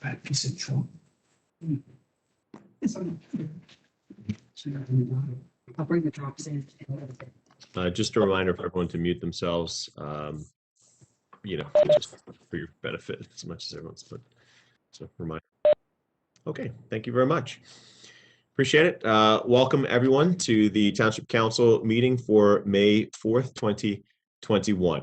that piece of chalk. I'll bring the drops in. Just a reminder for everyone to mute themselves, just for your benefit as much as everyone's, but so reminder. Okay, thank you very much. Appreciate it. Welcome everyone to the Township Council meeting for May 4th, 2021.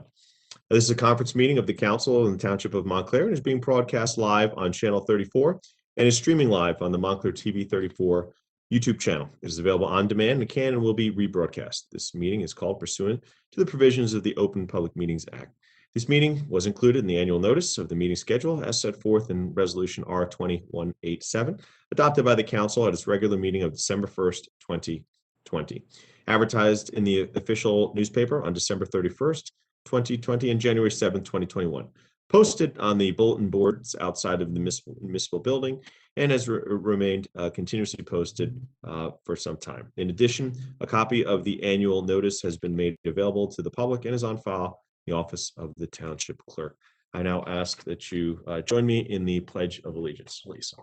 This is a conference meeting of the Council in the Township of Montclair and is being broadcast live on Channel 34 and is streaming live on the Montclair TV 34 YouTube channel. It is available on demand and can and will be rebroadcast. This meeting is called pursuant to the provisions of the Open Public Meetings Act. This meeting was included in the annual notice of the meeting schedule as set forth in Resolution R-21-87, adopted by the Council at its regular meeting of December 1st, 2020. Advertised in the official newspaper on December 31st, 2020 and January 7th, 2021. Posted on the bulletin boards outside of the municipal building and has remained continuously posted for some time. In addition, a copy of the annual notice has been made available to the public and is on file in the office of the Township Clerk. I now ask that you join me in the Pledge of Allegiance, please.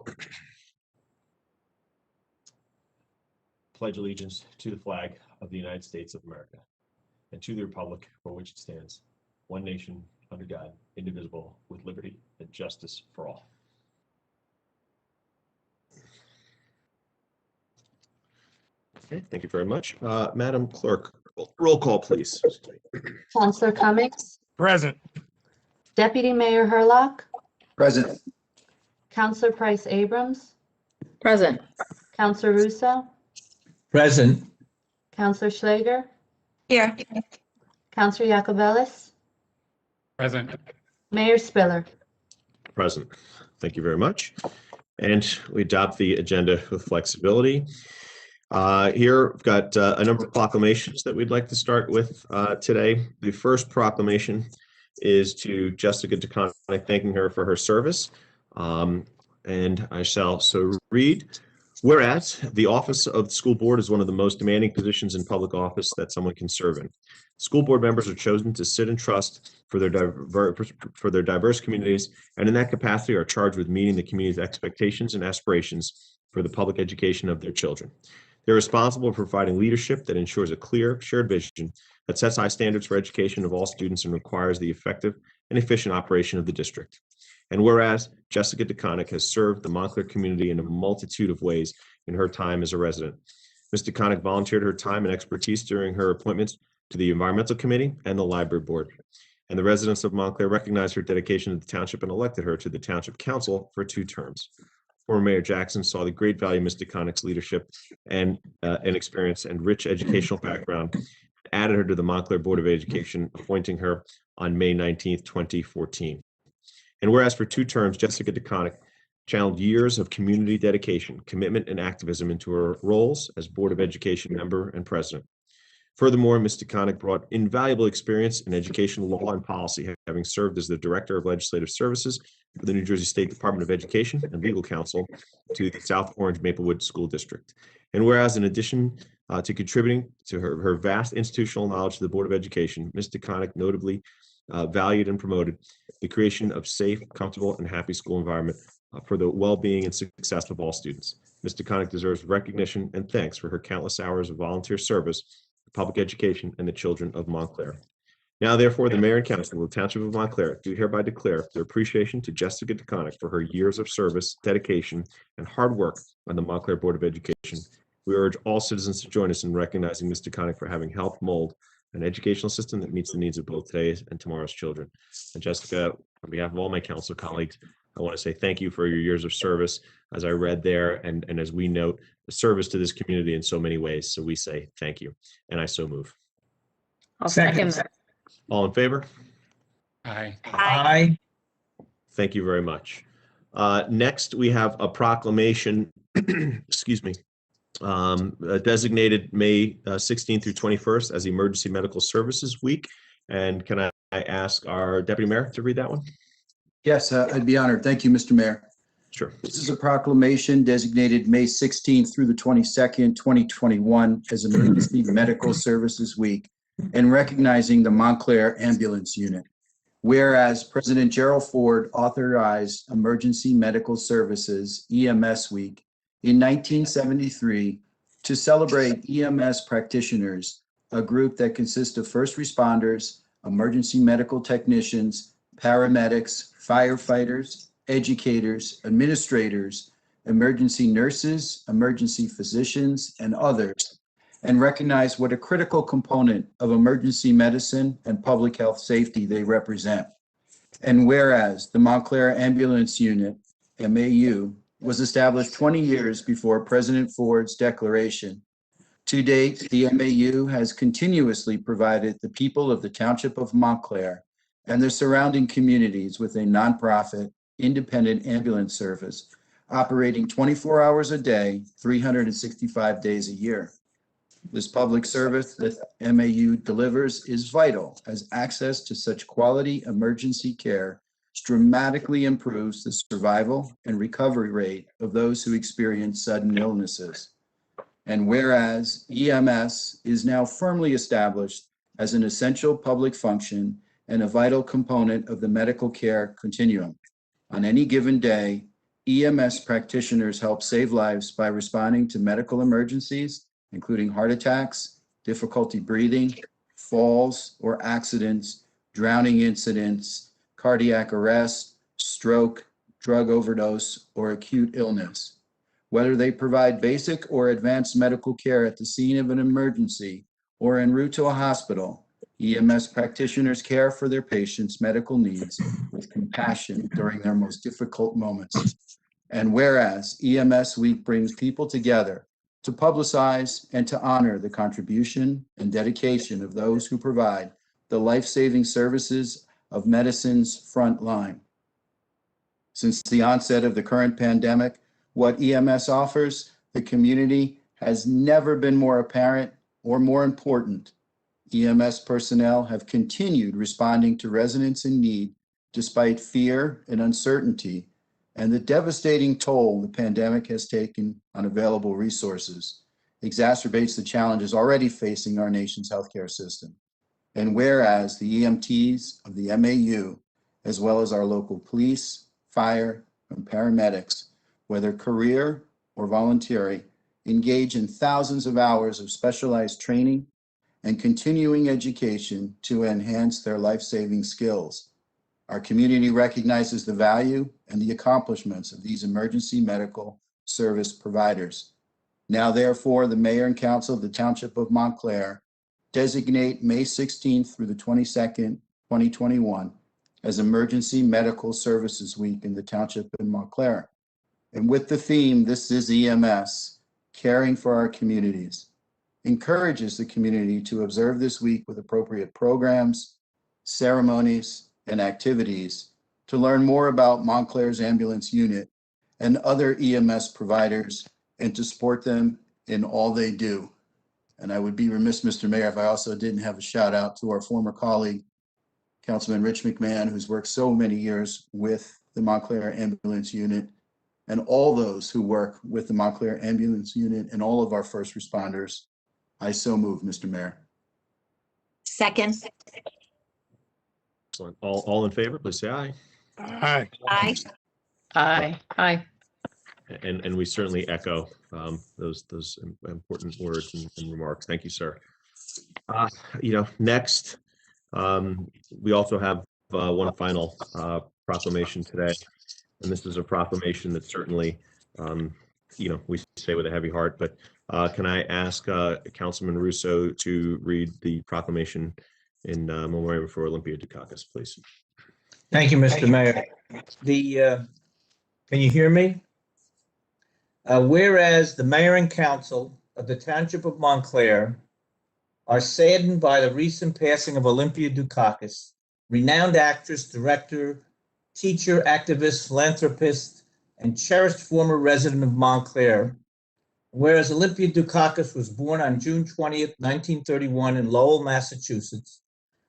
Pledge allegiance to the flag of the United States of America and to the republic for which it stands, one nation, under God, indivisible, with liberty and justice for all. Okay, thank you very much. Madam Clerk, roll call, please. Councillor Cummings, Present. Deputy Mayor Herlock, Present. Councillor Price Abrams, Present. Councillor Russo, Present. Councillor Schlager, Here. Councillor Yacovelis, Present. Mayor Spiller. Present. Thank you very much. And we adopt the agenda with flexibility. Here, we've got a number of proclamations that we'd like to start with today. The first proclamation is to Jessica de Koninck, thanking her for her service. And I shall so read. Whereas the office of the school board is one of the most demanding positions in public office that someone can serve in. School board members are chosen to sit and trust for their diverse communities, and in that capacity are charged with meeting the community's expectations and aspirations for the public education of their children. They're responsible for providing leadership that ensures a clear, shared vision that sets high standards for education of all students and requires the effective and efficient operation of the district. And whereas Jessica de Koninck has served the Montclair community in a multitude of ways in her time as a resident. Ms. de Koninck volunteered her time and expertise during her appointments to the Environmental Committee and the Library Board. And the residents of Montclair recognized her dedication to the township and elected her to the Township Council for 2 terms. Former Mayor Jackson saw the great value of Ms. de Koninck's leadership and experience and rich educational background, added her to the Montclair Board of Education, appointing her on May 19th, 2014. And whereas for 2 terms, Jessica de Koninck channeled years of community dedication, commitment, and activism into her roles as Board of Education member and president. Furthermore, Ms. de Koninck brought invaluable experience in education law and policy, having served as the Director of Legislative Services for the New Jersey State Department of Education and legal counsel to the South Orange Maplewood School District. And whereas in addition to contributing to her vast institutional knowledge to the Board of Education, Ms. de Koninck notably valued and promoted the creation of safe, comfortable, and happy school environment for the well-being and success of all students. Ms. de Koninck deserves recognition and thanks for her countless hours of volunteer service to public education and the children of Montclair. Now, therefore, the Mayor and Council of the Township of Montclair do hereby declare their appreciation to Jessica de Koninck for her years of service, dedication, and hard work on the Montclair Board of Education. We urge all citizens to join us in recognizing Ms. de Koninck for having helped mold an educational system that meets the needs of both today's and tomorrow's children. And Jessica, on behalf of all my council colleagues, I want to say thank you for your years of service, as I read there, and as we note, the service to this community in so many ways. So we say thank you, and I so move. I'll second that. All in favor? Aye. Aye. Thank you very much. Next, we have a proclamation, excuse me, designated May 16th through 21st as Emergency Medical Services Week. And can I ask our Deputy Mayor to read that one? Yes, I'd be honored. Thank you, Mr. Mayor. Sure. This is a proclamation designated May 16th through the 22nd, 2021 as Emergency Medical Services Week and recognizing the Montclair Ambulance Unit. Whereas President Gerald Ford authorized Emergency Medical Services, EMS Week, in 1973 to celebrate EMS practitioners, a group that consists of first responders, emergency medical technicians, paramedics, firefighters, educators, administrators, emergency nurses, emergency physicians, and others, and recognize what a critical component of emergency medicine and public health safety they represent. And whereas the Montclair Ambulance Unit, MAU, was established 20 years before President Ford's declaration, to date, the MAU has continuously provided the people of the Township of Montclair and their surrounding communities with a nonprofit, independent ambulance service operating 24 hours a day, 365 days a year. This public service that MAU delivers is vital, as access to such quality emergency care dramatically improves the survival and recovery rate of those who experience sudden illnesses. And whereas EMS is now firmly established as an essential public function and a vital component of the medical care continuum. On any given day, EMS practitioners help save lives by responding to medical emergencies, including heart attacks, difficulty breathing, falls or accidents, drowning incidents, cardiac arrest, stroke, drug overdose, or acute illness. Whether they provide basic or advanced medical care at the scene of an emergency or en route to a hospital, EMS practitioners care for their patients' medical needs with compassion during their most difficult moments. And whereas EMS Week brings people together to publicize and to honor the contribution and dedication of those who provide the life-saving services of medicine's front line. Since the onset of the current pandemic, what EMS offers the community has never been more apparent or more important. EMS personnel have continued responding to residents in need despite fear and uncertainty and the devastating toll the pandemic has taken on available resources, exacerbates the challenges already facing our nation's healthcare system. And whereas the EMTs of the MAU, as well as our local police, fire, and paramedics, whether career or voluntary, engage in thousands of hours of specialized training and continuing education to enhance their life-saving skills. Our community recognizes the value and the accomplishments of these emergency medical service providers. Now, therefore, the Mayor and Council of the Township of Montclair designate May 16th through the 22nd, 2021 as Emergency Medical Services Week in the Township of Montclair. And with the theme, This is EMS, Caring for Our Communities, encourages the community to observe this week with appropriate programs, ceremonies, and activities to learn more about Montclair's ambulance unit and other EMS providers and to support them in all they do. And I would be remiss, Mr. Mayor, if I also didn't have a shout out to our former colleague, Councilman Rich McMahon, who's worked so many years with the Montclair ambulance unit, and all those who work with the Montclair ambulance unit and all of our first responders. I so move, Mr. Mayor. Second. Excellent. All in favor, please say aye. Aye. Aye. Aye. Aye. And we certainly echo those important words and remarks. Thank you, sir. Next, we also have one final proclamation today, and this is a proclamation that certainly, we say with a heavy heart. But can I ask Councilman Russo to read the proclamation in memoriam for Olympia Dukakis, please? Thank you, Mr. Mayor. Can you hear me? Whereas the Mayor and Council of the Township of Montclair are saddened by the recent passing of Olympia Dukakis, renowned actress, director, teacher, activist, philanthropist, and cherished former resident of Montclair. Whereas Olympia Dukakis was born on June 20th, 1931 in Lowell, Massachusetts.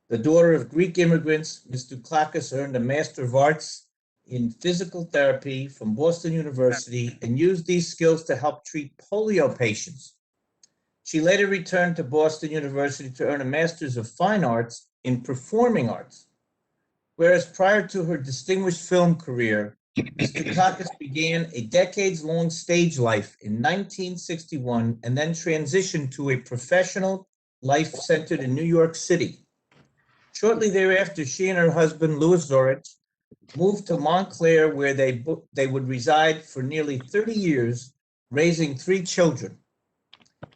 The daughter of Greek immigrants, Ms. Dukakis earned a Master of Arts in Physical Therapy from Boston University and used these skills to help treat polio patients. She later returned to Boston University to earn a Master's of Fine Arts in Performing Arts. Whereas prior to her distinguished film career, Ms. Dukakis began a decades-long stage life in 1961 and then transitioned to a professional life centered in New York City. Shortly thereafter, she and her husband, Louis Zorich, moved to Montclair, where they would reside for nearly 30 years, raising 3 children.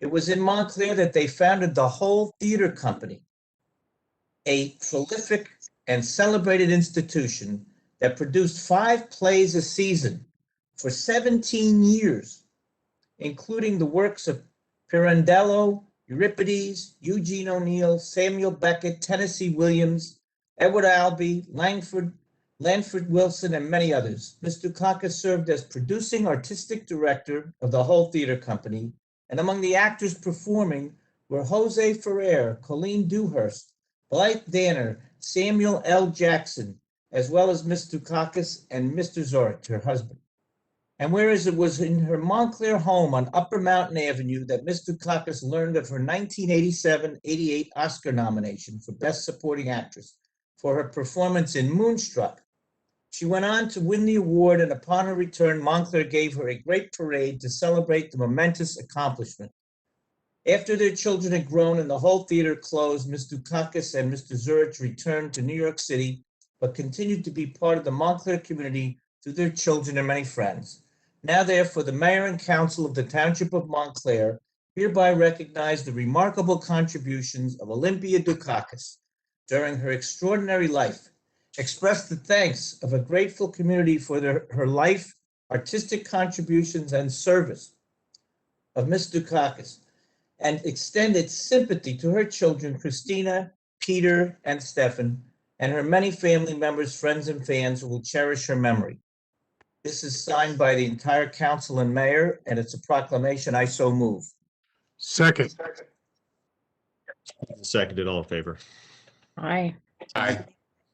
It was in Montclair that they founded the Whole Theater Company, a prolific and celebrated institution that produced 5 plays a season for 17 years, including the works of Pirandello, Euripides, Eugene O'Neill, Samuel Beckett, Tennessee Williams, Edward Albee, Lanford Wilson, and many others. Ms. Dukakis served as producing artistic director of the Whole Theater Company, and among the actors performing were Jose Ferrer, Colleen Dewhurst, Blythe Danner, Samuel L. Jackson, as well as Ms. Dukakis and Mr. Zorich, her husband. And whereas it was in her Montclair home on Upper Mountain Avenue that Ms. Dukakis learned of her 1987-88 Oscar nomination for Best Supporting Actress for her performance in Moonstruck, she went on to win the award, and upon her return, Montclair gave her a great parade to celebrate the momentous accomplishment. After their children had grown and the whole theater closed, Ms. Dukakis and Mr. Zorich returned to New York City, but continued to be part of the Montclair community through their children and many friends. Now, therefore, the Mayor and Council of the Township of Montclair hereby recognize the remarkable contributions of Olympia Dukakis during her extraordinary life, express the thanks of a grateful community for her life, artistic contributions, and service of Ms. Dukakis, and extend its sympathy to her children, Christina, Peter, and Stefan, and her many family members, friends, and fans who will cherish her memory. This is signed by the entire council and mayor, and it's a proclamation. I so move. Second. Seconded, all in favor? Aye. Aye.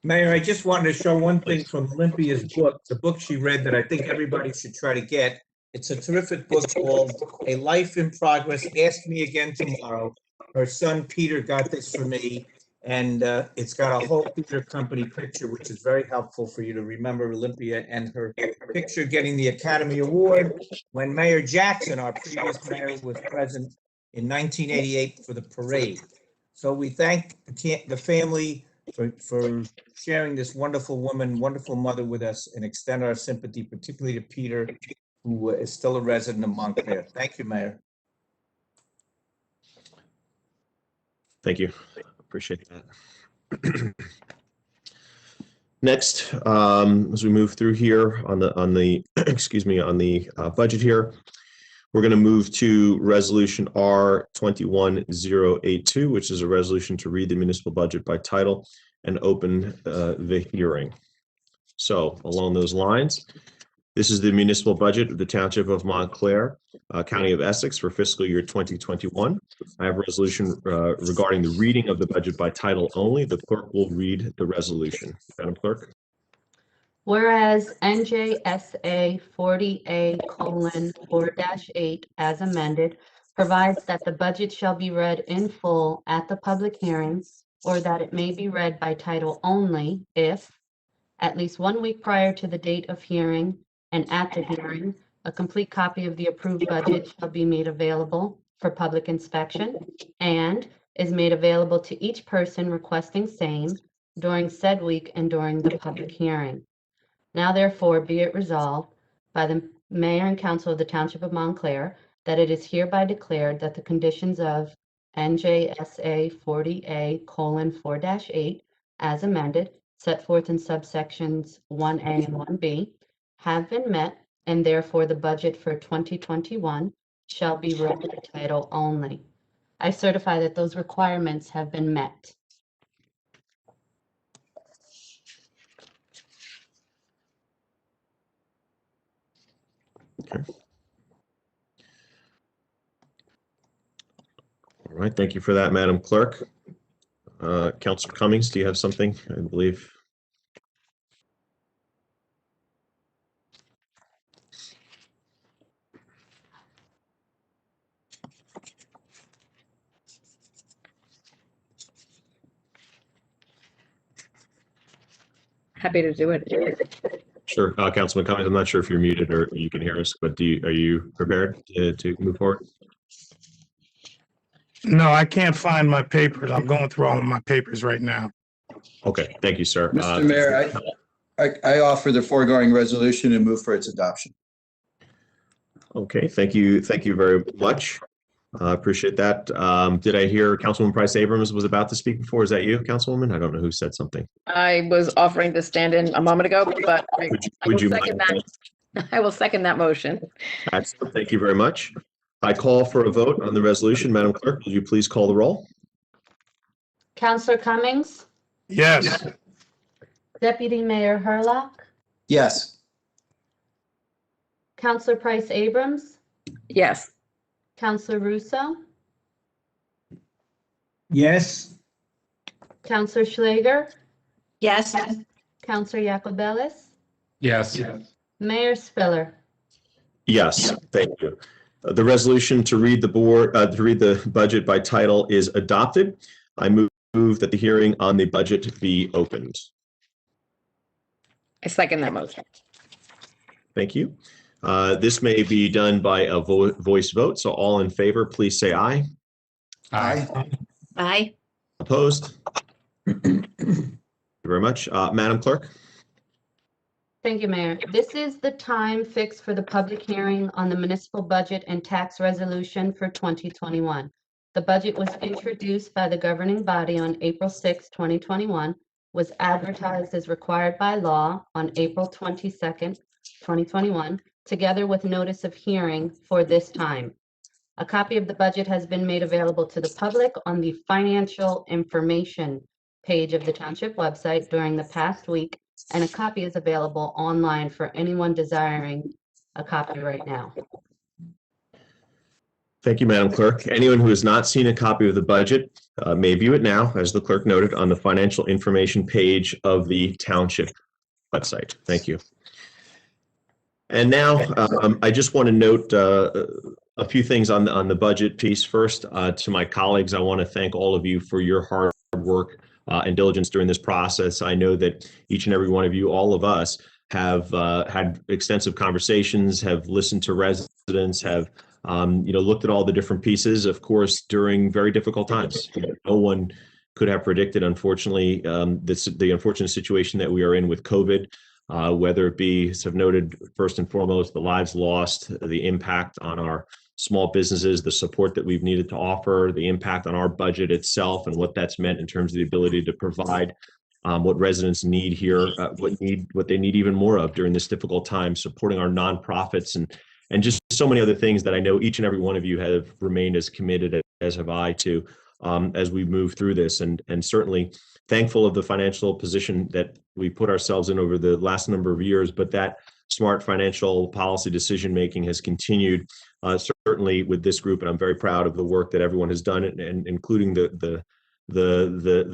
Mayor, I just wanted to show one thing from Olympia's book, the book she read that I think everybody should try to get. It's a terrific book called A Life in Progress, Ask Me Again Tomorrow. Her son Peter got this for me, and it's got a whole theater company picture, which is very helpful for you to remember Olympia and her picture getting the Academy Award when Mayor Jackson, our previous mayor, was present in 1988 for the parade. So we thank the family for sharing this wonderful woman, wonderful mother with us, and extend our sympathy, particularly to Peter, who is still a resident of Montclair. Thank you, Mayor. Thank you. Appreciate that. Next, as we move through here on the excuse me, on the budget here, we're going to move to Resolution R-21-082, which is a resolution to read the municipal budget by title and open the hearing. So along those lines, this is the municipal budget of the Township of Montclair, County of Essex for fiscal year 2021. I have a resolution regarding the reading of the budget by title only. The clerk will read the resolution. Madam Clerk. Whereas NJSA 40A:4-8 as amended provides that the budget shall be read in full at the public hearing, or that it may be read by title only if, at least 1 week prior to the date of hearing and at the hearing, a complete copy of the approved budget shall be made available for public inspection and is made available to each person requesting same during said week and during the public hearing. Now therefore be it resolved by the Mayor and Council of the Township of Montclair that it is hereby declared that the conditions of NJSA 40A:4-8 as amended, set forth in subsections 1A and 1B, have been met, and therefore the budget for 2021 shall be read by title only. I certify that those requirements have been met. Okay. All right, thank you for that, Madam Clerk. Councilor Cummings, do you have something, I believe? Happy to do it. Sure. Councilman Cummings, I'm not sure if you're muted or you can hear us, but are you prepared to move forward? No, I can't find my papers. I'm going through all of my papers right now. Okay, thank you, sir. Mr. Mayor, I offer the foregoing resolution and move for its adoption. Okay, thank you very much. Appreciate that. Did I hear Councilwoman Price Abrams was about to speak before? Is that you, Councilwoman? I don't know who said something. I was offering to stand in a moment ago, but Would you second mind? that. I will second that motion. Excellent. Thank you very much. I call for a vote on the resolution. Madam Clerk, will you please call the roll? Counselor Cummings, Yes. Deputy Mayor Hurlock, Yes. Counselor Price Abrams, Yes. Counselor Russo, Yes. Counselor Schlager, Yes. Counselor Yacobelis, Yes. Mayor Spiller. Yes, thank you. The resolution to read the budget by title is adopted. I move that the hearing on the budget be opened. I second that motion. Thank you. This may be done by a voice vote, so all in favor, please say aye. Aye. Aye. Opposed? Thank you very much. Madam Clerk? Thank you, Mayor. This is the time fixed for the public hearing on the municipal budget and tax resolution for 2021. The budget was introduced by the governing body on April 6, 2021, was advertised as required by law on April 22nd, 2021, together with notice of hearing for this time. A copy of the budget has been made available to the public on the financial information page of the township website during the past week, and a copy is available online for anyone desiring a copy right now. Thank you, Madam Clerk. Anyone who has not seen a copy of the budget may view it now, as the clerk noted, on the financial information page of the township website. Thank you. And now I just want to note a few things on the budget piece. First, to my colleagues, I want to thank all of you for your hard work and diligence during this process. I know that each and every one of you, all of us, have had extensive conversations, have listened to residents, have looked at all the different pieces, of course, during very difficult times. No one could have predicted, unfortunately, the unfortunate situation that we are in with COVID, whether it be, as I've noted, first and foremost, the lives lost, the impact on our small businesses, the support that we've needed to offer, the impact on our budget itself, and what that's meant in terms of the ability to provide what residents need here, what they need even more of during this difficult time, supporting our nonprofits and just so many other things that I know each and every one of you have remained as committed as have I to as we move through this, and certainly thankful of the financial position that we put ourselves in over the last number of years, but that smart financial policy decision making has continued certainly with this group, and I'm very proud of the work that everyone has done, and including the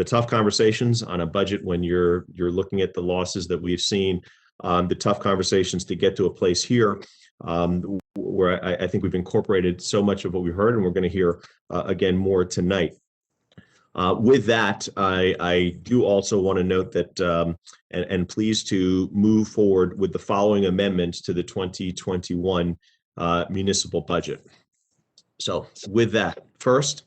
tough conversations on a budget when you're looking at the losses that we've seen, the tough conversations to get to a place here where I think we've incorporated so much of what we heard, and we're going to hear again more tonight. With that, I do also want to note that and pleased to move forward with the following amendments to the 2021 municipal budget. So with that, first,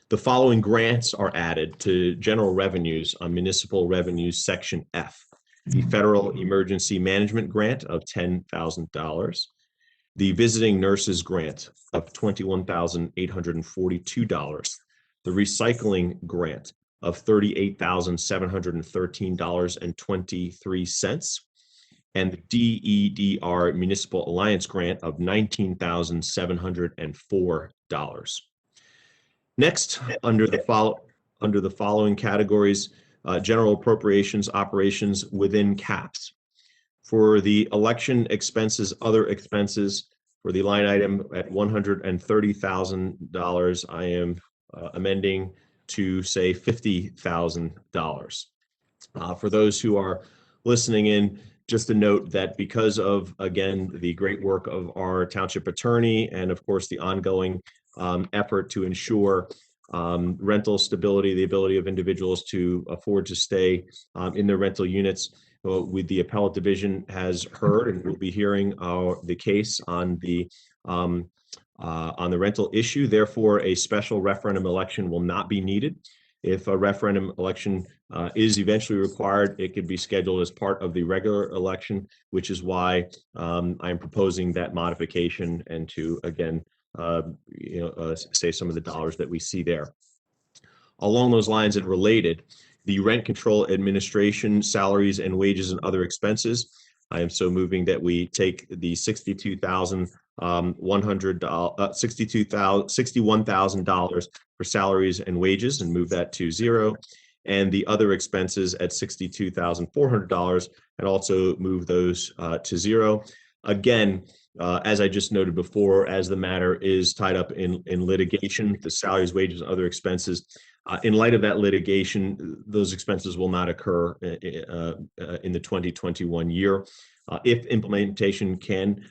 the following grants are added to general revenues on municipal revenues section F. The Federal Emergency Management Grant of $10,000, the Visiting Nurses Grant of $21,842, the Recycling Grant of $38,713.23, and the DEDR Municipal Alliance Grant of $19,704. Next, under the following categories, general appropriations operations within caps. For the election expenses, other expenses, for the line item at $130,000, I am amending to say $50,000. For those who are listening in, just a note that because of, again, the great work of our township attorney and of course the ongoing effort to ensure rental stability, the ability of individuals to afford to stay in their rental units, with the appellate division has heard and will be hearing the case on the rental issue. Therefore, a special referendum election will not be needed. If a referendum election is eventually required, it could be scheduled as part of the regular election, which is why I'm proposing that modification and to, again, say some of the dollars that we see there. Along those lines and related, the rent control administration salaries and wages and other expenses, I am so moving that we take the $61,000 for salaries and wages and move that to zero, and the other expenses at $62,400 and also move those to zero. Again, as I just noted before, as the matter is tied up in litigation, the salaries, wages, and other expenses, in light of that litigation, those expenses will not occur in the 2021 year. If implementation can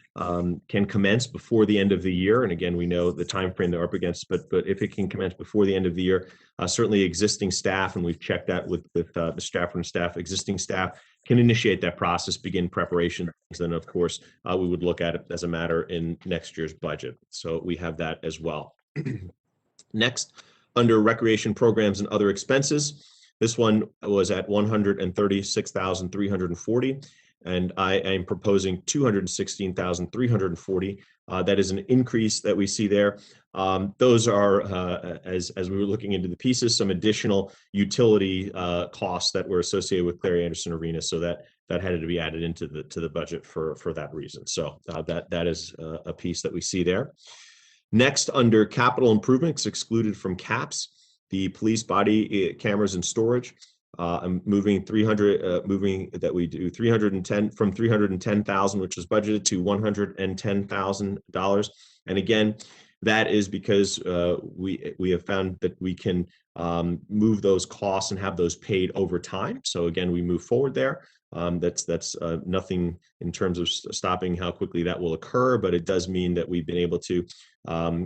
commence before the end of the year, and again, we know the time frame they're up against, but if it can commence before the end of the year, certainly existing staff, and we've checked that with the Stratford staff, existing staff can initiate that process, begin preparation. Then, of course, we would look at it as a matter in next year's budget. So we have that as well. Next, under recreation programs and other expenses, this one was at $136,340. And I am proposing $216,340. That is an increase that we see there. Those are, as we were looking into the pieces, some additional utility costs that were associated with Clary Anderson Arena, so that had to be added into the budget for that reason. So that is a piece that we see there. Next, under capital improvements excluded from caps, the police body cameras and storage. I'm moving 300, moving that we do 310 from 310,000, which was budgeted, to $110,000. And again, that is because we have found that we can move those costs and have those paid over time. So again, we move forward there. That's nothing in terms of stopping how quickly that will occur, but it does mean that we've been able to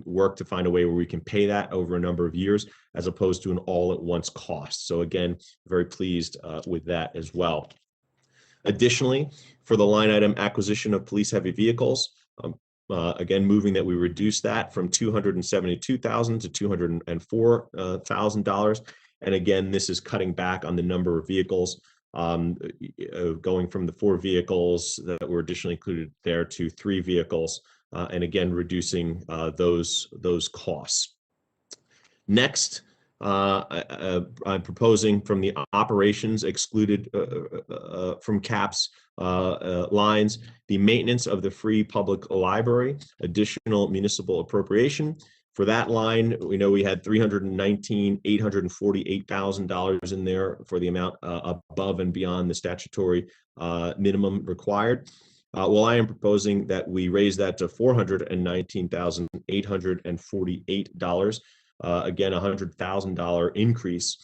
work to find a way where we can pay that over a number of years as opposed to an all-at-once cost. So again, very pleased with that as well. Additionally, for the line item acquisition of police heavy vehicles, again, moving that we reduce that from $272,000 to $204,000. And again, this is cutting back on the number of vehicles, going from the 4 vehicles that were additionally included there to 3 vehicles, and again, reducing those costs. Next, I'm proposing from the operations excluded from caps lines, the maintenance of the free public library, additional municipal appropriation. For that line, we know we had $319,848,000 in there for the amount above and beyond the statutory minimum required. Well, I am proposing that we raise that to $419,848. Again, $100,000 increase.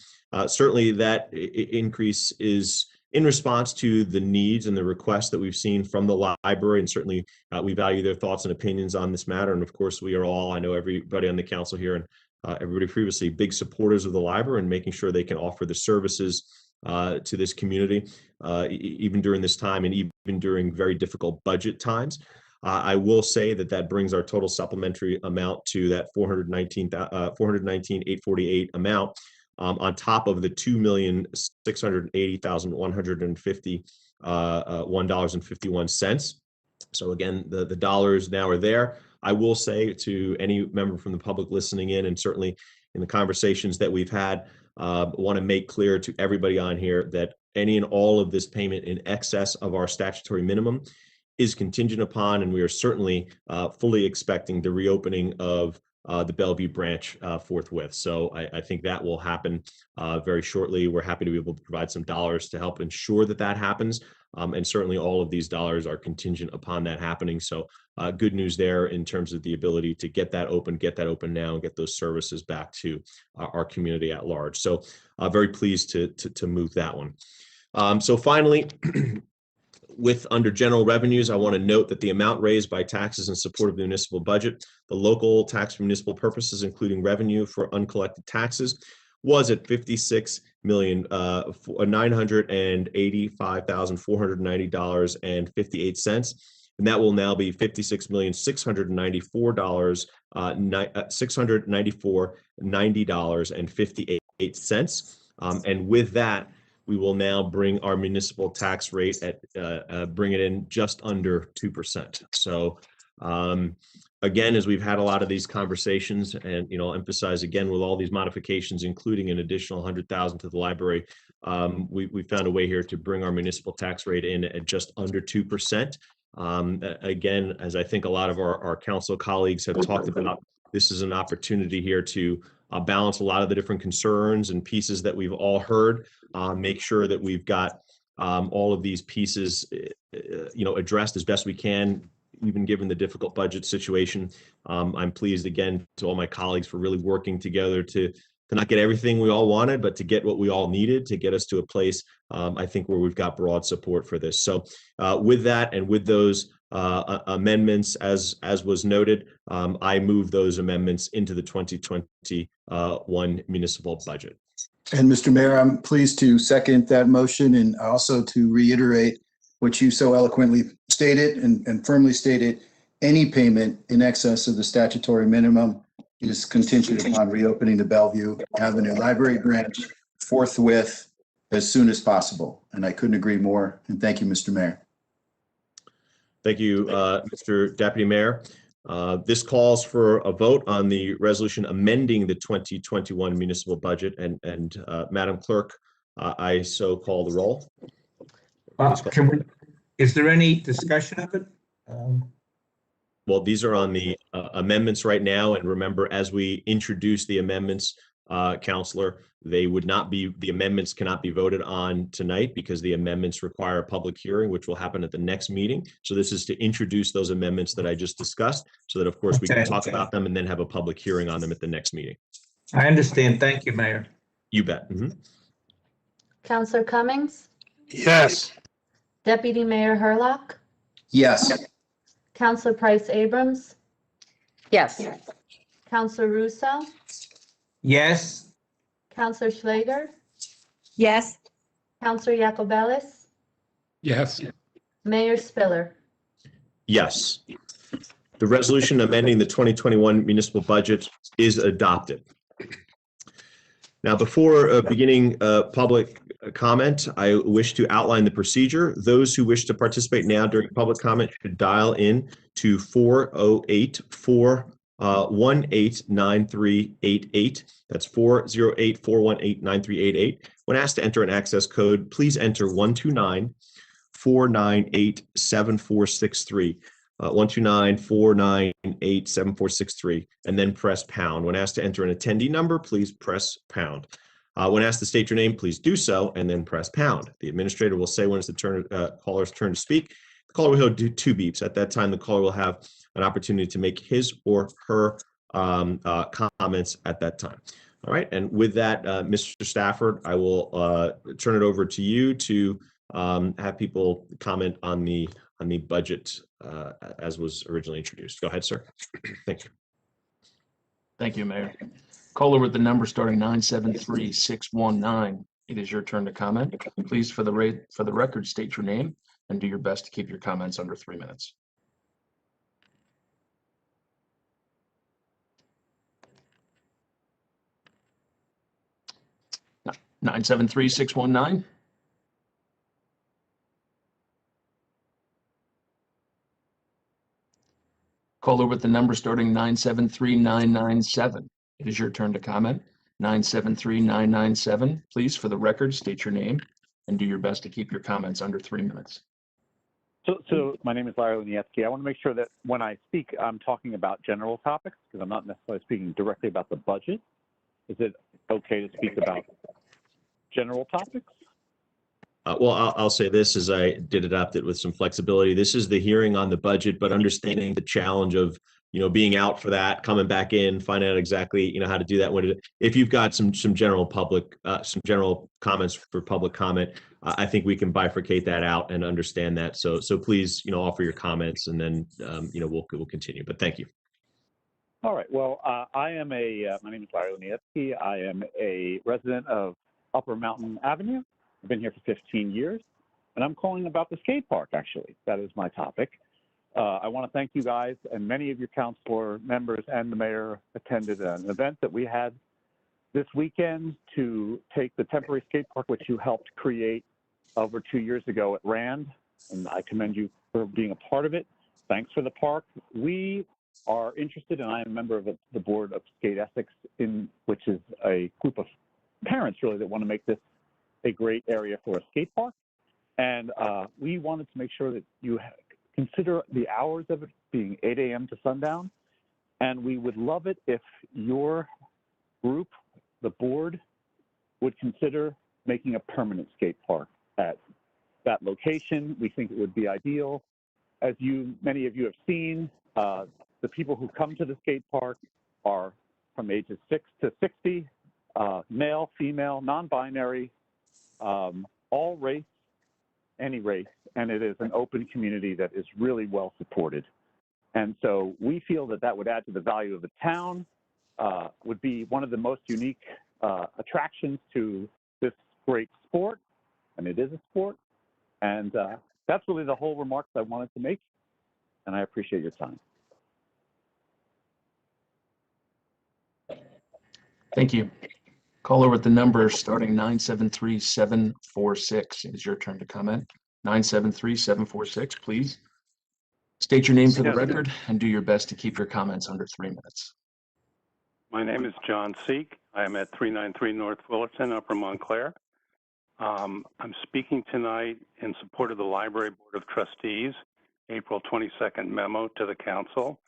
Certainly that increase is in response to the needs and the requests that we've seen from the library, and certainly we value their thoughts and opinions on this matter. And of course, we are all, I know everybody on the council here and everybody previously, big supporters of the library and making sure they can offer the services to this community, even during this time and even during very difficult budget times. I will say that brings our total supplementary amount to that $419,848 amount, on top of the $2,680,151.51. So again, the dollars now are there. I will say to any member from the public listening in, and certainly in the conversations that we've had, want to make clear to everybody on here that any and all of this payment in excess of our statutory minimum is contingent upon, and we are certainly fully expecting the reopening of the Bellevue branch forthwith. So I think that will happen very shortly. We're happy to be able to provide some dollars to help ensure that happens. And certainly all of these dollars are contingent upon that happening. So good news there in terms of the ability to get that open now and get those services back to our community at large. So very pleased to move that one. So finally, under general revenues, I want to note that the amount raised by taxes in support of the municipal budget, the local tax for municipal purposes, including revenue for uncollected taxes, was at $56,985,490.58. And that will now be $56,694,694 $90.58. And with that, we will now bring our municipal tax rate at bring it in just under 2%. So again, as we've had a lot of these conversations, and I'll emphasize again, with all these modifications, including an additional $100,000 to the library, we found a way here to bring our municipal tax rate in at just under 2%. Again, as I think a lot of our council colleagues have talked about, this is an opportunity here to balance a lot of the different concerns and pieces that we've all heard, make sure that we've got all of these pieces, addressed as best we can, even given the difficult budget situation. I'm pleased again to all my colleagues for really working together to not get everything we all wanted, but to get what we all needed to get us to a place, I think, where we've got broad support for this. So with that and with those amendments, as was noted, I move those amendments into the 2021 municipal budget. And Mr. Mayor, I'm pleased to second that motion, and also to reiterate what you so eloquently stated and firmly stated: any payment in excess of the statutory minimum is contingent upon reopening the Bellevue Avenue Library branch forthwith, as soon as possible. And I couldn't agree more. And thank you, Mr. Mayor. Thank you, Mr. Deputy Mayor. This calls for a vote on the resolution amending the 2021 municipal budget. And Madam Clerk, I so call the roll. Is there any discussion of it? Well, these are on the amendments right now. And remember, as we introduce the amendments, Counselor, the amendments cannot be voted on tonight because the amendments require a public hearing, which will happen at the next meeting. So this is to introduce those amendments that I just discussed, so that, of course, we can talk about them and then have a public hearing on them at the next meeting. I understand. Thank you, Mayor. You bet. Counselor Cummings, Yes. Deputy Mayor Hurlock, Yes. Counselor Price Abrams, Yes. Counselor Russo, Yes. Counselor Schlager, Yes. Counselor Yacobelis, Yes. Mayor Spiller. Yes. The resolution amending the 2021 municipal budget is adopted. Now, before beginning public comment, I wish to outline the procedure. Those who wish to participate now during public comment should dial in to 408-418-9388. That's 408-418-9388. When asked to enter an access code, please enter 129-498-7463. 129-498-7463, and then press pound. When asked to enter an attendee number, please press pound. When asked to state your name, please do so, and then press pound. The administrator will say when it's the caller's turn to speak. The caller will do 2 beeps. At that time, the caller will have an opportunity to make his or her comments at that time. All right, and with that, Mr. Stafford, I will turn it over to you to have people comment on the budget as was originally introduced. Go ahead, sir. Thank you. Thank you, Mayor. Caller with the number starting 973-619. It is your turn to comment. Please, for the record, state your name and do your best to keep your comments under 3 minutes. No, 973-619. Caller with the number starting 973-997. It is your turn to comment. 973-997. Please, for the record, state your name and do your best to keep your comments under 3 minutes. So my name is Larry Laniewski. I want to make sure that when I speak, I'm talking about general topics because I'm not necessarily speaking directly about the budget. Is it okay to speak about general topics? Well, I'll say this, as I did adopt it with some flexibility. This is the hearing on the budget, but understanding the challenge of, being out for that, coming back in, finding out exactly, how to do that. If you've got some general comments for public comment, I think we can bifurcate that out and understand that. So please, offer your comments, and then, we'll continue. But thank you. All right. Well, my name is Larry Laniewski. I am a resident of Upper Mountain Avenue. I've been here for 15 years, and I'm calling about the skate park, actually. That is my topic. I want to thank you guys, and many of your council members and the mayor attended an event that we had this weekend to take the temporary skate park, which you helped create over 2 years ago at Rand, and I commend you for being a part of it. Thanks for the park. We are interested, and I am a member of the board of Skate Essex, which is a group of parents really that want to make this a great area for a skate park. And we wanted to make sure that you consider the hours of it being 8 a.m. to sundown. And we would love it if your group, the board, would consider making a permanent skate park at that location. We think it would be ideal. As many of you have seen, the people who come to the skate park are from ages 6 to 60, male, female, non-binary, all race, any race, and it is an open community that is really well supported. And so we feel that that would add to the value of the town, would be one of the most unique attractions to this great sport, and it is a sport. And that's really the whole remarks I wanted to make, and I appreciate your time. Thank you. Caller with the number starting 973-746. It is your turn to comment. 973-746, please. State your name for the record and do your best to keep your comments under 3 minutes. My name is John Seek. I am at 393 North Fullerton, Upper Montclair. I'm speaking tonight in support of the Library Board of Trustees, April 22nd memo to the council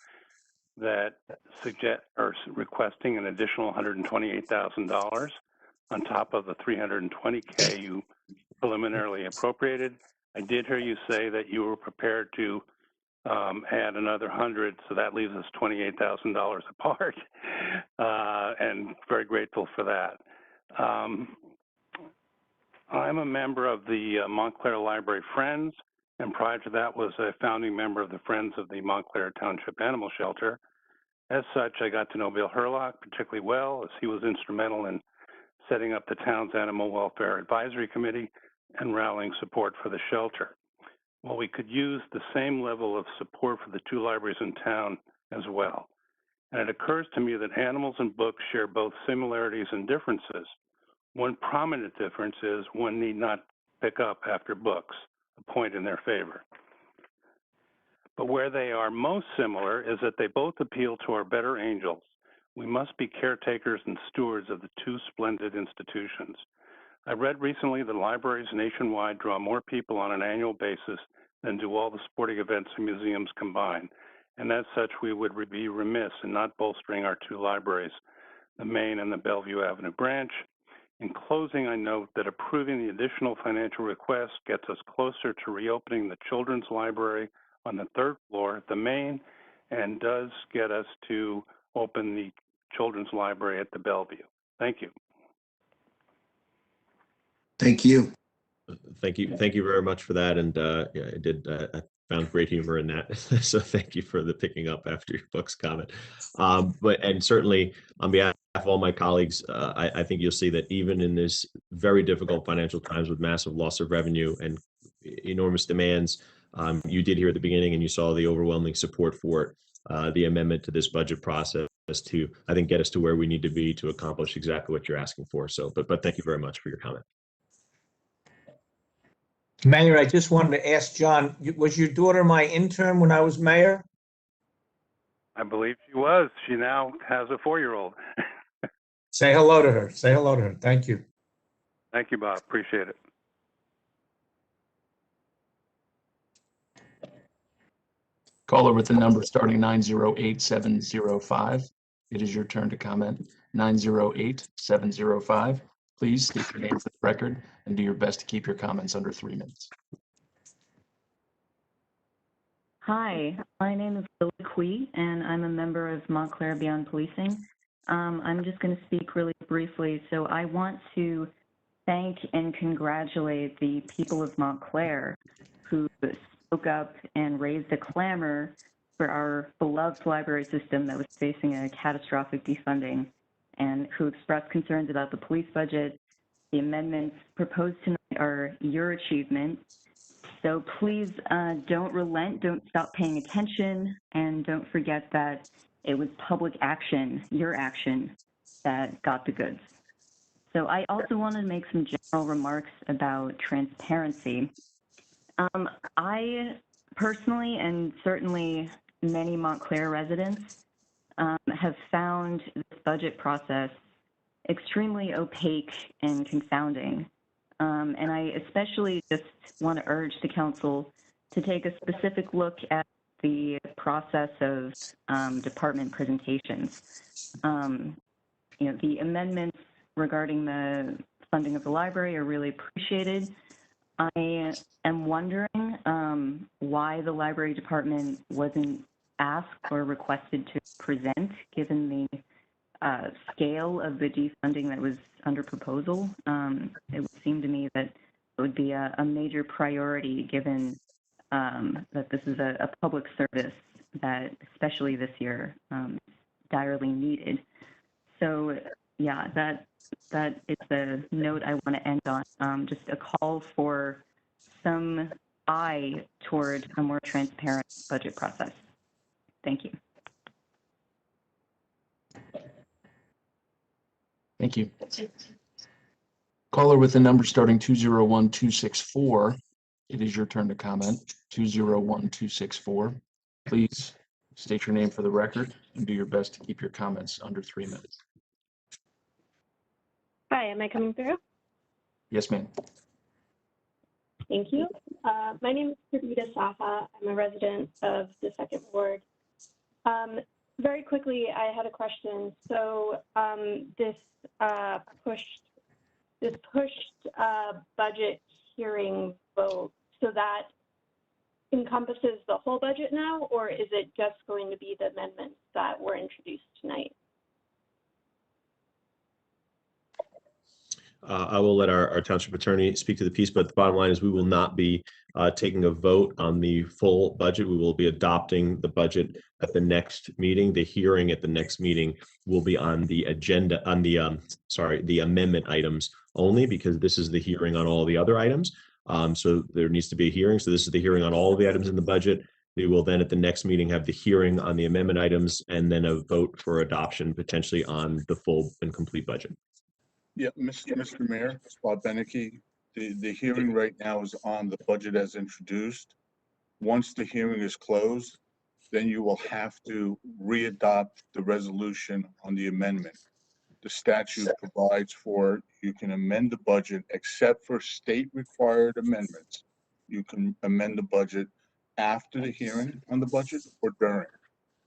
that requesting an additional $128,000 on top of the $320K you preliminarily appropriated. I did hear you say that you were prepared to add another 100, so that leaves us $28,000 apart, and very grateful for that. I'm a member of the Montclair Library Friends, and prior to that was a founding member of the Friends of the Montclair Township Animal Shelter. As such, I got to know Bill Herlock particularly well, as he was instrumental in setting up the town's Animal Welfare Advisory Committee and rallying support for the shelter. Well, we could use the same level of support for the 2 libraries in town as well. And it occurs to me that animals and books share both similarities and differences. One prominent difference is one need not pick up after books, a point in their favor. But where they are most similar is that they both appeal to our better angels. We must be caretakers and stewards of the 2 splendid institutions. I read recently that libraries nationwide draw more people on an annual basis than do all the sporting events and museums combined. And as such, we would be remiss in not bolstering our 2 libraries, the Main and the Bellevue Avenue branch. In closing, I note that approving the additional financial request gets us closer to reopening the Children's Library on the 3rd floor at the Main, and does get us to open the Children's Library at the Bellevue. Thank you. Thank you. Thank you very much for that. And yeah, I found great humor in that. So thank you for the picking up after your book's comment. And certainly on behalf of all my colleagues, I think you'll see that even in this very difficult financial times with massive loss of revenue and enormous demands, you did hear at the beginning and you saw the overwhelming support for the amendment to this budget process to, I think, get us to where we need to be to accomplish exactly what you're asking for. So, but thank you very much for your comment. Mayor, I just wanted to ask John, was your daughter my intern when I was mayor? I believe she was. She now has a 4-year-old. Say hello to her. Say hello to her. Thank you. Thank you, Bob. Appreciate it. Caller with the number starting 908-705. It is your turn to comment. 908-705. Please state your name for the record and do your best to keep your comments under 3 minutes. Hi, my name is Lily Quee, and I'm a member of Montclair Beyond Policing. I'm just going to speak really briefly. So I want to thank and congratulate the people of Montclair who spoke up and raised a clamor for our beloved library system that was facing a catastrophic defunding and who expressed concerns about the police budget. The amendments proposed tonight are your achievement. So please don't relent, don't stop paying attention, and don't forget that it was public action, your action, that got the goods. So I also wanted to make some general remarks about transparency. I personally, and certainly many Montclair residents, have found this budget process extremely opaque and confounding. And I especially just want to urge the council to take a specific look at the process of department presentations. The amendments regarding the funding of the library are really appreciated. I am wondering why the library department wasn't asked or requested to present, given the scale of the defunding that was under proposal. It would seem to me that it would be a major priority, given that this is a public service that, especially this year, direly needed. So, yeah, that is the note I want to end on. Just a call for some eye toward a more transparent budget process. Thank you. Thank you. Caller with the number starting 201264. It is your turn to comment. 201264. Please state your name for the record and do your best to keep your comments under 3 minutes. Hi, am I coming through? Yes, ma'am. Thank you. My name is Pravita Saha. I'm a resident of the Second Ward. Very quickly, I had a question. So this pushed budget hearing vote, so that encompasses the whole budget now, or is it just going to be the amendments that were introduced tonight? I will let our township attorney speak to the piece, but the bottom line is we will not be taking a vote on the full budget. We will be adopting the budget at the next meeting. The hearing at the next meeting will be on the agenda, on the amendment items only, because this is the hearing on all the other items. So there needs to be a hearing. So this is the hearing on all of the items in the budget. We will then at the next meeting have the hearing on the amendment items and then a vote for adoption potentially on the full and complete budget. Yeah, Mr. Mayor, Bob Beneke, the hearing right now is on the budget as introduced. Once the hearing is closed, then you will have to re-adopt the resolution on the amendment. The statute provides for you can amend the budget except for state required amendments. You can amend the budget after the hearing on the budget or during.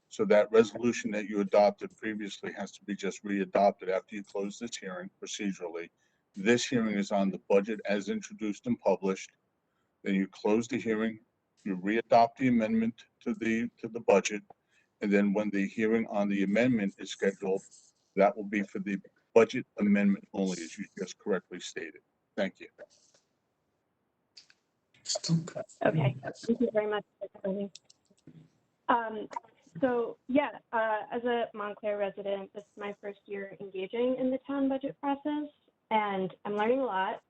So that resolution that you adopted previously has to be just re-adopted after you close this hearing procedurally. This hearing is on the budget as introduced and published. Then you close the hearing, you re-adopt the amendment to the budget, and then when the hearing on the amendment is scheduled, that will be for the budget amendment only, as you just correctly stated. Thank you. Okay, thank you very much for explaining. So yeah, as a Montclair resident, this is my first year engaging in the town budget process, and I'm learning a lot.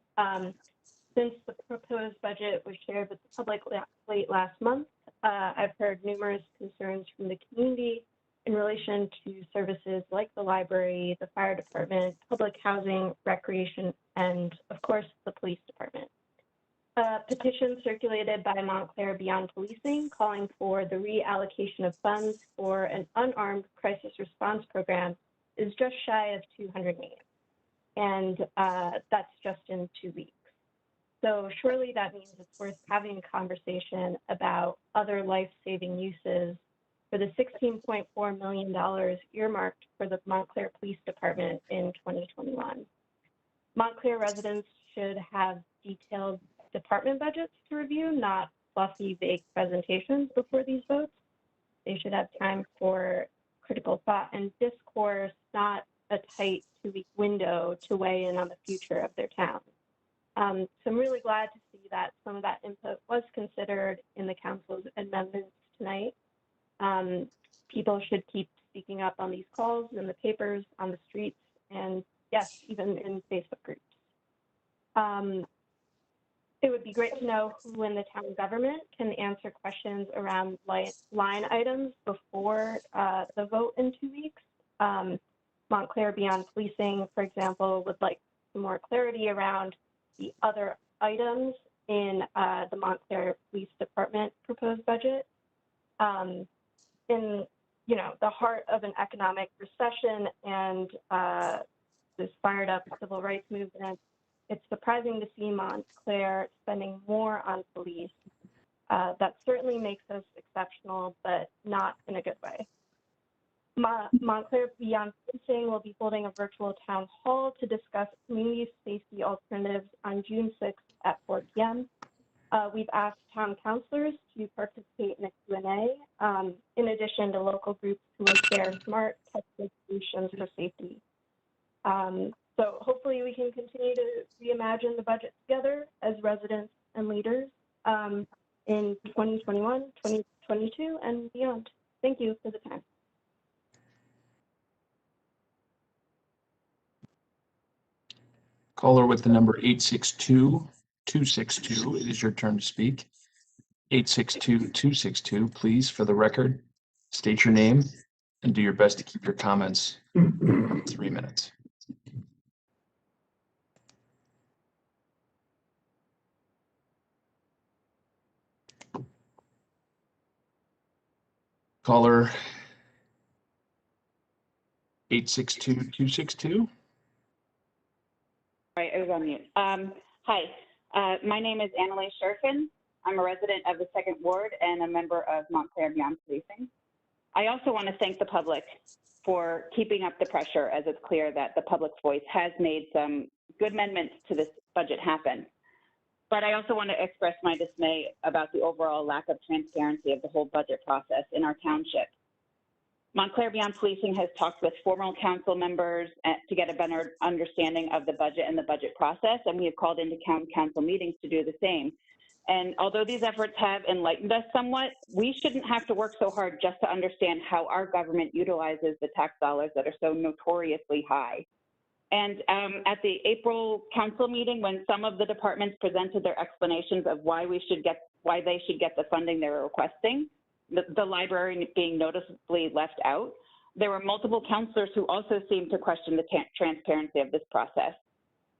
Since the proposed budget was shared with the public late last month, I've heard numerous concerns from the community in relation to services like the library, the fire department, public housing, recreation, and of course, the police department. A petition circulated by Montclair Beyond Policing calling for the reallocation of funds for an unarmed crisis response program is just shy of 200 million. And that's just in 2 weeks. So surely that means it's worth having a conversation about other life-saving uses for the $16.4 million earmarked for the Montclair Police Department in 2021. Montclair residents should have detailed department budgets to review, not fluffy, vague presentations before these votes. They should have time for critical thought and discourse, not a tight 2-week window to weigh in on the future of their town. So I'm really glad to see that some of that input was considered in the council's amendments tonight. People should keep speaking up on these calls in the papers, on the streets, and yes, even in Facebook groups. It would be great to know who in the town government can answer questions around line items before the vote in 2 weeks. Montclair Beyond Policing, for example, would like some more clarity around the other items in the Montclair Police Department proposed budget. In the heart of an economic recession and this fired up civil rights movement, it's surprising to see Montclair spending more on police. That certainly makes us exceptional, but not in a good way. Montclair Beyond Policing will be holding a virtual town hall to discuss community safety alternatives on June 6th at 4 p.m. We've asked town councilors to participate in a Q&A, in addition to local groups who will share smart, tested solutions for safety. So hopefully we can continue to reimagine the budget together as residents and leaders in 2021, 2022, and beyond. Thank you for the time. Caller with the number 862-262. It is your turn to speak. 862-262, please, for the record, state your name and do your best to keep your comments 3 minutes. Caller 862-262. Right, I was on mute. Hi, my name is Annalie Sherfin. I'm a resident of the 2nd Ward and a member of Montclair Beyond Policing. I also want to thank the public for keeping up the pressure, as it's clear that the public's voice has made some good amendments to this budget happen. But I also want to express my dismay about the overall lack of transparency of the whole budget process in our township. Montclair Beyond Policing has talked with former council members to get a better understanding of the budget and the budget process, and we have called into county council meetings to do the same. And although these efforts have enlightened us somewhat, we shouldn't have to work so hard just to understand how our government utilizes the tax dollars that are so notoriously high. And at the April council meeting, when some of the departments presented their explanations of why they should get the funding they were requesting, the library being noticeably left out, there were multiple counselors who also seemed to question the transparency of this process.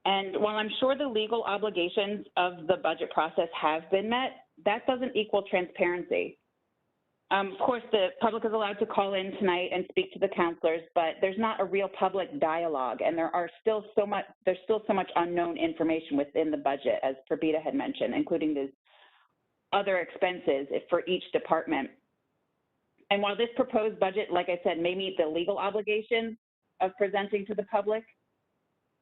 And while I'm sure the legal obligations of the budget process have been met, that doesn't equal transparency. Of course, the public is allowed to call in tonight and speak to the counselors, but there's not a real public dialogue, and there's still so much unknown information within the budget, as Prabita had mentioned, including the other expenses for each department. And while this proposed budget, like I said, may meet the legal obligations of presenting to the public,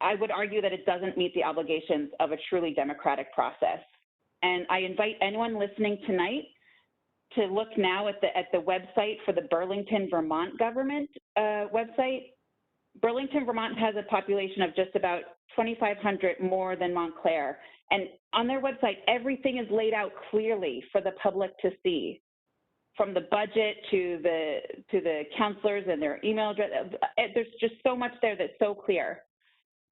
I would argue that it doesn't meet the obligations of a truly democratic process. And I invite anyone listening tonight to look now at the website for the Burlington, Vermont government website. Burlington, Vermont has a population of just about 2,500 more than Montclair. And on their website, everything is laid out clearly for the public to see, from the budget to the counselors and their email address. There's just so much there that's so clear.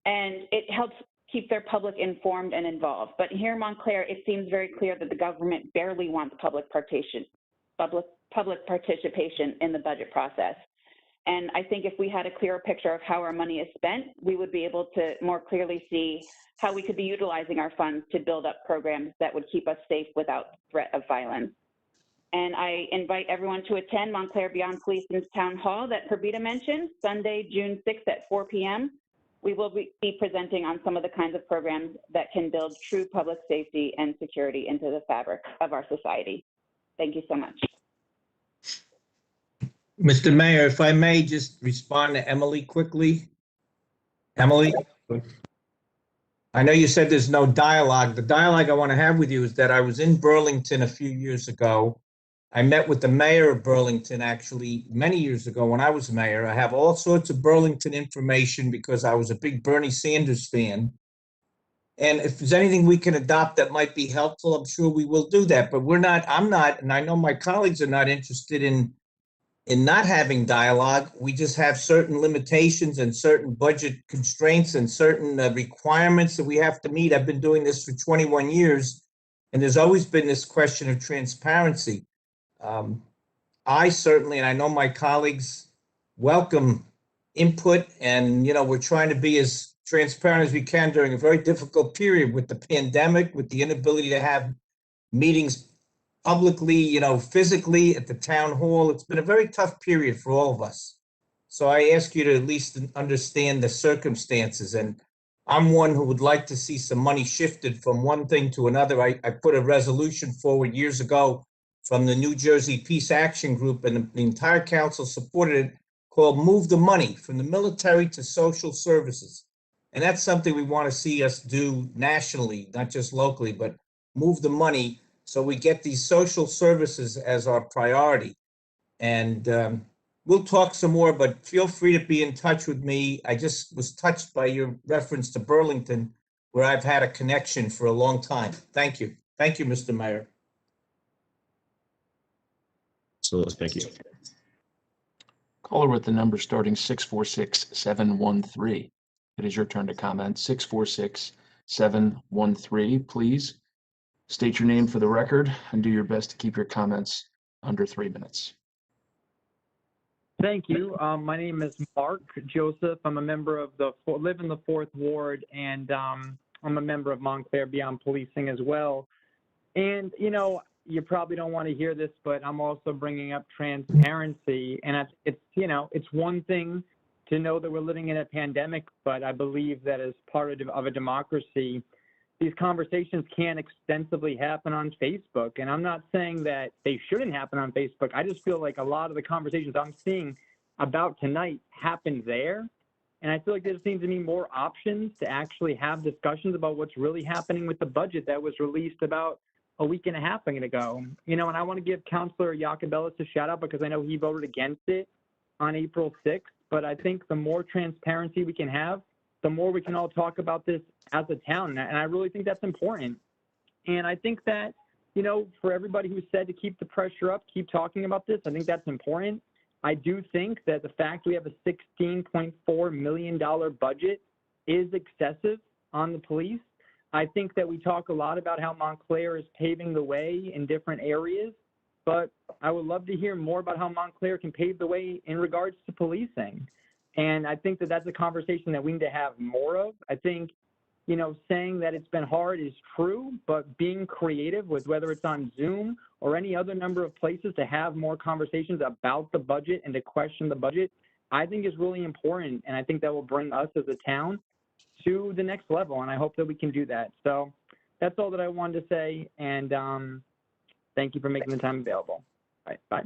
And it helps keep their public informed and involved. But here in Montclair, it seems very clear that the government barely wants public participation in the budget process. And I think if we had a clearer picture of how our money is spent, we would be able to more clearly see how we could be utilizing our funds to build up programs that would keep us safe without threat of violence. And I invite everyone to attend Montclair Beyond Policing's Town Hall that Prabita mentioned, Sunday, June 6th at 4 p.m. We will be presenting on some of the kinds of programs that can build true public safety and security into the fabric of our society. Thank you so much. Mr. Mayor, if I may just respond to Emily quickly. Emily, I know you said there's no dialogue. The dialogue I want to have with you is that I was in Burlington a few years ago. I met with the mayor of Burlington actually many years ago when I was mayor. I have all sorts of Burlington information because I was a big Bernie Sanders fan. And if there's anything we can adopt that might be helpful, I'm sure we will do that. But I'm not, and I know my colleagues are not interested in in not having dialogue, we just have certain limitations and certain budget constraints and certain requirements that we have to meet. I've been doing this for 21 years, and there's always been this question of transparency. I certainly, and I know my colleagues, welcome input, and we're trying to be as transparent as we can during a very difficult period with the pandemic, with the inability to have meetings publicly, physically at the town hall. It's been a very tough period for all of us. So I ask you to at least understand the circumstances. And I'm one who would like to see some money shifted from one thing to another. I put a resolution forward years ago from the New Jersey Peace Action Group, and the entire council supported it, called Move the Money from the Military to Social Services. And that's something we want to see us do nationally, not just locally, but move the money so we get these social services as our priority. And we'll talk some more, but feel free to be in touch with me. I just was touched by your reference to Burlington, where I've had a connection for a long time. Thank you. Thank you, Mr. Mayor. Absolutely, thank you. Caller with the number starting 646-713. It is your turn to comment. 646-713, please. State your name for the record and do your best to keep your comments under 3 minutes. Thank you. My name is Mark Joseph. I'm a member of live in the 4th Ward, and I'm a member of Montclair Beyond Policing as well. And, you probably don't want to hear this, but I'm also bringing up transparency. And it's one thing to know that we're living in a pandemic, but I believe that as part of a democracy, these conversations can extensively happen on Facebook. And I'm not saying that they shouldn't happen on Facebook. I just feel like a lot of the conversations I'm seeing about tonight happen there. And I feel like there seems to be more options to actually have discussions about what's really happening with the budget that was released about a week and a half ago. And I want to give Councilor Iacobellis a shout out because I know he voted against it on April 6th. But I think the more transparency we can have, the more we can all talk about this as a town. And I really think that's important. And I think that, for everybody who said to keep the pressure up, keep talking about this, I think that's important. I do think that the fact we have a $16.4 million budget is excessive on the police. I think that we talk a lot about how Montclair is paving the way in different areas, but I would love to hear more about how Montclair can pave the way in regards to policing. And I think that that's a conversation that we need to have more of. I think, saying that it's been hard is true, but being creative with whether it's on Zoom or any other number of places to have more conversations about the budget and to question the budget, I think is really important. And I think that will bring us as a town to the next level. And I hope that we can do that. So that's all that I wanted to say. And thank you for making the time available. All right, bye.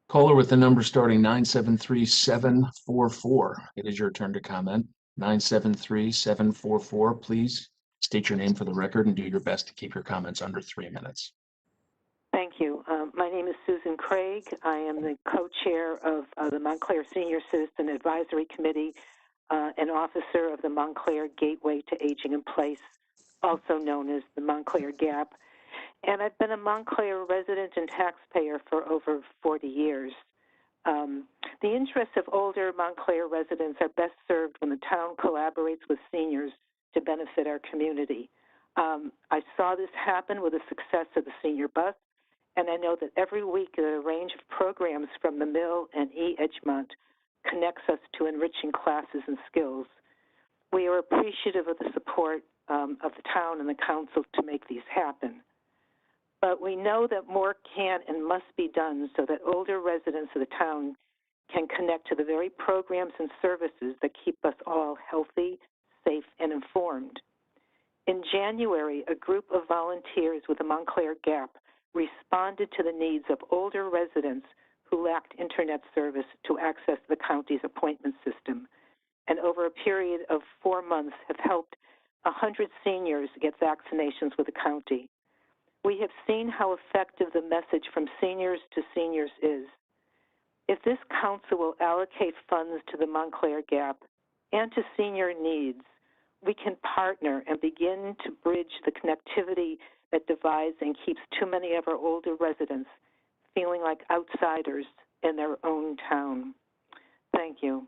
Caller with the number starting 973-744. It is your turn to comment. 973-744, please state your name for the record and do your best to keep your comments under 3 minutes. Thank you. My name is Susan Craig. I am the co-chair of the Montclair Senior Citizen Advisory Committee, an officer of the Montclair Gateway to Aging in Place, also known as the Montclair Gap. And I've been a Montclair resident and taxpayer for over 40 years. The interests of older Montclair residents are best served when the town collaborates with seniors to benefit our community. I saw this happen with the success of the senior bus, and I know that every week a range of programs from the Mill and Edgemont connects us to enriching classes and skills. We are appreciative of the support of the town and the council to make these happen. But we know that more can and must be done so that older residents of the town can connect to the very programs and services that keep us all healthy, safe, and informed. In January, a group of volunteers with the Montclair Gap responded to the needs of older residents who lacked internet service to access the county's appointment system, and over a period of 4 months have helped 100 seniors get vaccinations with the county. We have seen how effective the message from seniors to seniors is. If this council will allocate funds to the Montclair Gap and to senior needs, we can partner and begin to bridge the connectivity that divides and keeps too many of our older residents feeling like outsiders in their own town. Thank you.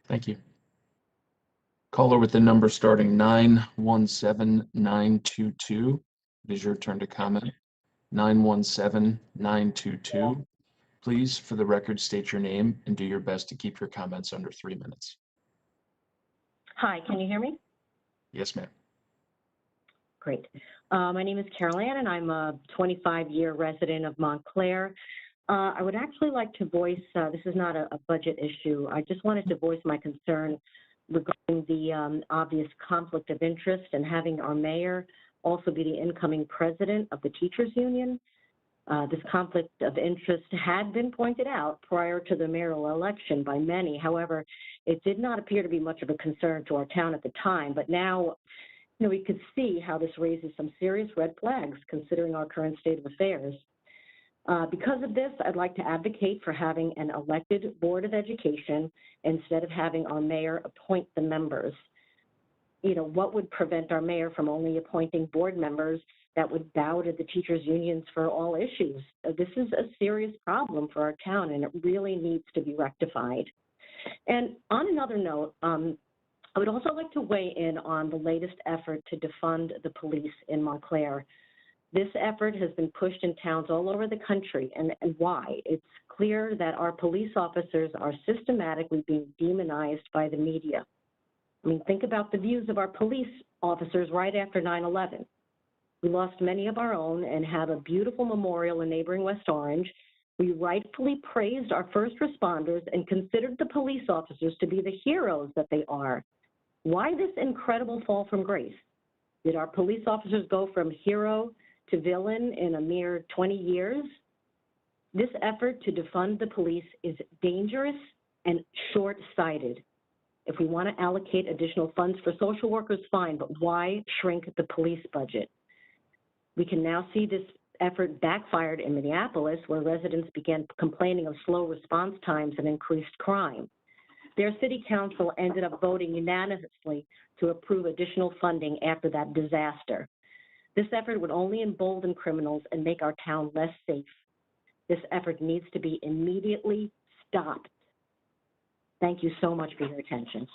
Thank you. Caller with the number starting 917922. It is your turn to comment. 917922. Please, for the record, state your name and do your best to keep your comments under 3 minutes. Hi, can you hear me? Yes, ma'am. Great. My name is Carol Ann, and I'm a 25-year resident of Montclair. I would actually like to voice, this is not a budget issue, I just wanted to voice my concern regarding the obvious conflict of interest and having our mayor also be the incoming president of the teachers union. This conflict of interest had been pointed out prior to the mayoral election by many. However, it did not appear to be much of a concern to our town at the time, but now we could see how this raises some serious red flags considering our current state of affairs. Because of this, I'd like to advocate for having an elected Board of Education instead of having our mayor appoint the members. What would prevent our mayor from only appointing board members that would bow to the teachers' unions for all issues? This is a serious problem for our town, and it really needs to be rectified. And on another note, I would also like to weigh in on the latest effort to defund the police in Montclair. This effort has been pushed in towns all over the country, and why? It's clear that our police officers are systematically being demonized by the media. I mean, think about the views of our police officers right after 9/11. We lost many of our own and have a beautiful memorial in neighboring West Orange. We rightfully praised our first responders and considered the police officers to be the heroes that they are. Why this incredible fall from grace? Did our police officers go from hero to villain in a mere 20 years? This effort to defund the police is dangerous and short-sighted. If we want to allocate additional funds for social workers, fine, but why shrink the police budget? We can now see this effort backfired in Minneapolis, where residents began complaining of slow response times and increased crime. Their city council ended up voting unanimously to approve additional funding after that disaster. This effort would only embolden criminals and make our town less safe. This effort needs to be immediately stopped. Thank you so much for your attention.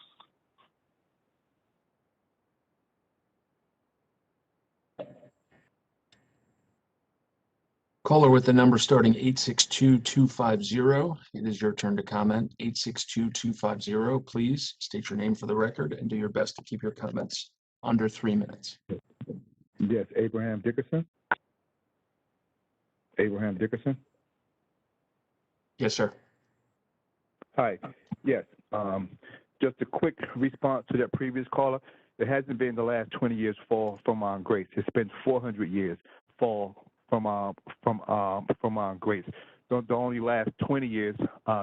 Caller with the number starting 862250. It is your turn to comment. 862250. Please state your name for the record and do your best to keep your comments under 3 minutes. Yes, Abraham Dickerson. Abraham Dickerson. Yes, sir. Hi. Yes. Just a quick response to that previous caller. It hasn't been the last 20 years fall from grace. It's been 400 years fall from grace. The only last 20 years,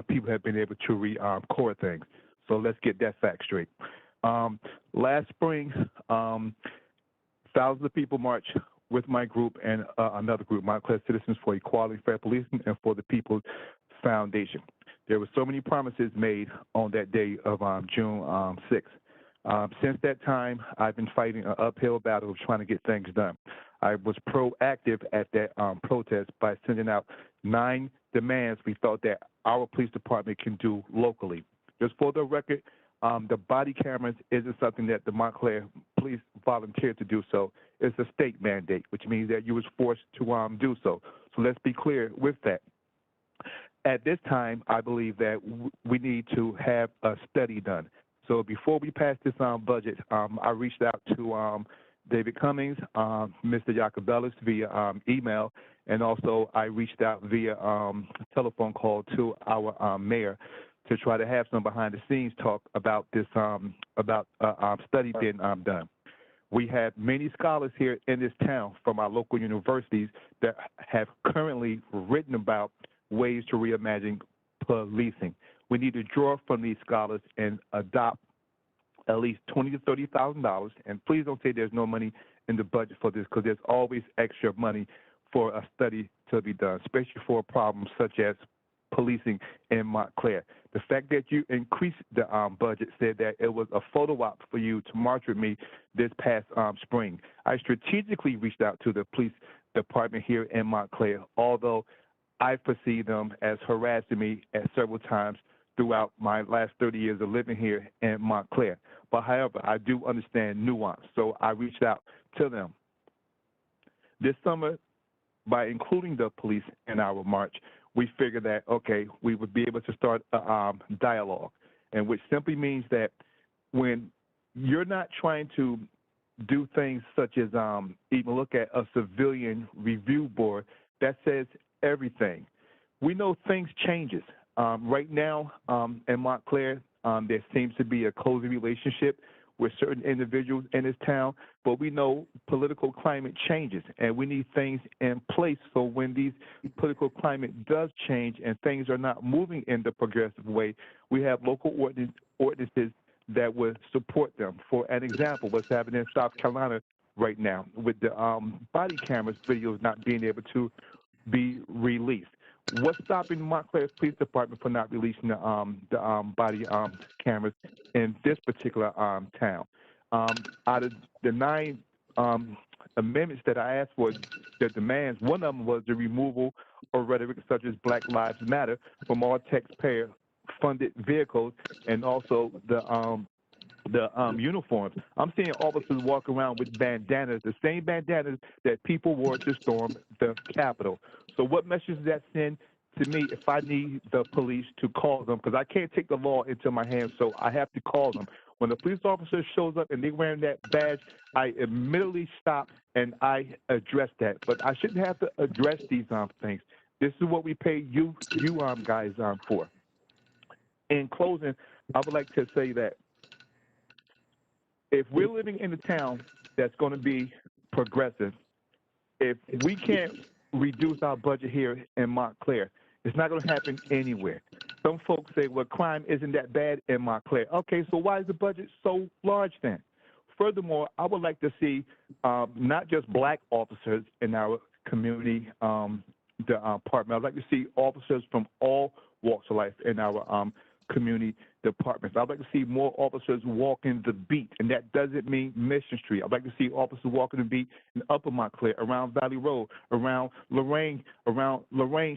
people have been able to record things. So let's get that fact straight. Last spring, thousands of people marched with my group and another group, Montclair Citizens for Equality, Fair Policing, and for the People's Foundation. There were so many promises made on that day of June 6th. Since that time, I've been fighting an uphill battle of trying to get things done. I was proactive at that protest by sending out 9 demands we thought that our police department can do locally. Just for the record, the body cameras isn't something that the Montclair police volunteered to do so. It's a state mandate, which means that you was forced to do so. So let's be clear with that. At this time, I believe that we need to have a study done. So before we pass this budget, I reached out to David Cummings, Mr. Jacobellis via email, and also I reached out via telephone call to our mayor to try to have some behind-the-scenes talk about this study being done. We have many scholars here in this town from our local universities that have currently written about ways to reimagine policing. We need to draw from these scholars and adopt at least $20,000 to $30,000. And please don't say there's no money in the budget for this, because there's always extra money for a study to be done, especially for problems such as policing in Montclair. The fact that you increased the budget said that it was a photo op for you to march with me this past spring. I strategically reached out to the police department here in Montclair, although I perceive them as harassing me at several times throughout my last 30 years of living here in Montclair. But however, I do understand nuance, so I reached out to them. This summer, by including the police in our march, we figured that, okay, we would be able to start a dialogue, and which simply means that when you're not trying to do things such as even look at a civilian review board, that says everything. We know things changes. Right now in Montclair, there seems to be a cozy relationship with certain individuals in this town, but we know political climate changes, and we need things in place so when these political climate does change and things are not moving in the progressive way, we have local ordinances that would support them. For an example, what's happening in South Carolina right now with the body cameras videos not being able to be released. What's stopping Montclair Police Department from not releasing the body cameras in this particular town? Out of the 9 amendments that I asked for, the demands, one of them was the removal of rhetoric such as Black Lives Matter from all taxpayer-funded vehicles, and also the uniforms. I'm seeing officers walk around with bandanas, the same bandanas that people wore to storm the Capitol. So what message does that send to me if I need the police to call them? Because I can't take the law into my hands, so I have to call them. When the police officer shows up and they're wearing that badge, I immediately stop and I address that. But I shouldn't have to address these things. This is what we pay you guys for. In closing, I would like to say that if we're living in a town that's going to be progressive, if we can't reduce our budget here in Montclair, it's not going to happen anywhere. Some folks say, well, crime isn't that bad in Montclair. Okay, so why is the budget so large then? Furthermore, I would like to see not just Black officers in our community department. I'd like to see officers from all walks of life in our community departments. I'd like to see more officers walking the beat, and that doesn't mean Mission Street. I'd like to see officers walking the beat in Upper Montclair, around Valley Road, around Lorraine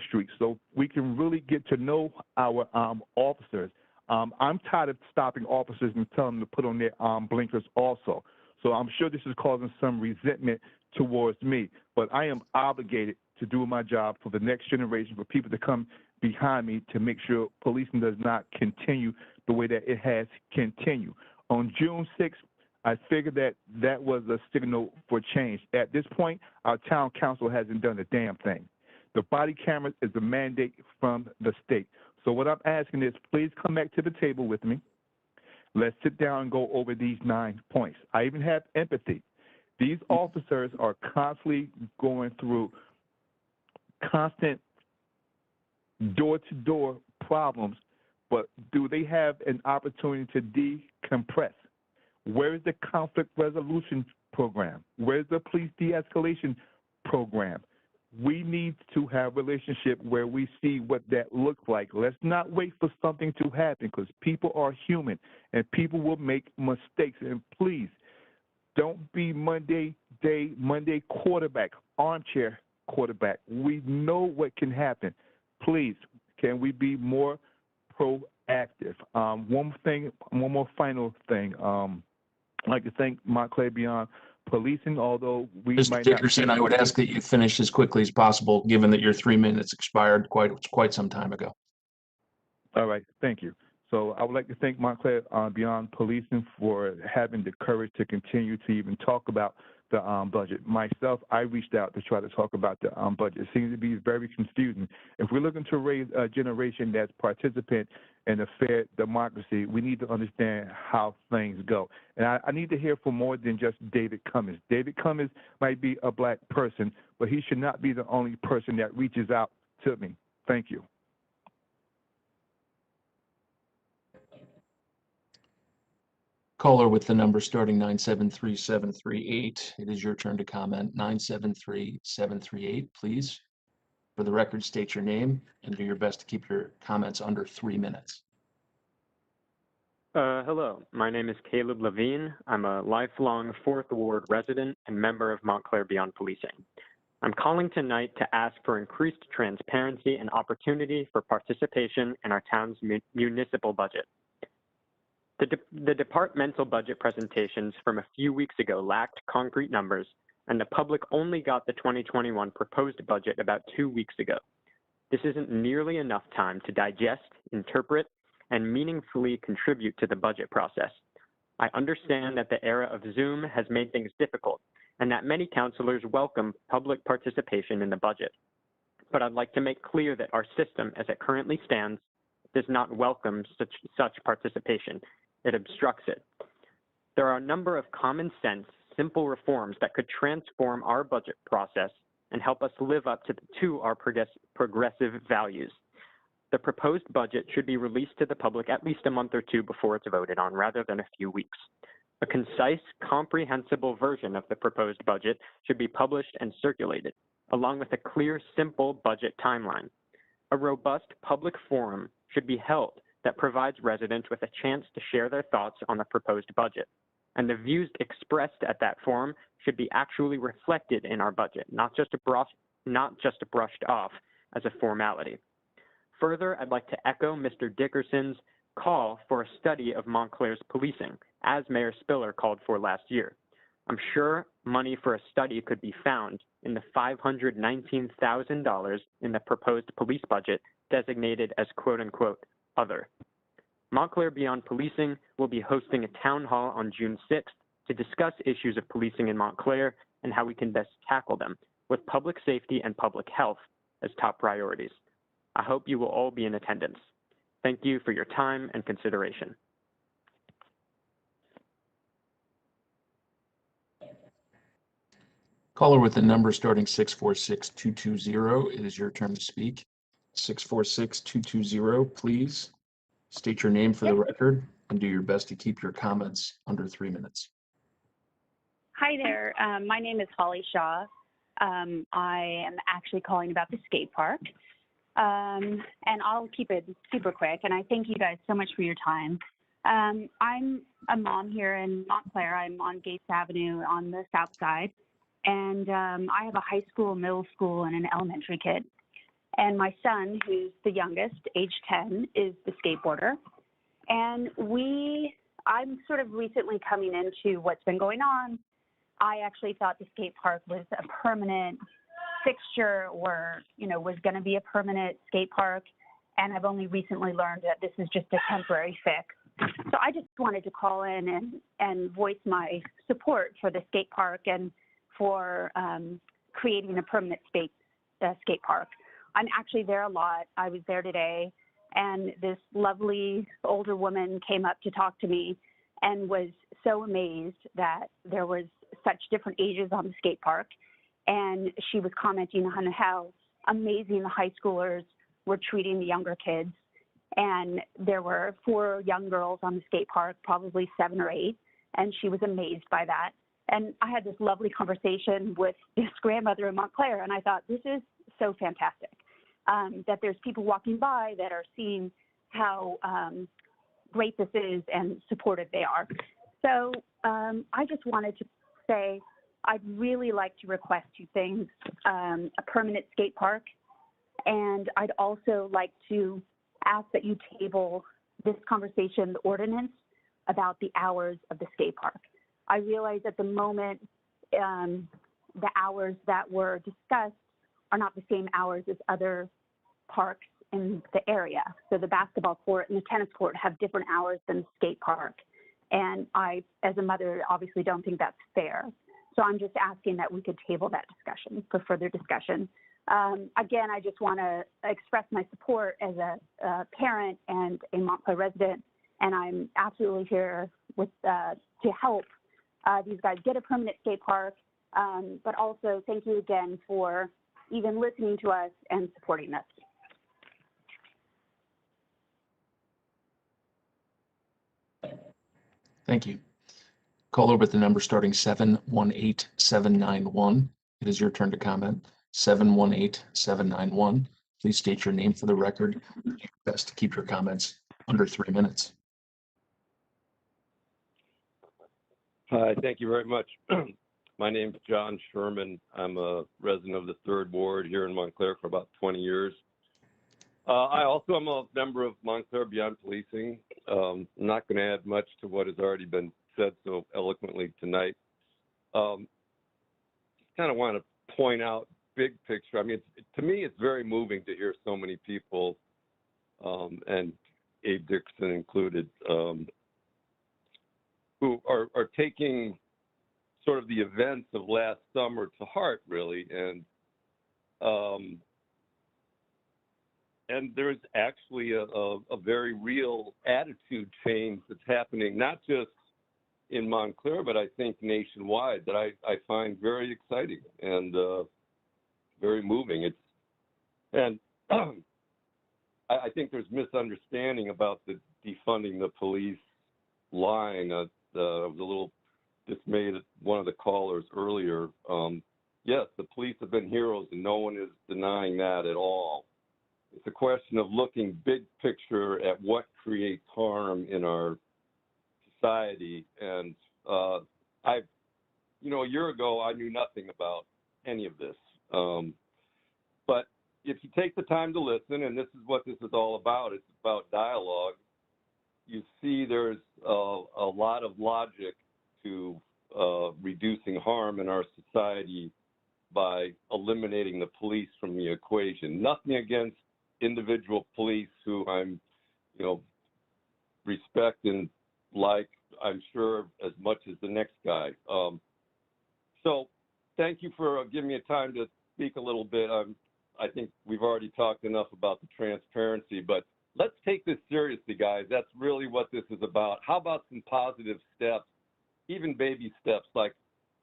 Street, so we can really get to know our officers. I'm tired of stopping officers and telling them to put on their blinkers also. So I'm sure this is causing some resentment towards me, but I am obligated to do my job for the next generation, for people to come behind me to make sure policing does not continue the way that it has continued. On June 6th, I figured that that was a signal for change. At this point, our town council hasn't done a damn thing. The body cameras is a mandate from the state. So what I'm asking is, please come back to the table with me. Let's sit down and go over these 9 points. I even have empathy. These officers are constantly going through constant door-to-door problems, but do they have an opportunity to decompress? Where is the conflict resolution program? Where's the police de-escalation program? We need to have a relationship where we see what that looks like. Let's not wait for something to happen, because people are human and people will make mistakes. And please, don't be Monday quarterback, armchair quarterback. We know what can happen. Please, can we be more proactive? One more final thing. I'd like to thank Montclair Beyond Policing, although we Mr. might Dickerson, not. I would ask that you finish as quickly as possible, given that your 3 minutes expired quite some time ago. All right, thank you. So I would like to thank Montclair Beyond Policing for having the courage to continue to even talk about the budget. Myself, I reached out to try to talk about the budget. It seems to be very confusing. If we're looking to raise a generation that's participant in a fair democracy, we need to understand how things go. And I need to hear from more than just David Cummings. David Cummings might be a Black person, but he should not be the only person that reaches out to me. Thank you. Caller with the number starting 973-738. It is your turn to comment. 973-738, please. For the record, state your name and do your best to keep your comments under 3 minutes. Hello, my name is Caleb Levine. I'm a lifelong 4th Ward resident and member of Montclair Beyond Policing. I'm calling tonight to ask for increased transparency and opportunity for participation in our town's municipal budget. The departmental budget presentations from a few weeks ago lacked concrete numbers, and the public only got the 2021 proposed budget about 2 weeks ago. This isn't nearly enough time to digest, interpret, and meaningfully contribute to the budget process. I understand that the era of Zoom has made things difficult and that many councilors welcome public participation in the budget. But I'd like to make clear that our system, as it currently stands, does not welcome such participation. It obstructs it. There are a number of common sense, simple reforms that could transform our budget process and help us live up to our progressive values. The proposed budget should be released to the public at least a month or two before it's voted on, rather than a few weeks. A concise, comprehensible version of the proposed budget should be published and circulated, along with a clear, simple budget timeline. A robust public forum should be held that provides residents with a chance to share their thoughts on the proposed budget. And the views expressed at that forum should be actually reflected in our budget, not just brushed off as a formality. Further, I'd like to echo Mr. Dickerson's call for a study of Montclair's policing, as Mayor Spiller called for last year. I'm sure money for a study could be found in the $519,000 in the proposed police budget designated as quote-unquote other. Montclair Beyond Policing will be hosting a town hall on June 6th to discuss issues of policing in Montclair and how we can best tackle them, with public safety and public health as top priorities. I hope you will all be in attendance. Thank you for your time and consideration. Caller with the number starting 646-220, it is your turn to speak. 646-220, please state your name for the record and do your best to keep your comments under 3 minutes. Hi there. My name is Holly Shaw. I am actually calling about the skate park. And I'll keep it super quick. And I thank you guys so much for your time. I'm a mom here in Montclair. I'm on Gates Avenue on the south side. And I have a high school, middle school, and an elementary kid. And my son, who's the youngest, age 10, is the skateboarder. And I'm sort of recently coming into what's been going on. I actually thought the skate park was a permanent fixture or, was going to be a permanent skate park. And I've only recently learned that this is just a temporary fix. So I just wanted to call in and voice my support for the skate park and for creating a permanent skate park. I'm actually there a lot. I was there today, and this lovely older woman came up to talk to me and was so amazed that there was such different ages on the skate park. And she was commenting on how amazing the high schoolers were treating the younger kids. And there were 4 young girls on the skate park, probably 7 or 8, and she was amazed by that. And I had this lovely conversation with this grandmother in Montclair, and I thought, this is so fantastic, that there's people walking by that are seeing how great this is and supportive they are. So I just wanted to say, I'd really like to request 2 things, a permanent skate park, and I'd also like to ask that you table this conversation, the ordinance, about the hours of the skate park. I realize at the moment, the hours that were discussed are not the same hours as other parks in the area. So the basketball court and the tennis court have different hours than the skate park. And I, as a mother, obviously don't think that's fair. So I'm just asking that we could table that discussion for further discussion. Again, I just want to express my support as a parent and a Montclair resident, and I'm absolutely here with to help these guys get a permanent skate park, but also thank you again for even listening to us and supporting us. Thank you. Caller with the number starting 718791. It is your turn to comment. 718-791. Please state your name for the record. Best to keep your comments under 3 minutes. Hi, thank you very much. My name is John Sherman. I'm a resident of the 3rd Ward here in Montclair for about 20 years. I also am a member of Montclair Beyond Policing. I'm not going to add much to what has already been said so eloquently tonight. Kind of want to point out big picture. I mean, to me, it's very moving to hear so many people, and Abe Dixon included, who are taking sort of the events of last summer to heart, really, and there's actually a very real attitude change that's happening, not just in Montclair, but I think nationwide, that I find very exciting and very moving. I think there's misunderstanding about the defunding the police line. I was a little dismayed at one of the callers earlier. Yes, the police have been heroes, and no one is denying that at all. It's a question of looking big picture at what creates harm in our society. And a year ago, I knew nothing about any of this. But if you take the time to listen, and this is what this is all about, it's about dialogue, you see there's a lot of logic to reducing harm in our society by eliminating the police from the equation. Nothing against individual police who I'm, respect and like, I'm sure, as much as the next guy. So thank you for giving me a time to speak a little bit. I think we've already talked enough about the transparency, but let's take this seriously, guys. That's really what this is about. How about some positive steps, even baby steps, like,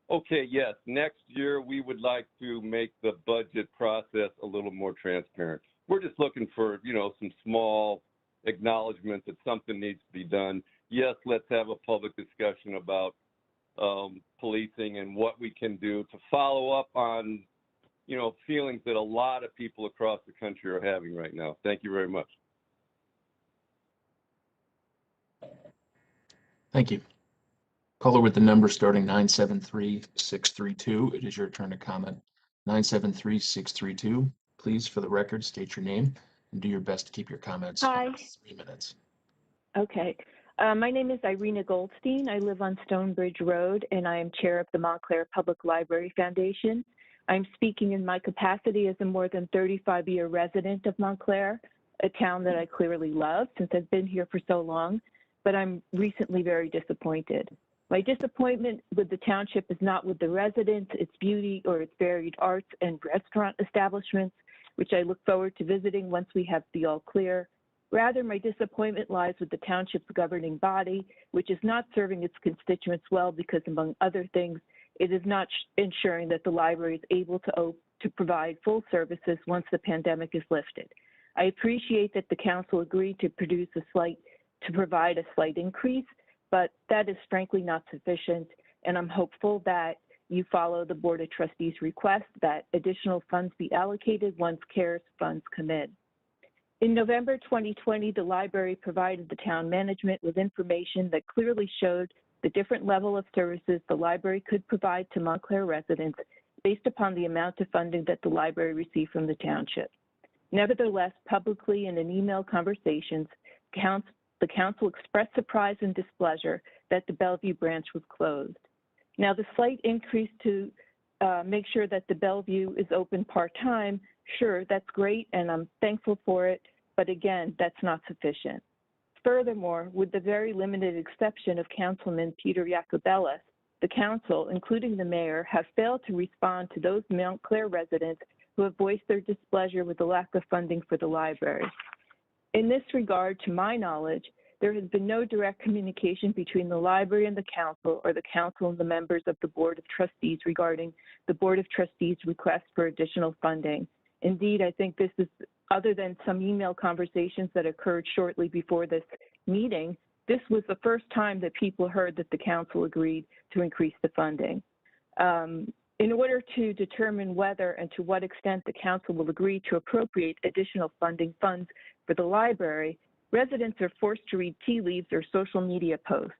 okay, yes, next year we would like to make the budget process a little more transparent. We're just looking for, some small acknowledgement that something needs to be done. Yes, let's have a public discussion about policing and what we can do to follow up on, feelings that a lot of people across the country are having right now. Thank you very much. Thank you. Caller with the number starting 973-632. It is your turn to comment. 973-632. Please, for the record, state your name and do your best to keep your comments under 3 minutes. Okay. My name is Irina Goldstein. I live on Stonebridge Road, and I am chair of the Montclair Public Library Foundation. I'm speaking in my capacity as a more than 35-year resident of Montclair, a town that I clearly love since I've been here for so long, but I'm recently very disappointed. My disappointment with the township is not with the residents, its beauty, or its varied arts and restaurant establishments, which I look forward to visiting once we have the all clear. Rather, my disappointment lies with the township's governing body, which is not serving its constituents well because, among other things, it is not ensuring that the library is able to provide full services once the pandemic is lifted. I appreciate that the council agreed to provide a slight increase, but that is frankly not sufficient, and I'm hopeful that you follow the Board of Trustees' request that additional funds be allocated once CARES funds come in. In November 2020, the library provided the town management with information that clearly showed the different level of services the library could provide to Montclair residents based upon the amount of funding that the library received from the township. Nevertheless, publicly and in email conversations, the council expressed surprise and displeasure that the Bellevue branch was closed. Now, the slight increase to make sure that the Bellevue is open part-time, sure, that's great, and I'm thankful for it, but again, that's not sufficient. Furthermore, with the very limited exception of Councilman Peter Iacobellis, the council, including the mayor, have failed to respond to those Montclair residents who have voiced their displeasure with the lack of funding for the library. In this regard, to my knowledge, there has been no direct communication between the library and the council or the council and the members of the Board of Trustees regarding the Board of Trustees' request for additional funding. Indeed, I think this is, other than some email conversations that occurred shortly before this meeting, this was the first time that people heard that the council agreed to increase the funding. In order to determine whether and to what extent the council will agree to appropriate additional funding funds for the library, residents are forced to read tea leaves or social media posts.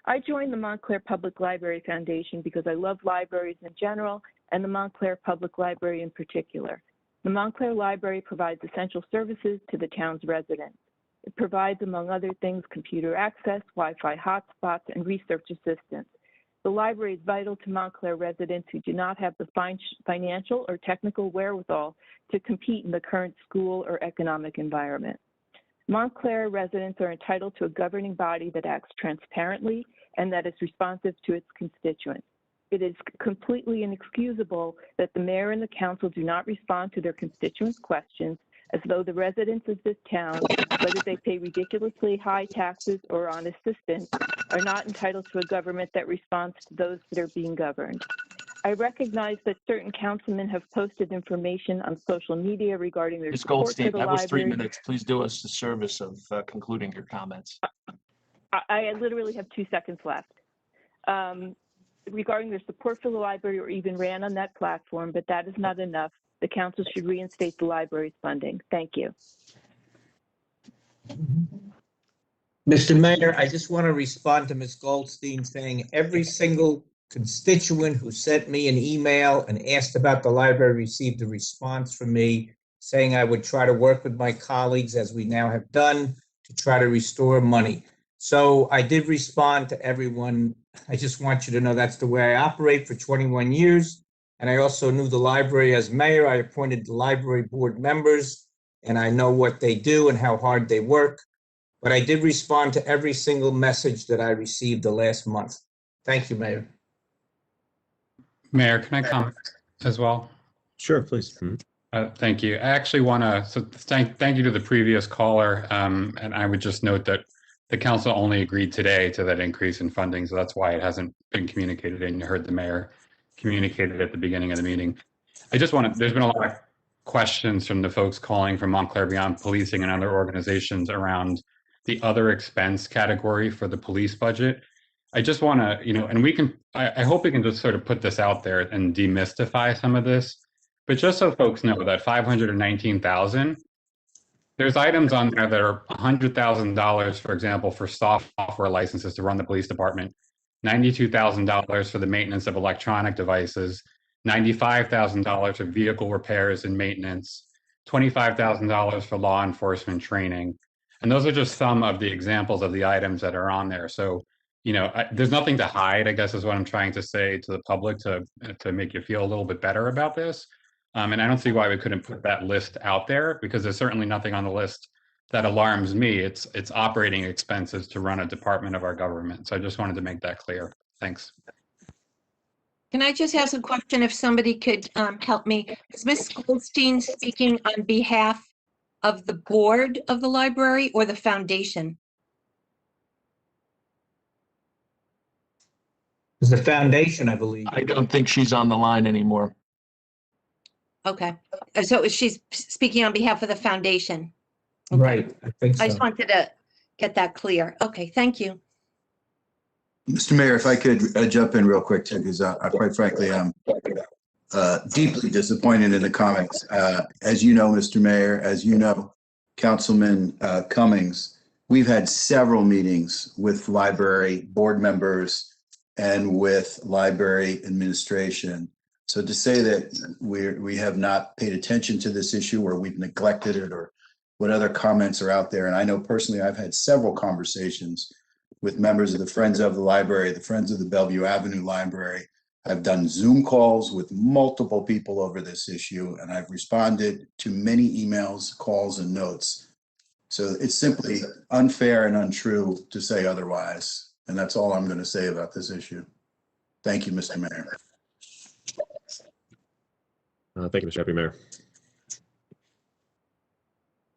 I joined the Montclair Public Library Foundation because I love libraries in general and the Montclair Public Library in particular. The Montclair Library provides essential services to the town's residents. It provides, among other things, computer access, Wi-Fi hotspots, and research assistance. The library is vital to Montclair residents who do not have the financial or technical wherewithal to compete in the current school or economic environment. Montclair residents are entitled to a governing body that acts transparently and that is responsive to its constituents. It is completely inexcusable that the mayor and the council do not respond to their constituents' questions, as though the residents of this town, whether they pay ridiculously high taxes or on assistance, are not entitled to a government that responds to those that are being governed. I recognize that certain councilmen have posted information on social media regarding their Ms. support for Goldstein, the that was 3 library. minutes. Please do us the service of concluding your comments. I literally have 2 seconds left. Regarding their support for the library or even ran on that platform, but that is not enough. The council should reinstate the library's funding. Thank you. Mr. Mayor, I just want to respond to Ms. Goldstein saying every single constituent who sent me an email and asked about the library received a response from me saying I would try to work with my colleagues, as we now have done, to try to restore money. So I did respond to everyone. I just want you to know that's the way I operate for 21 years. And I also knew the library as mayor. I appointed the library board members, and I know what they do and how hard they work. But I did respond to every single message that I received the last month. Thank you, Mayor. Mayor, can I comment as well? Sure, please. Thank you. I actually want to thank you to the previous caller, and I would just note that the council only agreed today to that increase in funding, so that's why it hasn't been communicated, and you heard the mayor communicate it at the beginning of the meeting. I just want to, there's been a lot of questions from the folks calling from Montclair Beyond Policing and other organizations around the other expense category for the police budget. I just want to, and we can, I hope we can just sort of put this out there and demystify some of this. But just so folks know that $519,000, there's items on there that are $100,000, for example, for software licenses to run the police department, $92,000 for the maintenance of electronic devices, $95,000 for vehicle repairs and maintenance, $25,000 for law enforcement training. And those are just some of the examples of the items that are on there. So, there's nothing to hide, I guess, is what I'm trying to say to the public to make you feel a little bit better about this. And I don't see why we couldn't put that list out there, because there's certainly nothing on the list that alarms me. It's operating expenses to run a department of our government. So I just wanted to make that clear. Thanks. Can I just ask a question if somebody could help me? Is Ms. Goldstein speaking on behalf of the board of the library or the foundation? It's the foundation, I believe. I don't think she's on the line anymore. Okay, so she's speaking on behalf of the foundation. Okay. Right, I think so. I just wanted to get that clear. Okay, thank you. Mr. Mayor, if I could jump in real quick, too, because quite frankly, I'm deeply disappointed in the comments. As you know, Mr. Mayor, as you know, Councilman Cummings, we've had several meetings with library board members and with library administration. So to say that we have not paid attention to this issue or we've neglected it or what other comments are out there. And I know personally, I've had several conversations with members of the Friends of the Library, the Friends of the Bellevue Avenue Library. I've done Zoom calls with multiple people over this issue, and I've responded to many emails, calls, and notes. So it's simply unfair and untrue to say otherwise. And that's all I'm going to say about this issue. Thank you, Mr. Mayor. Thank you, Mr. Deputy Mayor.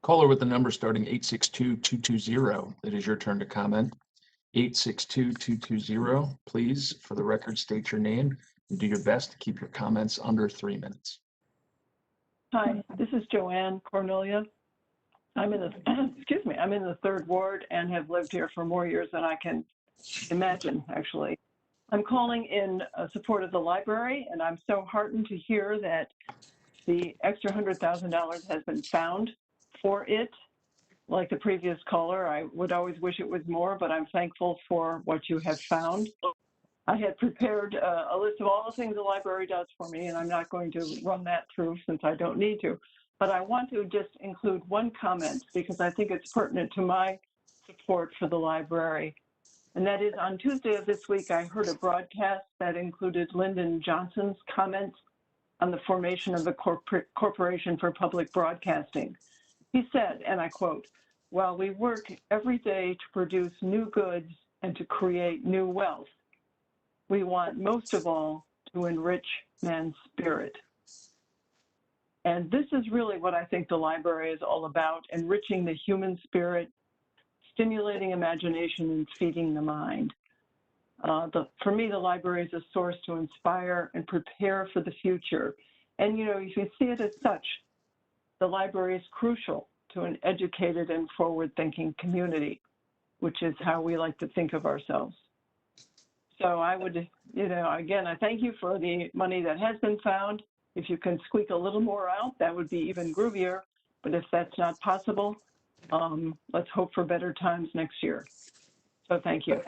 Caller with the number starting 862-220. It is your turn to comment. 862-220. Please, for the record, state your name and do your best to keep your comments under 3 minutes. Hi, this is Joanne Cornelia. I'm in the I'm in the 3rd ward and have lived here for more years than I can imagine, actually. I'm calling in support of the library, and I'm so heartened to hear that the extra $100,000 has been found for it. Like the previous caller, I would always wish it was more, but I'm thankful for what you have found. I had prepared a list of all the things the library does for me, and I'm not going to run that through since I don't need to. But I want to just include one comment because I think it's pertinent to my support for the library. And that is, on Tuesday of this week, I heard a broadcast that included Lyndon Johnson's comments on the formation of the Corporation for Public Broadcasting. He said, and I quote, "While we work every day to produce new goods and to create new wealth, we want most of all to enrich man's spirit." And this is really what I think the library is all about: enriching the human spirit, stimulating imagination, and feeding the mind. For me, the library is a source to inspire and prepare for the future. And, you know, if you see it as such, the library is crucial to an educated and forward-thinking community, which is how we like to think of ourselves. So I would, you know, again, I thank you for the money that has been found. If you can squeak a little more out, that would be even groovier. But if that's not possible, let's hope for better times next year. So thank you.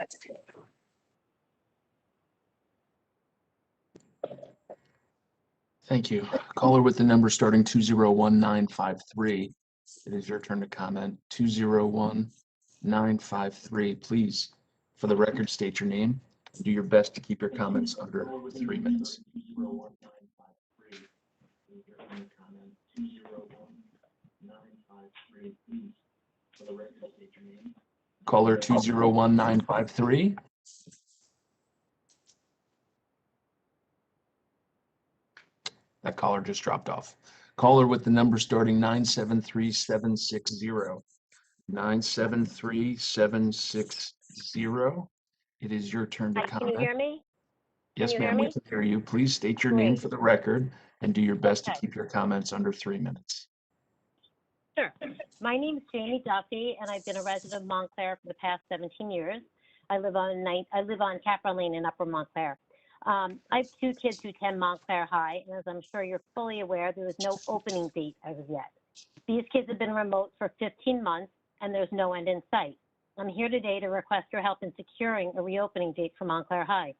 Thank you. Caller with the number starting 201953. It is your turn to comment. 201953. Please, for the record, state your name. Do your best to keep your comments under 3 minutes. Caller 201953. That caller just dropped off. Caller with the number starting 973760. 973760. It is your turn to comment. Can you hear me? Yes, ma'am, we can hear you. Please state your name for the record and do your best to keep your comments under 3 minutes. Sure. My name is Jamie Duffy, and I've been a resident of Montclair for the past 17 years. I live on Capron Lane in Upper Montclair. I have 2 kids who attend Montclair High, and as I'm sure you're fully aware, there is no opening date as of yet. These kids have been remote for 15 months, and there's no end in sight. I'm here today to request your help in securing a reopening date for Montclair High.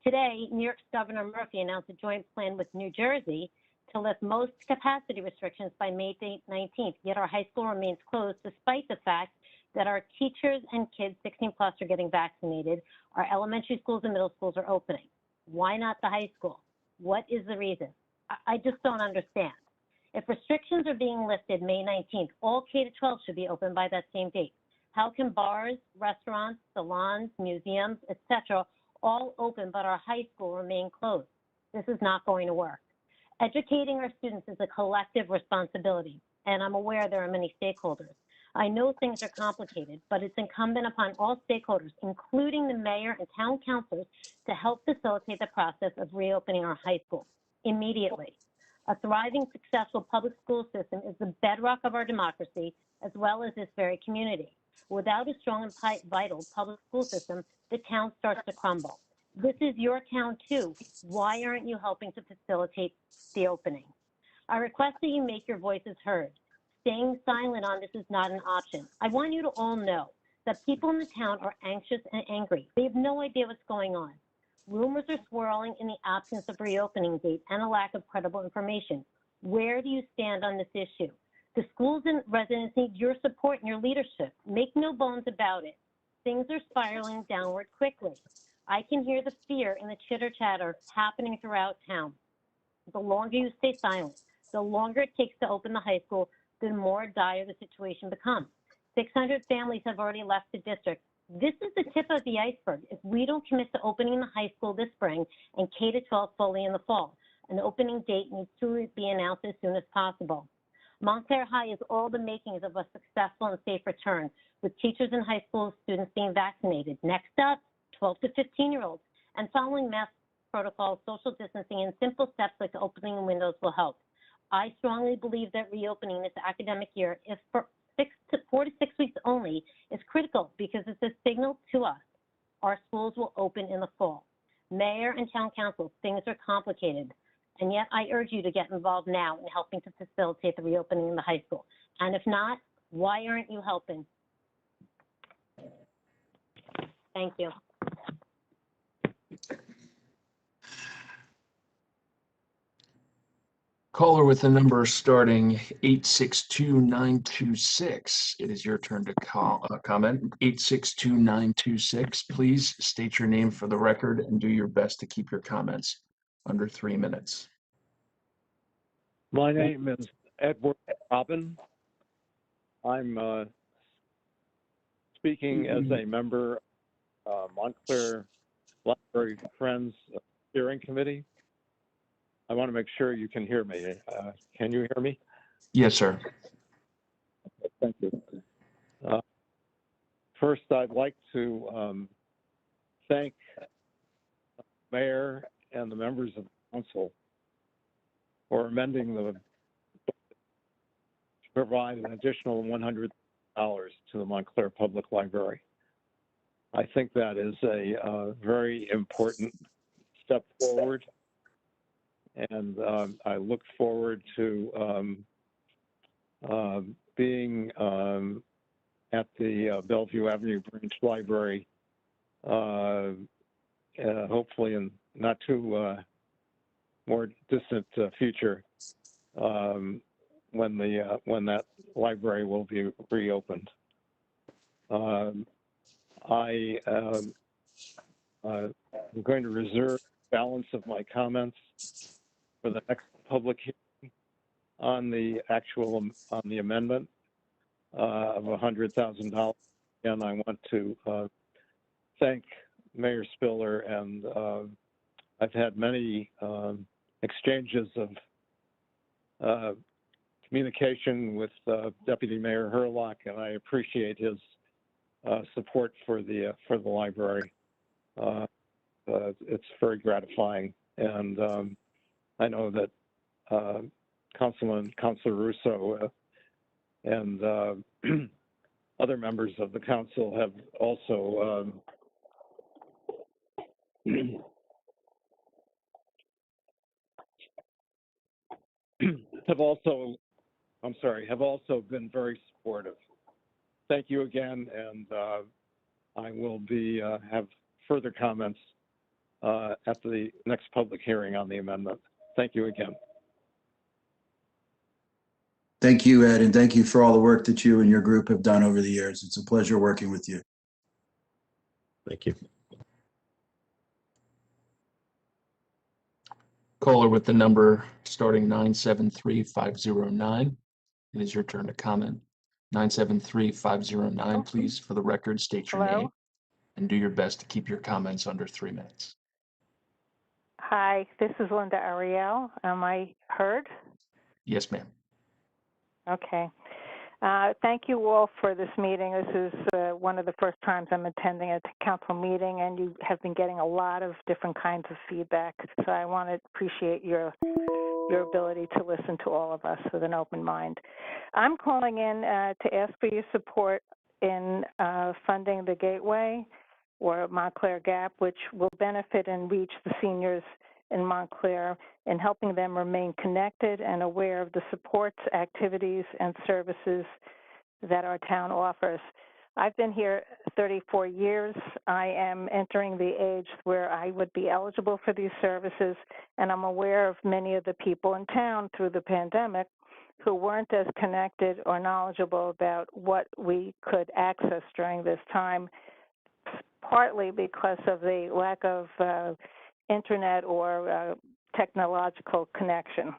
Today, New York's Governor Murphy announced a joint plan with New Jersey to lift most capacity restrictions by May 19th, yet our high school remains closed despite the fact that our teachers and kids 16 plus are getting vaccinated. Our elementary schools and middle schools are opening. Why not the high school? What is the reason? I just don't understand. If restrictions are being lifted May 19th, all K-12 should be open by that same date. How can bars, restaurants, salons, museums, etc. all open but our high school remain closed? This is not going to work. Educating our students is a collective responsibility, and I'm aware there are many stakeholders. I know things are complicated, but it's incumbent upon all stakeholders, including the mayor and town councils, to help facilitate the process of reopening our high school immediately. A thriving, successful public school system is the bedrock of our democracy, as well as this very community. Without a strong and vital public school system, the town starts to crumble. This is your town too. Why aren't you helping to facilitate the opening? I request that you make your voices heard. Staying silent on this is not an option. I want you to all know that people in the town are anxious and angry. They have no idea what's going on. Rumors are swirling in the absence of reopening date and a lack of credible information. Where do you stand on this issue? The schools and residents need your support and your leadership. Make no bones about it. Things are spiraling downward quickly. I can hear the fear and the chitter-chatter happening throughout town. The longer you stay silent, the longer it takes to open the high school, the more dire the situation becomes. 600 families have already left the district. This is the tip of the iceberg. If we don't commit to opening the high school this spring and K-12 fully in the fall, an opening date needs to be announced as soon as possible. Montclair High is all the makings of a successful and safe return, with teachers and high school students being vaccinated. Next up, 12 to 15-year-olds, and following mask protocols, social distancing, and simple steps like opening windows will help. I strongly believe that reopening this academic year, if for 4 to 6 weeks only, is critical because it's a signal to us our schools will open in the fall. Mayor and Town Council, things are complicated. And yet I urge you to get involved now in helping to facilitate the reopening of the high school. And if not, why aren't you helping? Thank you. Caller with the number starting 862-926. It is your turn to comment. 862-926. Please state your name for the record and do your best to keep your comments under 3 minutes. My name is Edward Robin. I'm speaking as a member of Montclair Library Friends Steering Committee. I want to make sure you can hear me. Can you hear me? Yes, sir. Okay, thank you. First, I'd like to thank the Mayor and the members of the Council for amending the to provide an additional $100 to the Montclair Public Library. I think that is a very important step forward, and I look forward to being at the Bellevue Avenue Branch Library, hopefully in not too more distant future, when that library will be reopened. I'm going to reserve the balance of my comments for the next public hearing on the amendment of $100,000. And I want to thank Mayor Spiller, and I've had many exchanges of communication with Deputy Mayor Herlock, and I appreciate his support for the library. It's very gratifying, and I know that Councilor Russo and other members of the council have also have also been very supportive. Thank you again, and I will have further comments at the next public hearing on the amendment. Thank you again. Thank you, Ed, and thank you for all the work that you and your group have done over the years. It's a pleasure working with you. Thank you. Caller with the number starting 973-509. It is your turn to comment. 973-509, please, for the record, state your name and do your best to keep your comments under 3 minutes. Hi, this is Linda Ariel. Am I heard? Yes, ma'am. Okay. Thank you all for this meeting. This is one of the first times I'm attending a council meeting, and you have been getting a lot of different kinds of feedback. So I want to appreciate your ability to listen to all of us with an open mind. I'm calling in to ask for your support in funding the Gateway or Montclair Gap, which will benefit and reach the seniors in Montclair in helping them remain connected and aware of the supports, activities, and services that our town offers. I've been here 34 years. I am entering the age where I would be eligible for these services, and I'm aware of many of the people in town through the pandemic who weren't as connected or knowledgeable about what we could access during this time, partly because of the lack of internet or technological connection.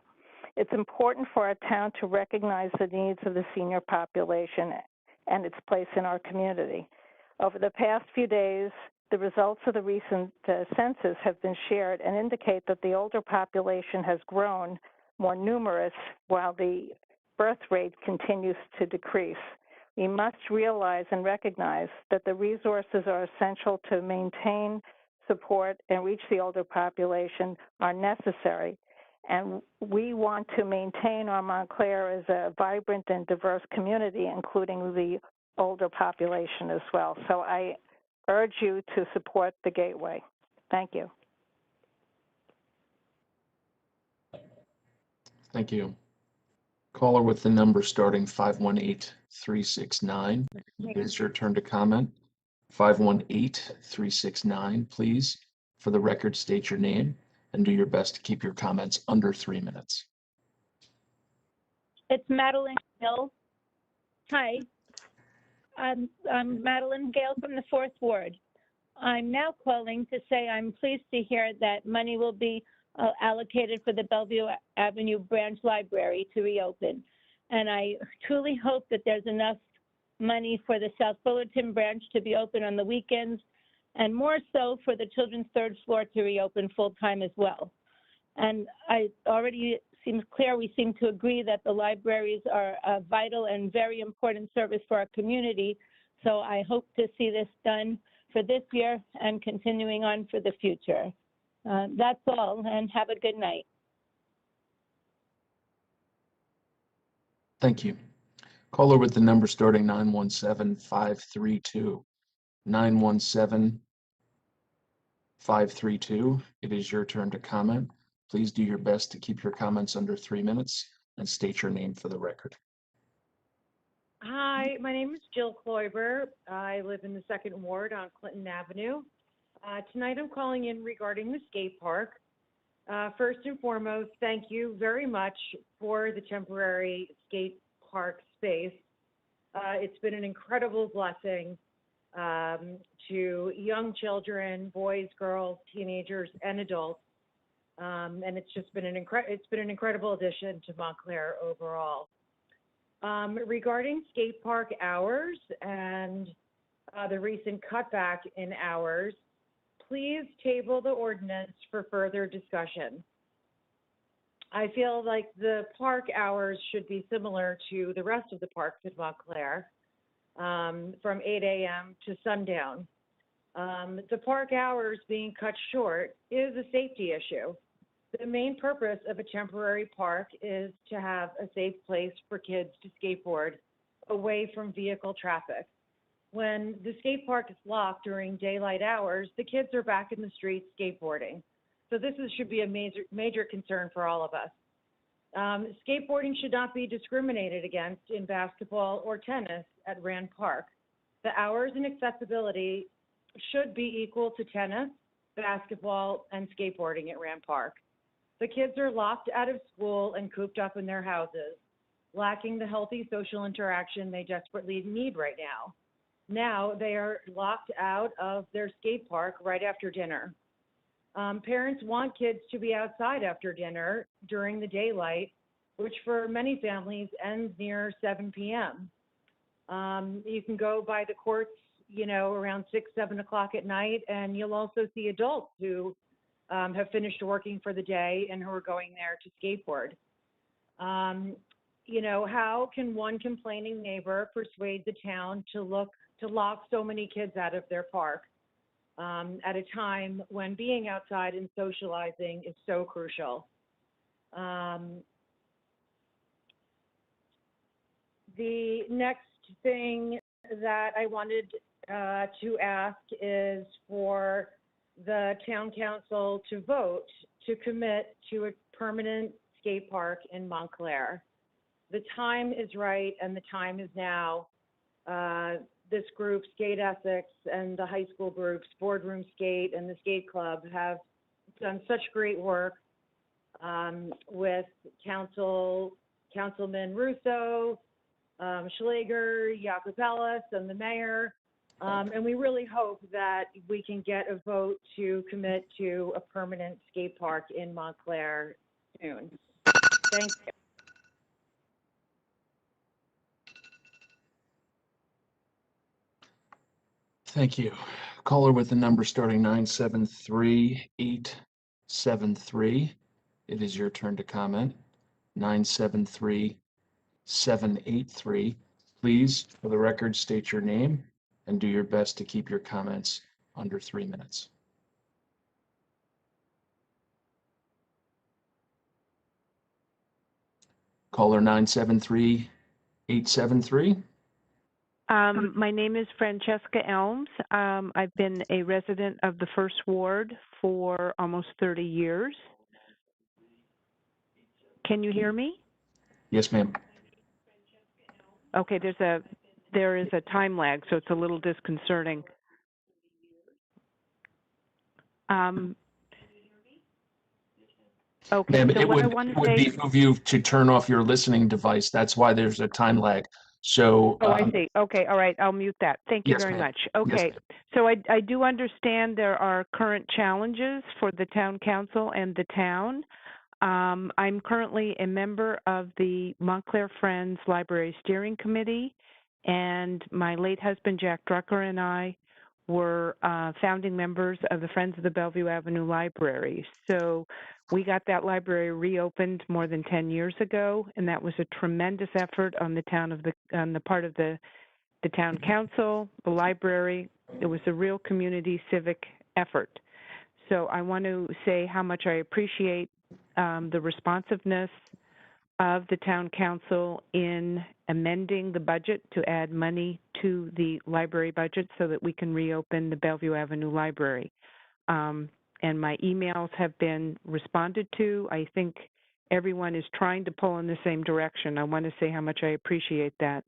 It's important for our town to recognize the needs of the senior population and its place in our community. Over the past few days, the results of the recent census have been shared and indicate that the older population has grown more numerous while the birth rate continues to decrease. We must realize and recognize that the resources are essential to maintain, support, and reach the older population are necessary. And we want to maintain our Montclair as a vibrant and diverse community, including the older population as well. So I urge you to support the Gateway. Thank you. Thank you. Caller with the number starting 518-369. It is your turn to comment. 518-369, please. For the record, state your name and do your best to keep your comments under 3 minutes. It's Madeline Gale. Hi, I'm Madeline Gale from the 4th Ward. I'm now calling to say I'm pleased to hear that money will be allocated for the Bellevue Avenue Branch Library to reopen. And I truly hope that there's enough money for the South Fullerton branch to be open on the weekends, and more so for the children's 3rd floor to reopen full-time as well. And it seems clear we seem to agree that the libraries are a vital and very important service for our community. So I hope to see this done for this year and continuing on for the future. That's all, and have a good night. Thank you. Caller with the number starting 917-532. 917-532. It is your turn to comment. Please do your best to keep your comments under 3 minutes and state your name for the record. Hi, my name is Jill Kloiber. I live in the 2nd Ward on Clinton Avenue. Tonight I'm calling in regarding the skate park. First and foremost, thank you very much for the temporary skate park space. It's been an incredible blessing to young children, boys, girls, teenagers, and adults. And it's just been an incredible addition to Montclair overall. Regarding skate park hours and the recent cutback in hours, please table the ordinance for further discussion. I feel like the park hours should be similar to the rest of the parks at Montclair, from 8 a.m. to sundown. The park hours being cut short is a safety issue. The main purpose of a temporary park is to have a safe place for kids to skateboard away from vehicle traffic. When the skate park is locked during daylight hours, the kids are back in the streets skateboarding. So this should be a major concern for all of us. Skateboarding should not be discriminated against in basketball or tennis at Rand Park. The hours and accessibility should be equal to tennis, basketball, and skateboarding at Rand Park. The kids are locked out of school and cooped up in their houses, lacking the healthy social interaction they desperately need right now. Now they are locked out of their skate park right after dinner. Parents want kids to be outside after dinner during the daylight, which for many families ends near 7 p.m. You can go by the courts, around 6, 7 o'clock at night, and you'll also see adults who have finished working for the day and who are going there to skateboard. How can one complaining neighbor persuade the town to lock so many kids out of their park at a time when being outside and socializing is so crucial? The next thing that I wanted to ask is for the town council to vote to commit to a permanent skate park in Montclair. The time is right and the time is now. This group, Skate Essex, and the high school groups, Boardroom Skate and the Skate Club, have done such great work with Councilman Russo, Schlager, Yakupellis, and the mayor. And we really hope that we can get a vote to commit to a permanent skate park in Montclair soon. Thank you. Thank you. Caller with the number starting 973-873. It is your turn to comment. 973-783. Please, for the record, state your name and do your best to keep your comments under 3 minutes. Caller 973-873. My name is Francesca Elms. I've been a resident of the 1st Ward for almost 30 years. Can you hear me? Yes, ma'am. Okay, there is a time lag, so it's a little disconcerting. Okay, Ma'am, so it what I would, want it to would say. behoove you to turn off your listening device. That's why there's a time lag. So. Oh, I see. Okay, all right, I'll mute that. Thank you Yes, very ma'am. much. Yes, Okay, ma'am. so I do understand there are current challenges for the town council and the town. I'm currently a member of the Montclair Friends Library Steering Committee, and my late husband, Jack Drucker, and I were founding members of the Friends of the Bellevue Avenue Library. So we got that library reopened more than 10 years ago, and that was a tremendous effort on the part of the town council, the library. It was a real community civic effort. So I want to say how much I appreciate the responsiveness of the town council in amending the budget to add money to the library budget so that we can reopen the Bellevue Avenue Library. And my emails have been responded to. I think everyone is trying to pull in the same direction. I want to say how much I appreciate that.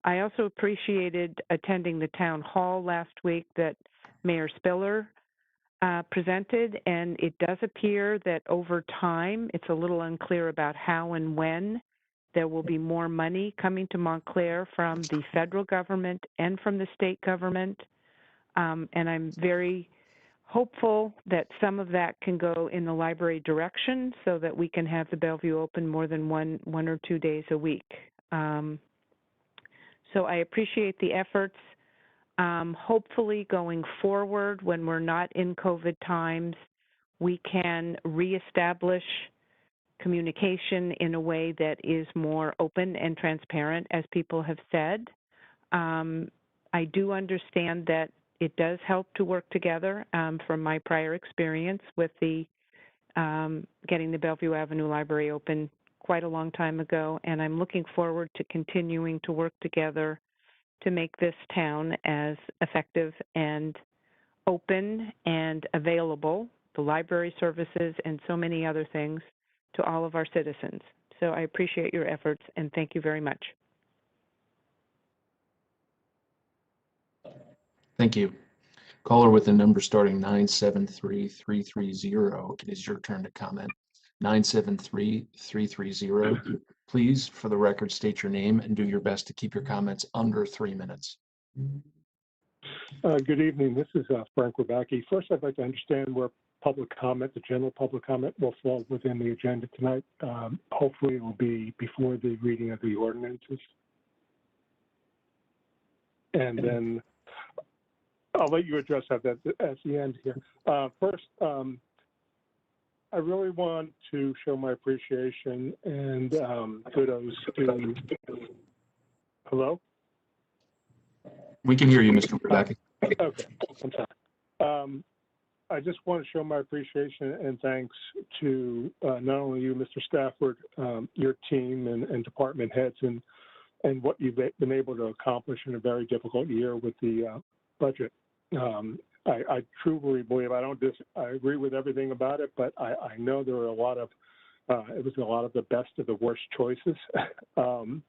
I also appreciated attending the town hall last week that Mayor Spiller presented, and it does appear that over time, it's a little unclear about how and when there will be more money coming to Montclair from the federal government and from the state government. And I'm very hopeful that some of that can go in the library direction so that we can have the Bellevue open more than one or 2 days a week. So I appreciate the efforts. Hopefully going forward, when we're not in COVID times, we can reestablish communication in a way that is more open and transparent, as people have said. I do understand that it does help to work together from my prior experience with the getting the Bellevue Avenue Library open quite a long time ago, and I'm looking forward to continuing to work together to make this town as effective and open and available, the library services and so many other things, to all of our citizens. So I appreciate your efforts and thank you very much. Thank you. Caller with the number starting 973-330. It is your turn to comment. 973-330. Please, for the record, state your name and do your best to keep your comments under 3 minutes. Good evening. This is Frank Rabacki. First, I'd like to understand where public comment, the general public comment, will fall within the agenda tonight. Hopefully, it will be before the reading of the ordinances. And then I'll let you address that at the end here. First, I really want to show my appreciation and kudos to. Hello? We can hear you, Mr. Rabacki. Okay, I'm sorry. I just want to show my appreciation and thanks to not only you, Mr. Stafford, your team and department heads, and what you've been able to accomplish in a very difficult year with the budget. I truly believe, I agree with everything about it, but I know there were a lot of, it was a lot of the best of the worst choices. And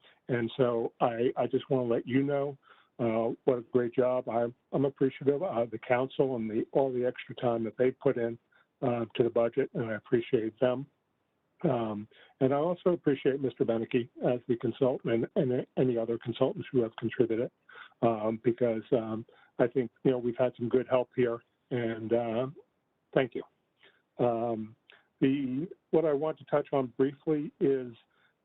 so I just want to let you know what a great job. I'm appreciative of the council and all the extra time that they put in to the budget, and I appreciate them. And I also appreciate Mr. Beneke as the consultant and any other consultants who have contributed, because I think, we've had some good help here, and thank you. What I want to touch on briefly is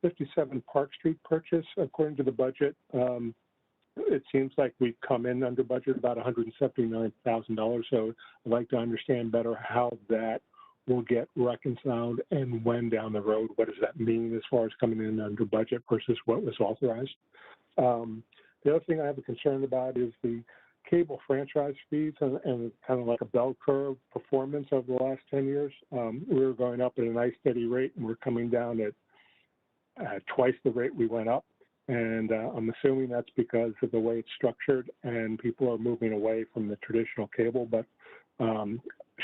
57 Park Street purchase. According to the budget, it seems like we've come in under budget about $179,000. So I'd like to understand better how that will get reconciled and when down the road. What does that mean as far as coming in under budget versus what was authorized? The other thing I have a concern about is the cable franchise fees and kind of like a bell curve performance over the last 10 years. We were going up at a nice steady rate, and we're coming down at twice the rate we went up. And I'm assuming that's because of the way it's structured and people are moving away from the traditional cable. But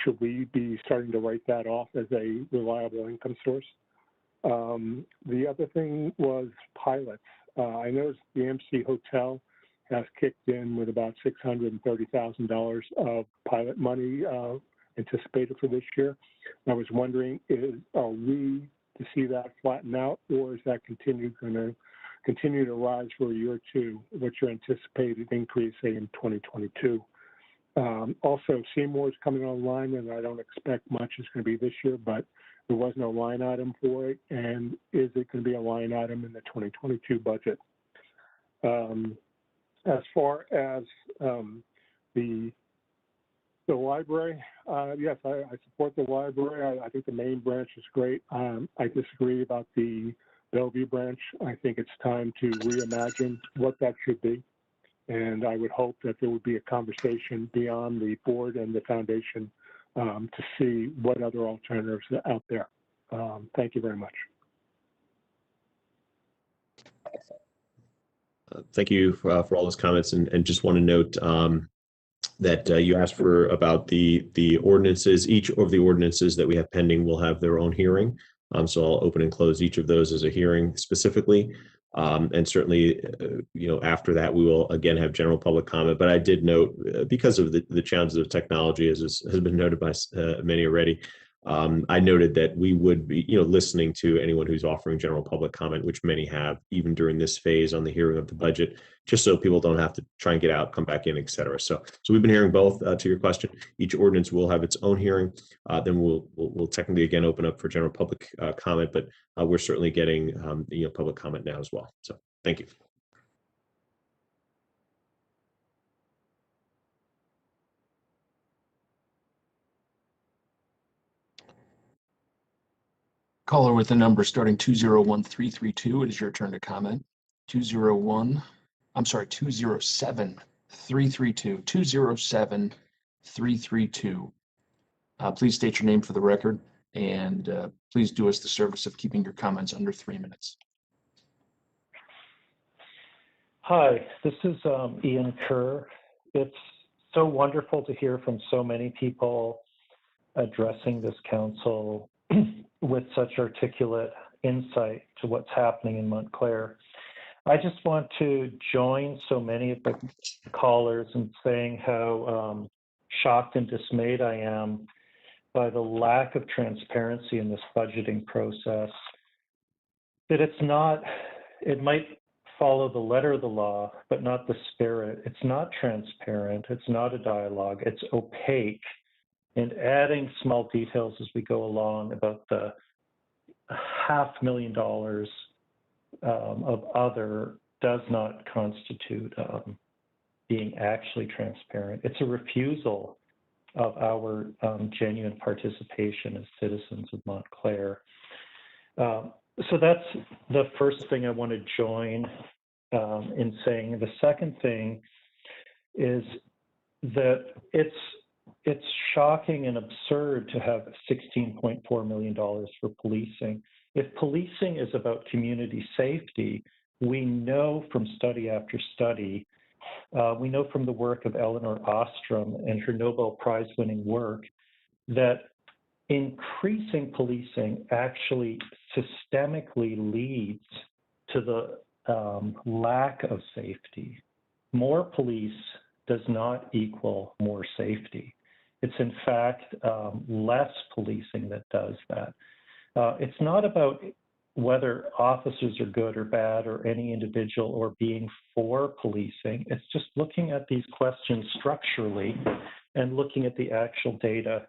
should we be starting to write that off as a reliable income source? The other thing was pilots. I noticed the MC Hotel has kicked in with about $630,000 of pilot money anticipated for this year. I was wondering, are we to see that flatten out, or is that going to continue to rise for a year or two? What's your anticipated increase, say, in 2022? Also, Seymour's coming online, and I don't expect much is going to be this year, but there was no line item for it, and is it going to be a line item in the 2022 budget? As far as the library, yes, I support the library. I think the main branch is great. I disagree about the Bellevue branch. I think it's time to reimagine what that should be. And I would hope that there would be a conversation beyond the board and the foundation to see what other alternatives are out there. Thank you very much. Thank you for all those comments, and just want to note that you asked about the ordinances. Each of the ordinances that we have pending will have their own hearing. So I'll open and close each of those as a hearing specifically. And certainly, after that, we will again have general public comment. But I did note, because of the challenges of technology, as has been noted by many already, I noted that we would be, listening to anyone who's offering general public comment, which many have, even during this phase on the hearing of the budget, just so people don't have to try and get out, come back in, et cetera. So we've been hearing both. To your question, each ordinance will have its own hearing. Then we'll technically again open up for general public comment, but we're certainly getting public comment now as well. So thank you. Caller with the number starting 201332. It is your turn to comment. 207332. 207332. Please state your name for the record, and please do us the service of keeping your comments under 3 minutes. Hi, this is Ian Kerr. It's so wonderful to hear from so many people addressing this council with such articulate insight to what's happening in Montclair. I just want to join so many of the callers in saying how shocked and dismayed I am by the lack of transparency in this budgeting process. That it might follow the letter of the law, but not the spirit. It's not transparent. It's not a dialogue. It's opaque. And adding small details as we go along about the $500,000 of other does not constitute being actually transparent. It's a refusal of our genuine participation as citizens of Montclair. So that's the first thing I want to join in saying. The second thing is that it's shocking and absurd to have $16.4 million for policing. If policing is about community safety, we know from study after study, we know from the work of Eleanor Ostrom and her Nobel Prize-winning work, that increasing policing actually systemically leads to the lack of safety. More police does not equal more safety. It's in fact less policing that does that. It's not about whether officers are good or bad or any individual or being for policing. It's just looking at these questions structurally and looking at the actual data.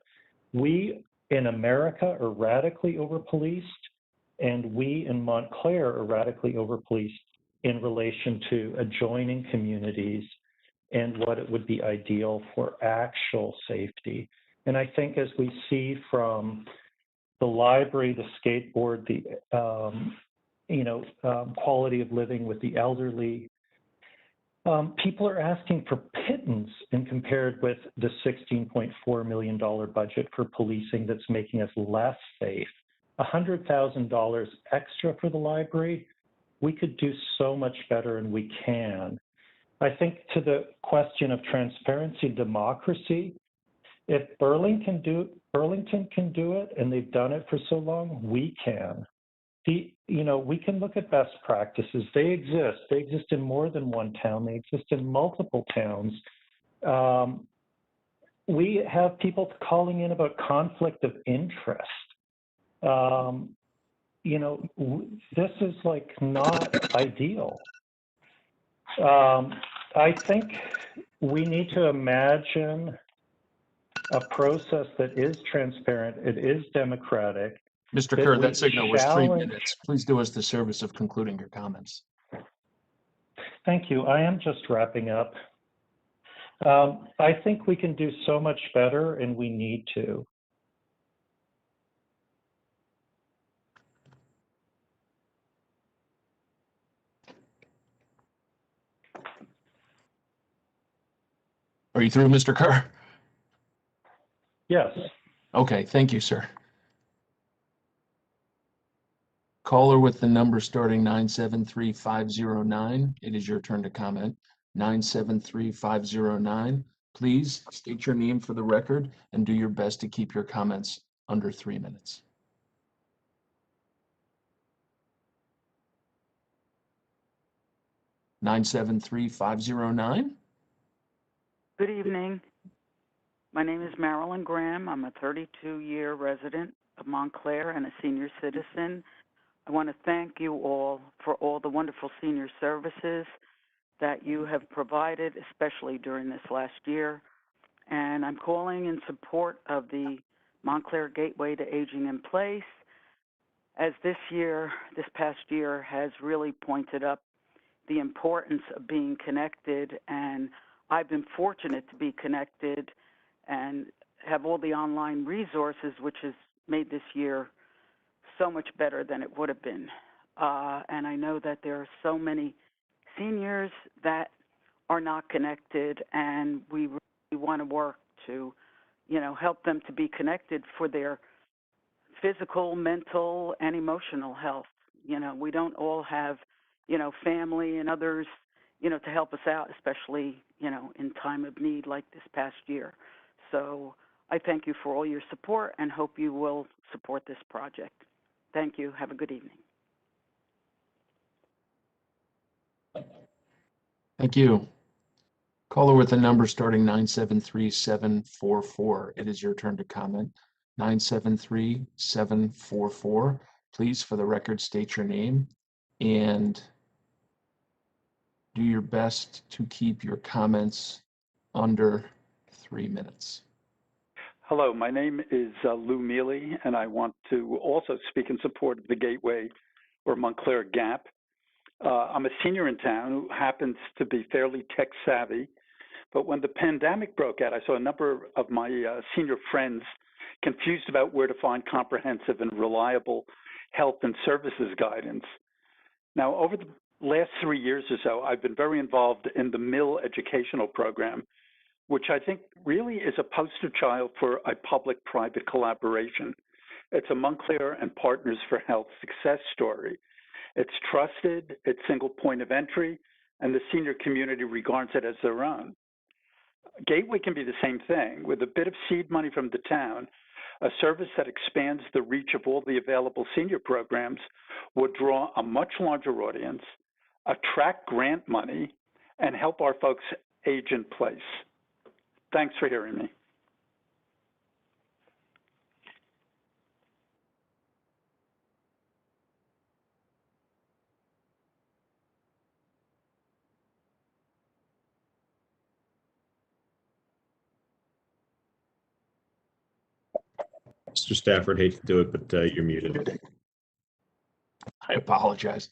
We in America are radically over-policed, and we in Montclair are radically over-policed in relation to adjoining communities and what it would be ideal for actual safety. And I think as we see from the library, the skateboard, the quality of living with the elderly, people are asking for pittance and compared with the $16.4 million budget for policing that's making us less safe. $100,000 extra for the library, we could do so much better, and we can. I think to the question of transparency, democracy, if Burlington can do it, and they've done it for so long, we can. we can look at best practices. They exist. They exist in more than one town. They exist in multiple towns. We have people calling in about conflict of interest. This is like not ideal. I think we need to imagine a process that is transparent, it is democratic. Mr. Kerr, that signal was 3 minutes. Please do us the service of concluding your comments. Thank you. I am just wrapping up. I think we can do so much better, and we need to. Are you through, Mr. Kerr? Yes. Okay, thank you, sir. Caller with the number starting 973509. It is your turn to comment. 973509. Please state your name for the record and do your best to keep your comments under 3 minutes. (973-509). Good evening. My name is Marilyn Graham. I'm a 32-year resident of Montclair and a senior citizen. I want to thank you all for all the wonderful senior services that you have provided, especially during this last year. And I'm calling in support of the Montclair Gateway to Aging in Place, as this past year has really pointed up the importance of being connected, and I've been fortunate to be connected and have all the online resources, which has made this year so much better than it would have been. And I know that there are so many seniors that are not connected, and we really want to work to, help them to be connected for their physical, mental, and emotional health. We don't all have, family and others, to help us out, especially, in time of need like this past year. So I thank you for all your support and hope you will support this project. Thank you. Have a good evening. Thank you. Caller with the number starting 973744. It is your turn to comment. 973744. Please, for the record, state your name and do your best to keep your comments under 3 minutes. Hello, my name is Lou Mealy, and I want to also speak in support of the Gateway or Montclair Gap. I'm a senior in town who happens to be fairly tech savvy, but when the pandemic broke out, I saw a number of my senior friends confused about where to find comprehensive and reliable health and services guidance. Now, over the last 3 years or so, I've been very involved in the Mill educational program, which I think really is a poster child for a public-private collaboration. It's a Montclair and Partners for Health success story. It's trusted, it's single point of entry, and the senior community regards it as their own. Gateway can be the same thing. With a bit of seed money from the town, a service that expands the reach of all the available senior programs would draw a much larger audience, attract grant money, and help our folks age in place. Thanks for hearing me. Mr. Stafford, hate to do it, but you're muted. I apologize.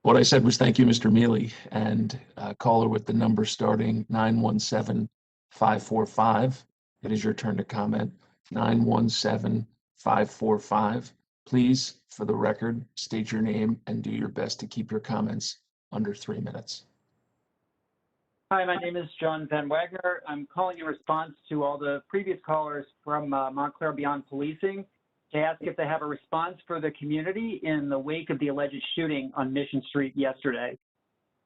What I said was thank you, Mr. Mealy, and caller with the number starting 917545. It is your turn to comment. 917545. Please, for the record, state your name and do your best to keep your comments under 3 minutes. Hi, my name is John Van Wagner. I'm calling in response to all the previous callers from Montclair Beyond Policing to ask if they have a response for the community in the wake of the alleged shooting on Mission Street yesterday.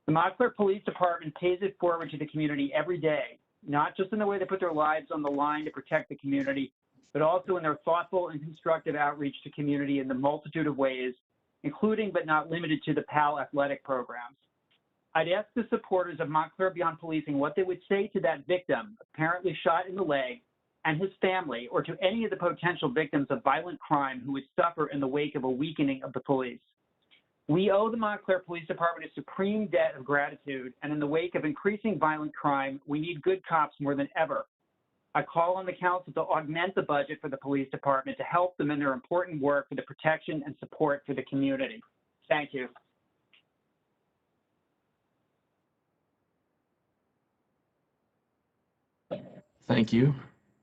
The Montclair Police Department pays it forward to the community every day, not just in the way they put their lives on the line to protect the community, but also in their thoughtful and constructive outreach to community in the multitude of ways, including but not limited to the PAL athletic programs. I'd ask the supporters of Montclair Beyond Policing what they would say to that victim, apparently shot in the leg, and his family, or to any of the potential victims of violent crime who would suffer in the wake of a weakening of the police. We owe the Montclair Police Department a supreme debt of gratitude, and in the wake of increasing violent crime, we need good cops more than ever. I call on the council to augment the budget for the police department to help them in their important work for the protection and support for the community. Thank you. Thank you.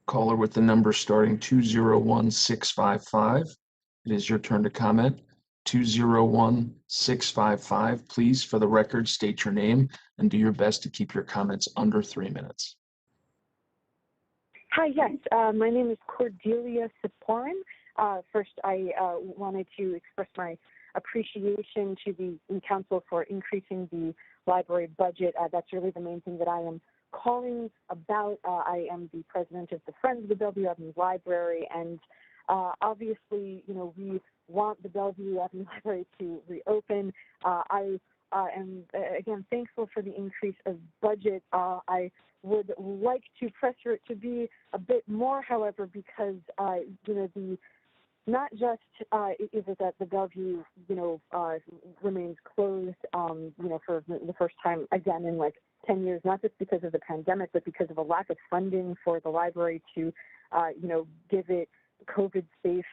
Caller with the number starting 201655. It is your turn to comment. 201655. Please, for the record, state your name and do your best to keep your comments under 3 minutes. Hi, yes. My name is Cordelia Siporin. First, I wanted to express my appreciation to the council for increasing the library budget. That's really the main thing that I am calling about. I am the president of the Friends of the Bellevue Avenue Library, and obviously, you know, we want the Bellevue Avenue Library to reopen. I am, again, thankful for the increase of budget. I would like to pressure it to be a bit more, however, because, you know, not just is it that the Bellevue, you know, remains closed, you know, for the first time again in like 10 years, not just because of the pandemic, but because of a lack of funding for the library to, you know, give it COVID-safe,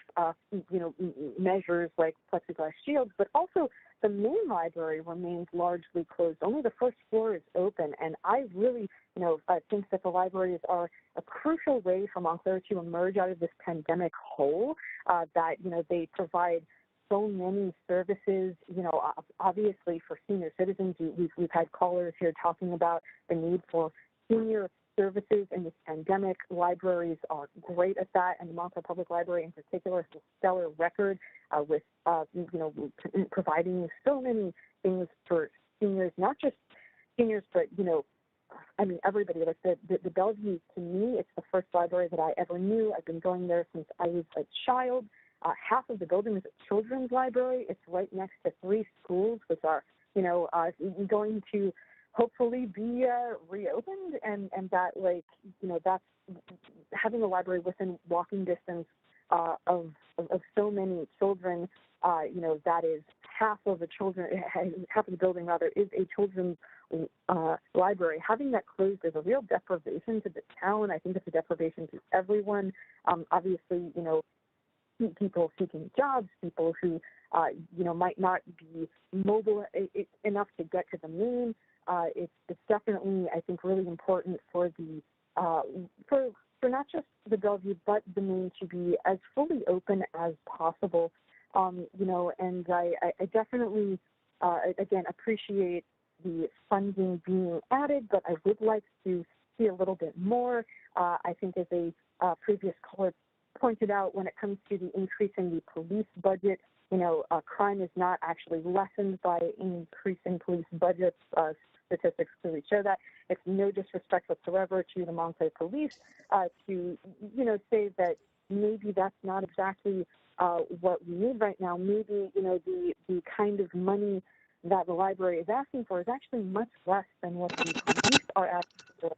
you know, measures like plexiglass shields, but also the main library remains largely closed. Only the first floor is open, and I really, you know, think that the libraries are a crucial way for Montclair to emerge out of this pandemic hole. That, you know, they provide so many services, you know, obviously for senior citizens. We've had callers here talking about the need for senior services in this pandemic. Libraries are great at that, and the Montclair Public Library in particular has a stellar record with, you know, providing so many things for seniors, not just seniors, but, you know, I mean, everybody. Like the Bellevue, to me, it's the first library that I ever knew. I've been going there since I was a child. Half of the building is a children's library. It's right next to 3 schools, which are, you know, going to hopefully be reopened, and that, like, you know, that's having a library within walking distance of so many children. You know, that is half of the building rather is a children's library. Having that closed is a real deprivation to the town. I think it's a deprivation to everyone. Obviously, you know, people seeking jobs, people who, you know, might not be mobile enough to get to the main. It's definitely, I think, really important for the for not just the Bellevue, but the main to be as fully open as possible. You know, and I definitely, again, appreciate the funding being added, but I would like to see a little bit more. I think, as a previous caller pointed out, when it comes to the increasing the police budget, you know, crime is not actually lessened by increasing police budgets. Statistics clearly show that. It's no disrespect whatsoever to the Montclair police to, you know, say that maybe that's not exactly what we need right now. Maybe, you know, the kind of money that the library is asking for is actually much less than what the police are asking for.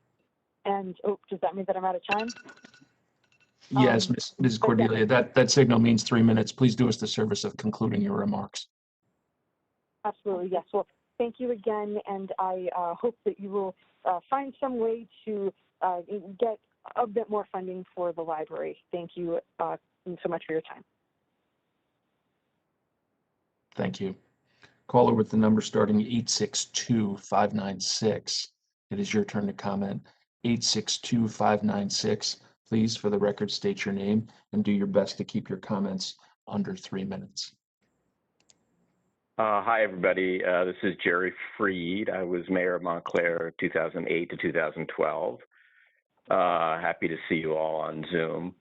And, oh, does that mean that I'm out of time? Yes, Ms. Cordelia, that signal means 3 minutes. Please do us the service of concluding your remarks. Absolutely, yes. Well, thank you again, and I hope that you will find some way to get a bit more funding for the library. Thank you so much for your time. Thank you. Caller with the number starting 862-596. It is your turn to comment. 862-596. Please, for the record, state your name and do your best to keep your comments under 3 minutes. Hi, everybody. This is Jerry Freed. I was mayor of Montclair 2008 to 2012. Happy to see you all on Zoom.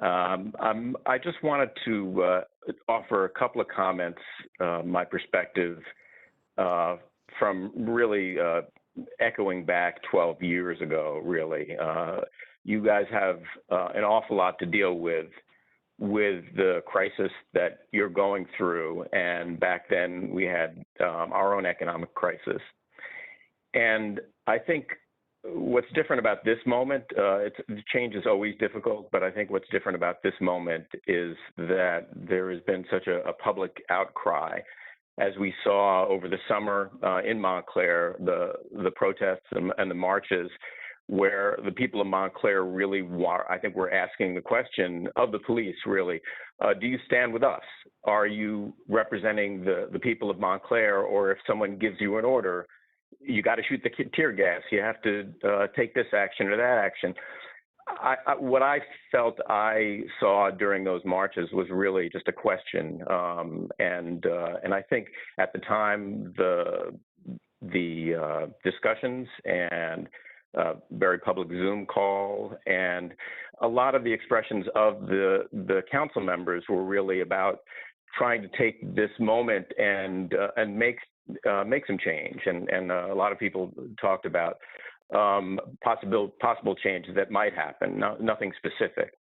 I just wanted to offer a couple of comments, my perspective from really echoing back 12 years ago, really. You guys have an awful lot to deal with the crisis that you're going through. And back then we had our own economic crisis. And I think what's different about this moment, change is always difficult, but I think what's different about this moment is that there has been such a public outcry. As we saw over the summer in Montclair, the protests and the marches, where the people of Montclair really I think we're asking the question of the police, really, do you stand with us? Are you representing the people of Montclair? Or if someone gives you an order, you got to shoot the tear gas, you have to take this action or that action. What I felt I saw during those marches was really just a question. And I think at the time, the discussions and very public Zoom call and a lot of the expressions of the council members were really about trying to take this moment and make some change. And a lot of people talked about possible changes that might happen, nothing specific.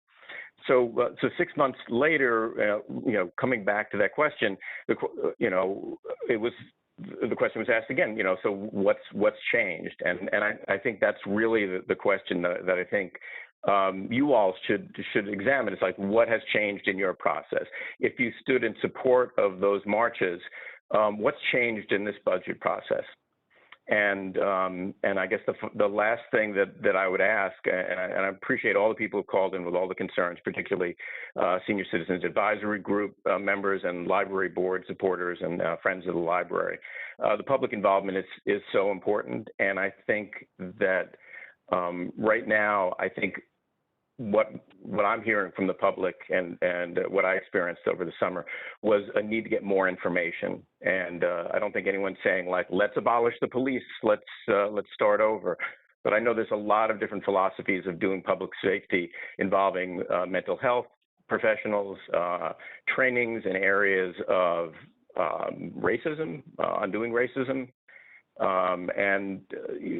So 6 months later, coming back to that question, the question was asked again, so what's changed? And I think that's really the question that I think you all should examine. It's like, what has changed in your process? If you stood in support of those marches, what's changed in this budget process? And I guess the last thing that I would ask, and I appreciate all the people who called in with all the concerns, particularly Senior Citizens Advisory Group members and library board supporters and friends of the library. The public involvement is so important, and I think that right now, I think what I'm hearing from the public and what I experienced over the summer was a need to get more information. And I don't think anyone's saying, like, let's abolish the police, let's start over. But I know there's a lot of different philosophies of doing public safety involving mental health professionals, trainings in areas of racism, undoing racism. And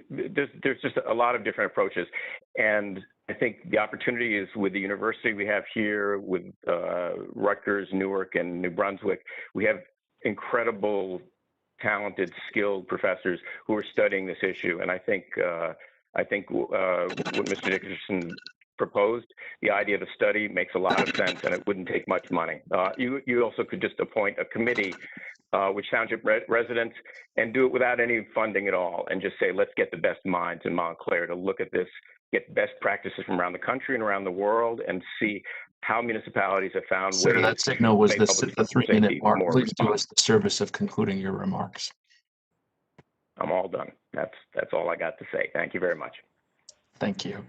there's just a lot of different approaches. And I think the opportunity is with the university we have here, with Rutgers, Newark, and New Brunswick. We have incredible, talented, skilled professors who are studying this issue. And I think what Mr. Dickerson proposed, the idea of a study makes a lot of sense, and it wouldn't take much money. You also could just appoint a committee with township residents and do it without any funding at all, and just say, let's get the best minds in Montclair to look at this, get best practices from around the country and around the world, and see how municipalities have found ways. Sir, that signal was the 3-minute mark. More Please do us the service of concluding your remarks. I'm all done. That's all I got to say. Thank you very much. Thank you.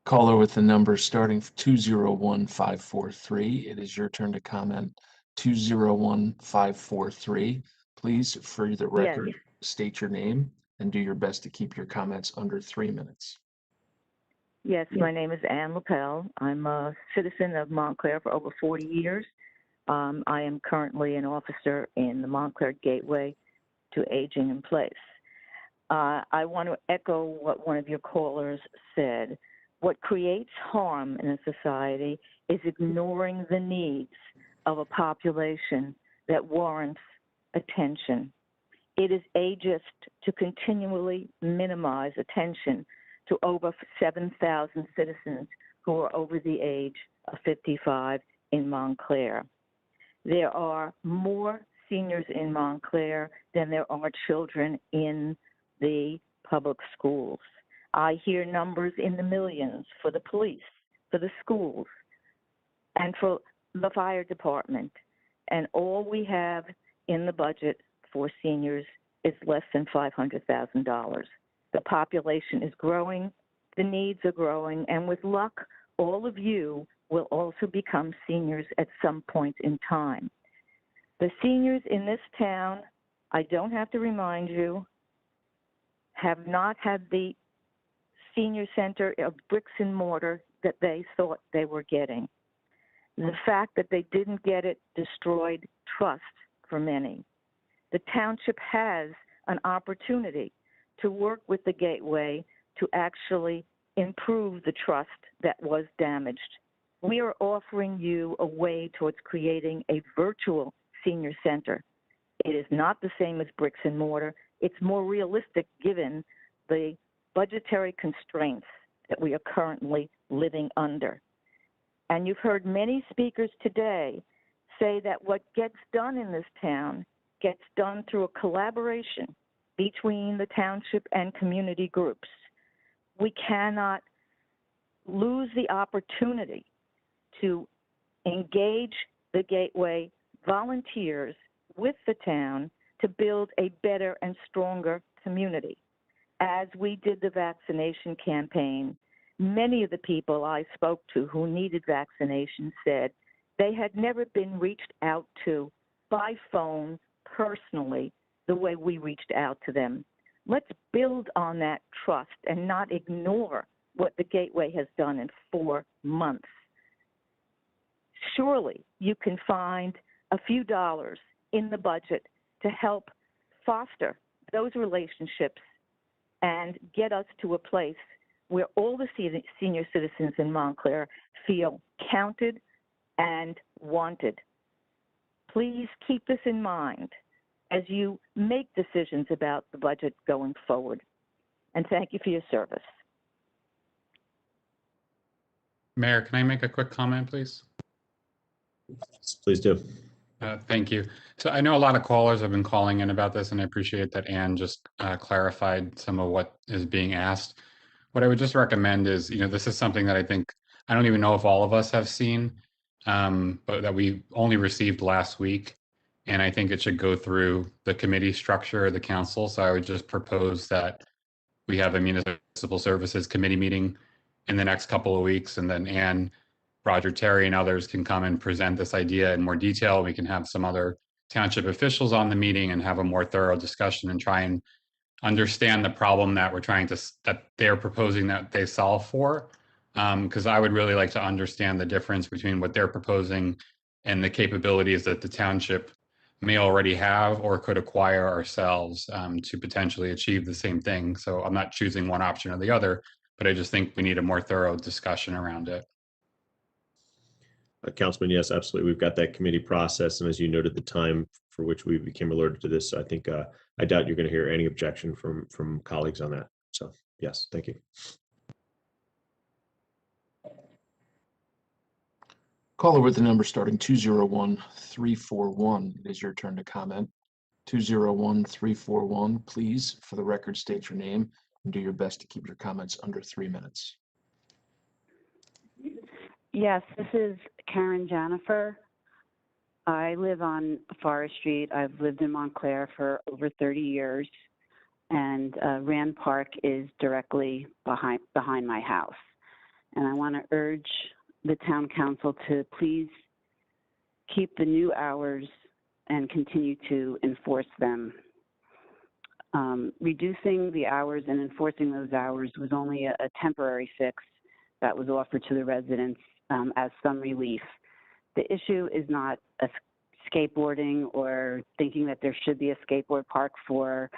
Caller with the number starting 201543. It is your turn to comment. 201543. Please, for the record, state your name and do your best to keep your comments under 3 minutes. Yes, my name is Ann Lapel. I'm a citizen of Montclair for over 40 years. I am currently an officer in the Montclair Gateway to Aging in Place. I want to echo what one of your callers said. What creates harm in a society is ignoring the needs of a population that warrants attention. It is ageist to continually minimize attention to over 7,000 citizens who are over the age of 55 in Montclair. There are more seniors in Montclair than there are children in the public schools. I hear numbers in the millions for the police, for the schools, and for the fire department. And all we have in the budget for seniors is less than $500,000. The population is growing, the needs are growing, and with luck, all of you will also become seniors at some point in time. The seniors in this town, I don't have to remind you, have not had the senior center of bricks and mortar that they thought they were getting. The fact that they didn't get it destroyed trust for many. The township has an opportunity to work with the Gateway to actually improve the trust that was damaged. We are offering you a way towards creating a virtual senior center. It is not the same as bricks and mortar. It's more realistic given the budgetary constraints that we are currently living under. And you've heard many speakers today say that what gets done in this town gets done through a collaboration between the township and community groups. We cannot lose the opportunity to engage the Gateway volunteers with the town to build a better and stronger community. As we did the vaccination campaign, many of the people I spoke to who needed vaccination said they had never been reached out to by phone personally the way we reached out to them. Let's build on that trust and not ignore what the Gateway has done in 4 months. Surely you can find a few dollars in the budget to help foster those relationships and get us to a place where all the senior citizens in Montclair feel counted and wanted. Please keep this in mind as you make decisions about the budget going forward. And thank you for your service. Mayor, can I make a quick comment, please? Please do. Thank you. So I know a lot of callers have been calling in about this, and I appreciate that Ann just clarified some of what is being asked. What I would just recommend is, this is something that I don't even know if all of us have seen, but that we only received last week. And I think it should go through the committee structure of the council. So I would just propose that we have a municipal services committee meeting in the next couple of weeks, and then Ann, Roger, Terry, and others can come and present this idea in more detail. We can have some other township officials on the meeting and have a more thorough discussion and try and understand the problem that that they're proposing that they solve for. Because I would really like to understand the difference between what they're proposing and the capabilities that the township may already have or could acquire ourselves to potentially achieve the same thing. So I'm not choosing one option or the other, but I just think we need a more thorough discussion around it. Councilman, yes, absolutely. We've got that committee process, and as you noted, the time for which we became alerted to this. So I think I doubt you're going to hear any objection from colleagues on that. So yes, thank you. Caller with the number starting 201-341. It is your turn to comment. 201-341. Please, for the record, state your name and do your best to keep your comments under 3 minutes. Yes, this is Karen Jennifer. I live on Forest Street. I've lived in Montclair for over 30 years, and Rand Park is directly behind my house. And I want to urge the town council to please keep the new hours and continue to enforce them. Reducing the hours and enforcing those hours was only a temporary fix that was offered to the residents as some relief. The issue is not skateboarding or thinking that there should be a skateboard park for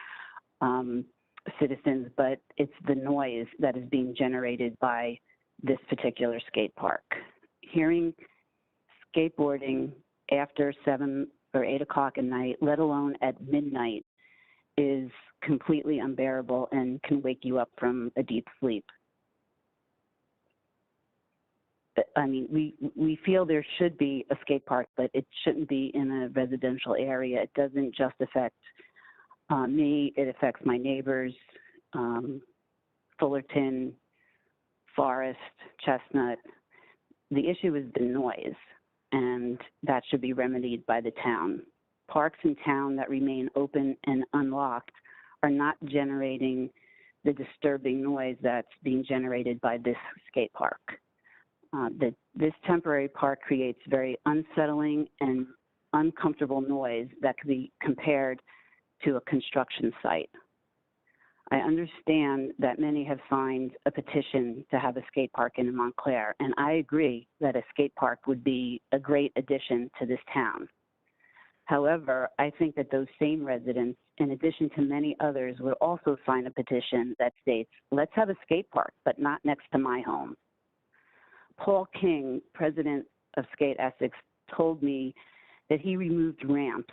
citizens, but it's the noise that is being generated by this particular skate park. Hearing skateboarding after 7 or 8 o'clock at night, let alone at midnight, is completely unbearable and can wake you up from a deep sleep. I mean, we feel there should be a skate park, but it shouldn't be in a residential area. It doesn't just affect me, it affects my neighbors, Fullerton, Forest, Chestnut. The issue is the noise, and that should be remedied by the town. Parks in town that remain open and unlocked are not generating the disturbing noise that's being generated by this skate park. This temporary park creates very unsettling and uncomfortable noise that could be compared to a construction site. I understand that many have signed a petition to have a skate park in Montclair, and I agree that a skate park would be a great addition to this town. However, I think that those same residents in addition to many others, would also sign a petition that states, let's have a skate park, but not next to my home. Paul King, president of Skate Essex, told me that he removed ramps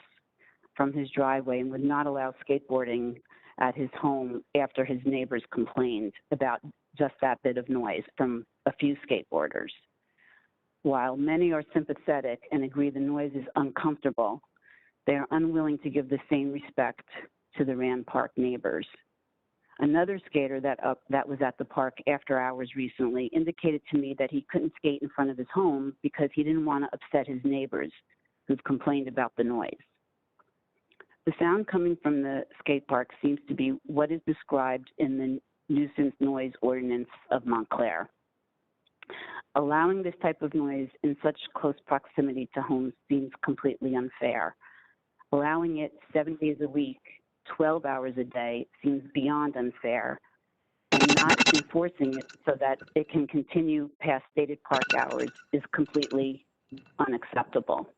from his driveway and would not allow skateboarding at his home after his neighbors complained about just that bit of noise from a few skateboarders. While many are sympathetic and agree the noise is uncomfortable, they are unwilling to give the same respect to the Rand Park neighbors. Another skater that was at the park after hours recently indicated to me that he couldn't skate in front of his home because he didn't want to upset his neighbors who've complained about the noise. The sound coming from the skate park seems to be what is described in the nuisance noise ordinance of Montclair. Allowing this type of noise in such close proximity to homes seems completely unfair. Allowing it 7 days a week, 12 hours a day seems beyond unfair, and not enforcing it so that it can continue past stated park hours is completely unacceptable.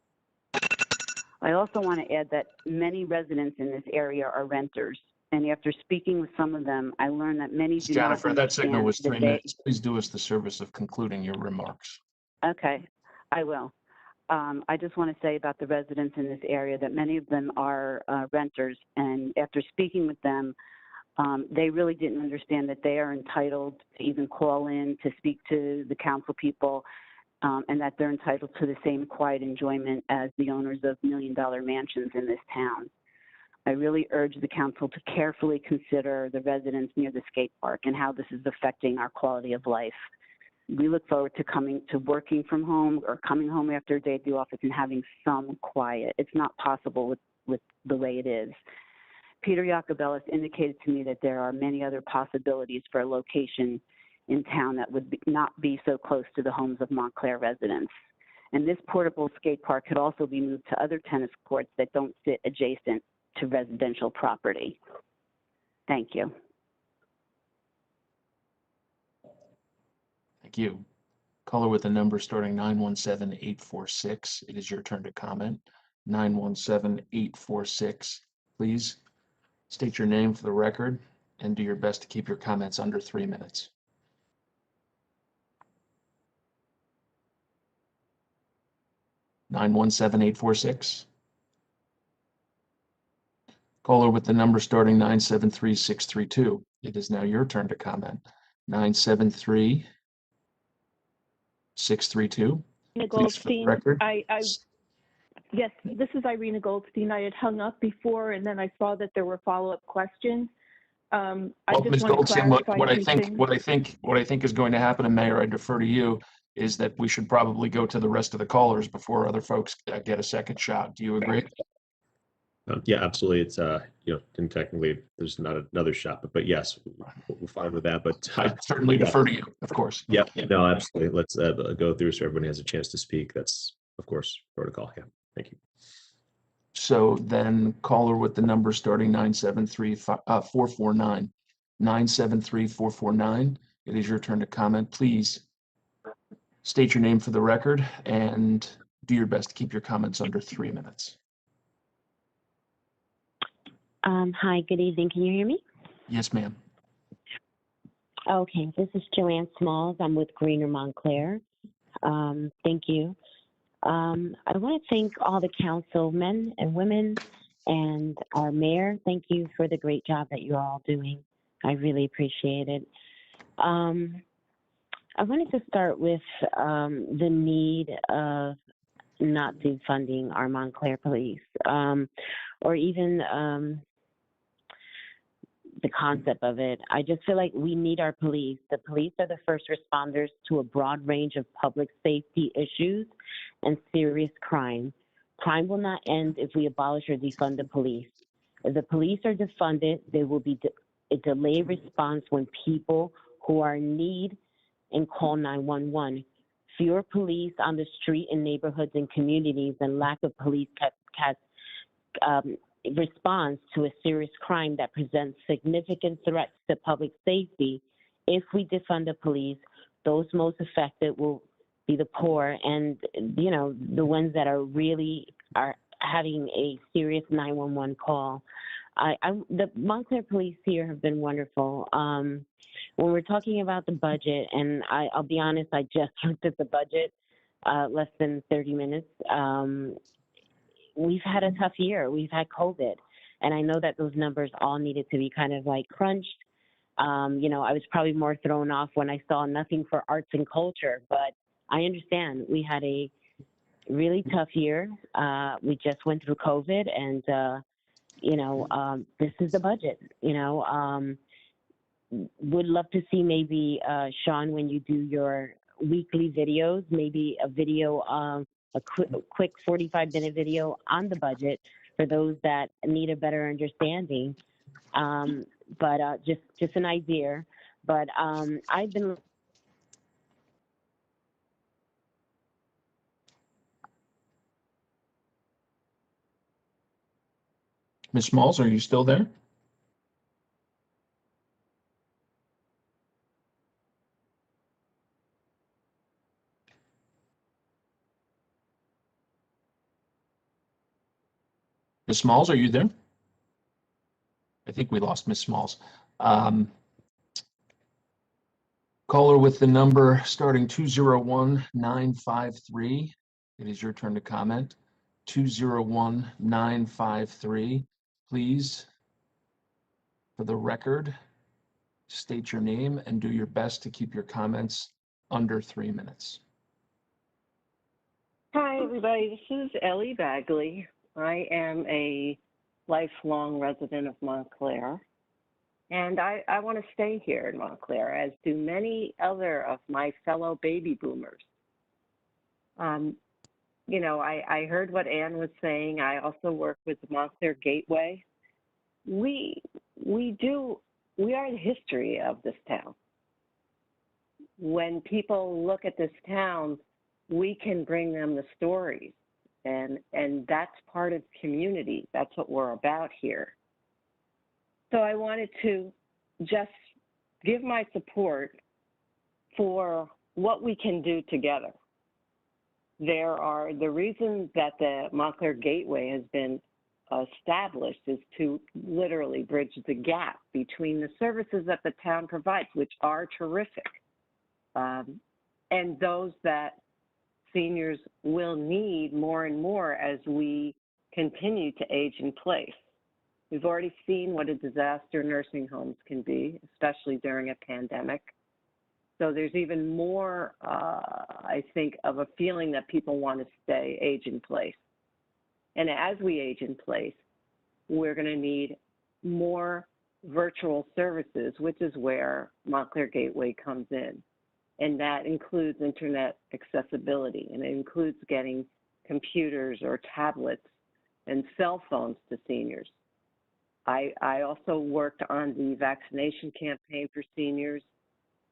I also want to add that many residents in this area are renters, and after speaking with some of them, I learned that many do Jennifer, not that signal was 3 understand minutes. Please do us the service of concluding your remarks. Okay, I will. I just want to say about the residents in this area that many of them are renters, and after speaking with them, they really didn't understand that they are entitled to even call in to speak to the council people, and that they're entitled to the same quiet enjoyment as the owners of million-dollar mansions in this town. I really urge the council to carefully consider the residents near the skate park and how this is affecting our quality of life. We look forward to working from home or coming home after a day at the office and having some quiet. It's not possible with the way it is. Peter Jacobellis indicated to me that there are many other possibilities for a location in town that would not be so close to the homes of Montclair residents. And this portable skate park could also be moved to other tennis courts that don't sit adjacent to residential property. Thank you. Thank you. Caller with the number starting 917-846. It is your turn to comment. 917-846. Please state your name for the record and do your best to keep your comments under 3 minutes. (917-846). Caller with the number starting 973-632. It is now your turn to comment. 973-632. Irina Please, for the Goldstein. record. Yes, this is Irina Goldstein. I had hung up before, and then I saw that there were follow-up questions. I Well, just Ms. want to Goldstein, clarify what I two think things. is going to happen, and Mayor, I defer to you, is that we should probably go to the rest of the callers before other folks get a second shot. Do you agree? Yeah, absolutely. It's, and technically there's not another shot, but yes, we're fine with that. But I certainly yeah. defer to you, of course. Yep. No, absolutely. Let's go through so everyone has a chance to speak. That's, of course, protocol. Yeah. Thank you. So then caller with the number starting 973-449. 973-449. It is your turn to comment. Please state your name for the record and do your best to keep your comments under 3 minutes. Hi, good evening. Can you hear me? Yes, ma'am. Okay, this is Joanne Smalls. I'm with Greener Montclair. Thank you. I want to thank all the councilmen and women and our mayor. Thank you for the great job that you're all doing. I really appreciate it. I wanted to start with the need of not defunding our Montclair police, or even the concept of it. I just feel like we need our police. The police are the first responders to a broad range of public safety issues and serious crime. Crime will not end if we abolish or defund the police. If the police are defunded, there will be a delayed response when people who are in need and call 911. Fewer police on the street in neighborhoods and communities and lack of police response to a serious crime that presents significant threats to public safety. If we defund the police, those most affected will be the poor and, the ones that are having a serious 911 call. The Montclair police here have been wonderful. When we're talking about the budget, and I'll be honest, I just looked at the budget less than 30 minutes. We've had a tough year. We've had COVID, and I know that those numbers all needed to be kind of like crunched. You know, I was probably more thrown off when I saw nothing for arts and culture, but I understand we had a really tough year. We just went through COVID, and you know, this is the budget. You know, would love to see maybe Sean, when you do your weekly videos, maybe a video, a quick 45-minute video on the budget for those that need a better understanding. But just an idea. But I've been. Ms. Smalls, are you still there? Ms. Smalls, are you there? I think we lost Ms. Smalls. Caller with the number starting 201-953. It is your turn to comment. 201-953. Please, for the record, state your name and do your best to keep your comments under 3 minutes. Hi, everybody. This is Ellie Bagley. I am a lifelong resident of Montclair, and I want to stay here in Montclair, as do many other of my fellow baby boomers. You know, I heard what Ann was saying. I also work with the Montclair Gateway. We are the history of this town. When people look at this town, we can bring them the stories, and that's part of community. That's what we're about here. So I wanted to just give my support for what we can do together. The reason that the Montclair Gateway has been established is to literally bridge the gap between the services that the town provides, which are terrific, and those that seniors will need more and more as we continue to age in place. We've already seen what a disaster nursing homes can be, especially during a pandemic. So there's even more, I think, of a feeling that people want to stay age in place. And as we age in place, we're going to need more virtual services, which is where Montclair Gateway comes in. And that includes internet accessibility, and it includes getting computers or tablets and cell phones to seniors. I also worked on the vaccination campaign for seniors,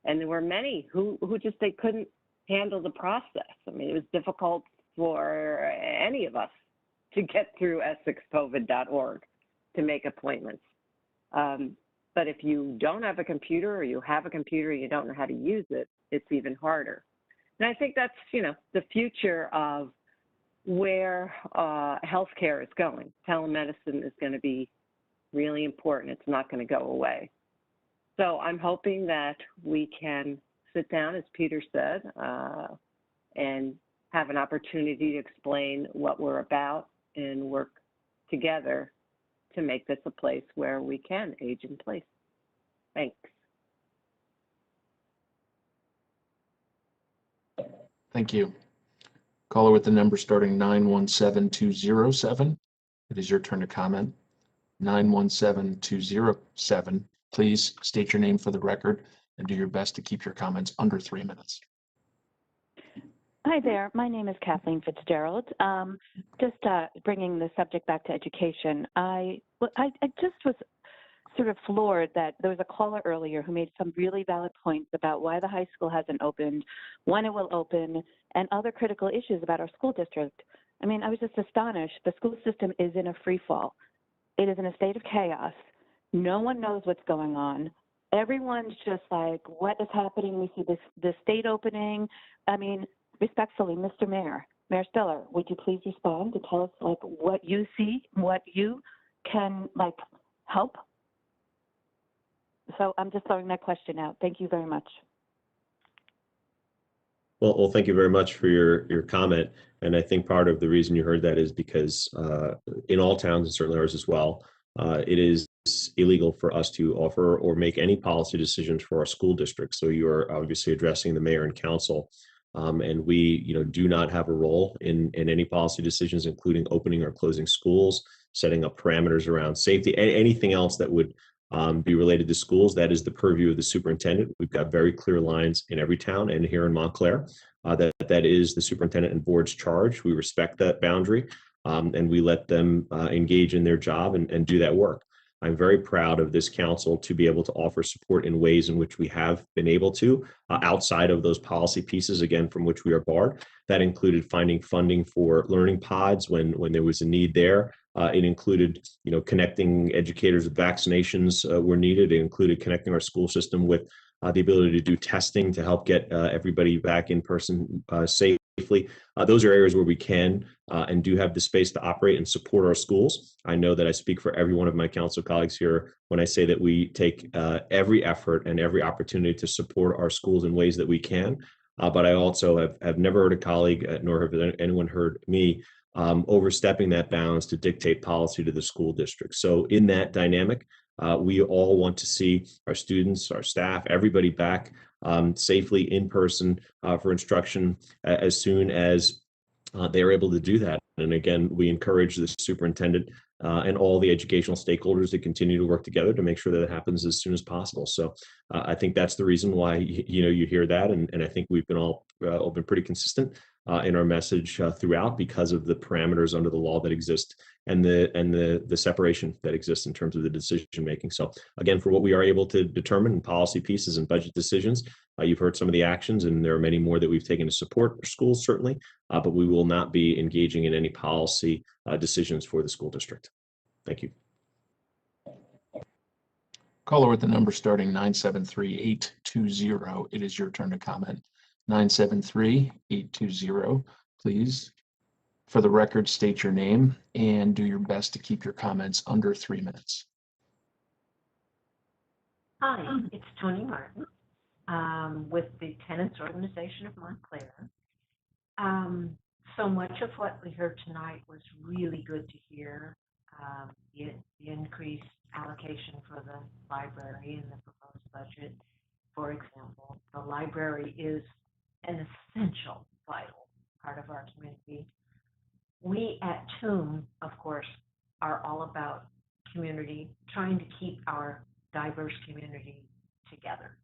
and there were many who just, they couldn't handle the process. I mean, it was difficult for any of us to get through EssexCovid.org to make appointments. But if you don't have a computer, or you have a computer and you don't know how to use it, it's even harder. And I think that's, you know, the future of where healthcare is going. Telemedicine is going to be really important. It's not going to go away. So I'm hoping that we can sit down, as Peter said, and have an opportunity to explain what we're about and work together to make this a place where we can age in place. Thanks. Thank you. Caller with the number starting 917207. It is your turn to comment. 917207. Please state your name for the record and do your best to keep your comments under 3 minutes. Hi there. My name is Kathleen Fitzgerald. Just bringing the subject back to education. I just was sort of floored that there was a caller earlier who made some really valid points about why the high school hasn't opened, when it will open, and other critical issues about our school district. I mean, I was just astonished. The school system is in a free fall. It is in a state of chaos. No one knows what's going on. Everyone's just like, what is happening? We see the state opening. I mean, respectfully, Mr. Mayor Stiller, would you please respond to tell us like what you see, what you can like help? So I'm just throwing that question out. Thank you very much. Well, thank you very much for your comment. And I think part of the reason you heard that is because in all towns, and certainly ours as well, it is illegal for us to offer or make any policy decisions for our school district. So you are obviously addressing the mayor and council. And we, do not have a role in any policy decisions, including opening or closing schools, setting up parameters around safety, anything else that would be related to schools. That is the purview of the superintendent. We've got very clear lines in every town and here in Montclair that is the superintendent and board's charge. We respect that boundary and we let them engage in their job and do that work. I'm very proud of this council to be able to offer support in ways in which we have been able to outside of those policy pieces, again, from which we are barred. That included finding funding for learning pods when there was a need there. It included, connecting educators with vaccinations were needed. It included connecting our school system with the ability to do testing to help get everybody back in person safely. Those are areas where we can and do have the space to operate and support our schools. I know that I speak for every one of my council colleagues here when I say that we take every effort and every opportunity to support our schools in ways that we can. But I also have never heard a colleague, nor have anyone heard me, overstepping that bounds to dictate policy to the school district. So in that dynamic, we all want to see our students, our staff, everybody back safely in person for instruction as soon as they are able to do that. And again, we encourage the superintendent and all the educational stakeholders to continue to work together to make sure that it happens as soon as possible. So I think that's the reason why you hear that, and I think we've been all been pretty consistent in our message throughout because of the parameters under the law that exist and the separation that exists in terms of the decision making. So again, for what we are able to determine in policy pieces and budget decisions, you've heard some of the actions, and there are many more that we've taken to support our schools, certainly, but we will not be engaging in any policy decisions for the school district. Thank you. Caller with the number starting 973-820. It is your turn to comment. 973-820, please. For the record, state your name and do your best to keep your comments under 3 minutes. Hi, it's Tony Martin with the Tenants Organization of Montclair. So much of what we heard tonight was really good to hear. The increased allocation for the library in the proposed budget, for example. The library is an essential, vital part of our community. We at TOOM, of course, are all about community, trying to keep our diverse community together.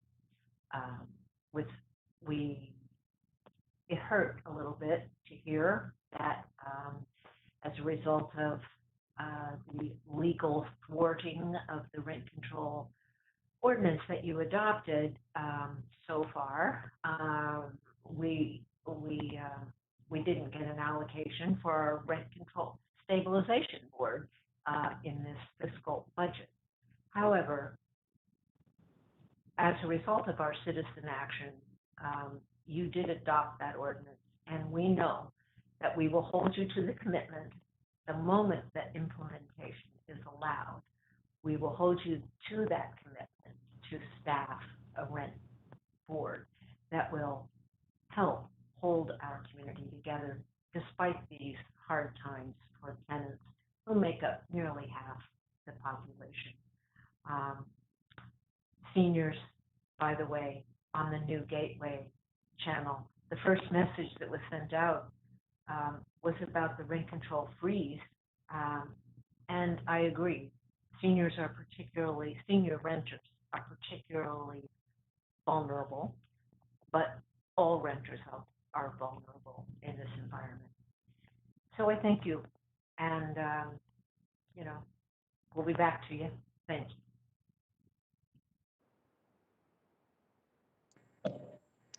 It hurt a little bit to hear that as a result of the legal thwarting of the rent control ordinance that you adopted so far, we didn't get an allocation for our rent control stabilization board in this fiscal budget. However, as a result of our citizen action, you did adopt that ordinance, and we know that we will hold you to the commitment the moment that implementation is allowed. We will hold you to that commitment to staff a rent board that will help hold our community together despite these hard times for tenants who make up nearly half the population. Seniors, by the way, on the new Gateway channel, the first message that was sent out was about the rent control freeze, and I agree. Senior renters are particularly vulnerable, but all renters are vulnerable in this environment. So I thank you, and we'll be back to you. Thank you.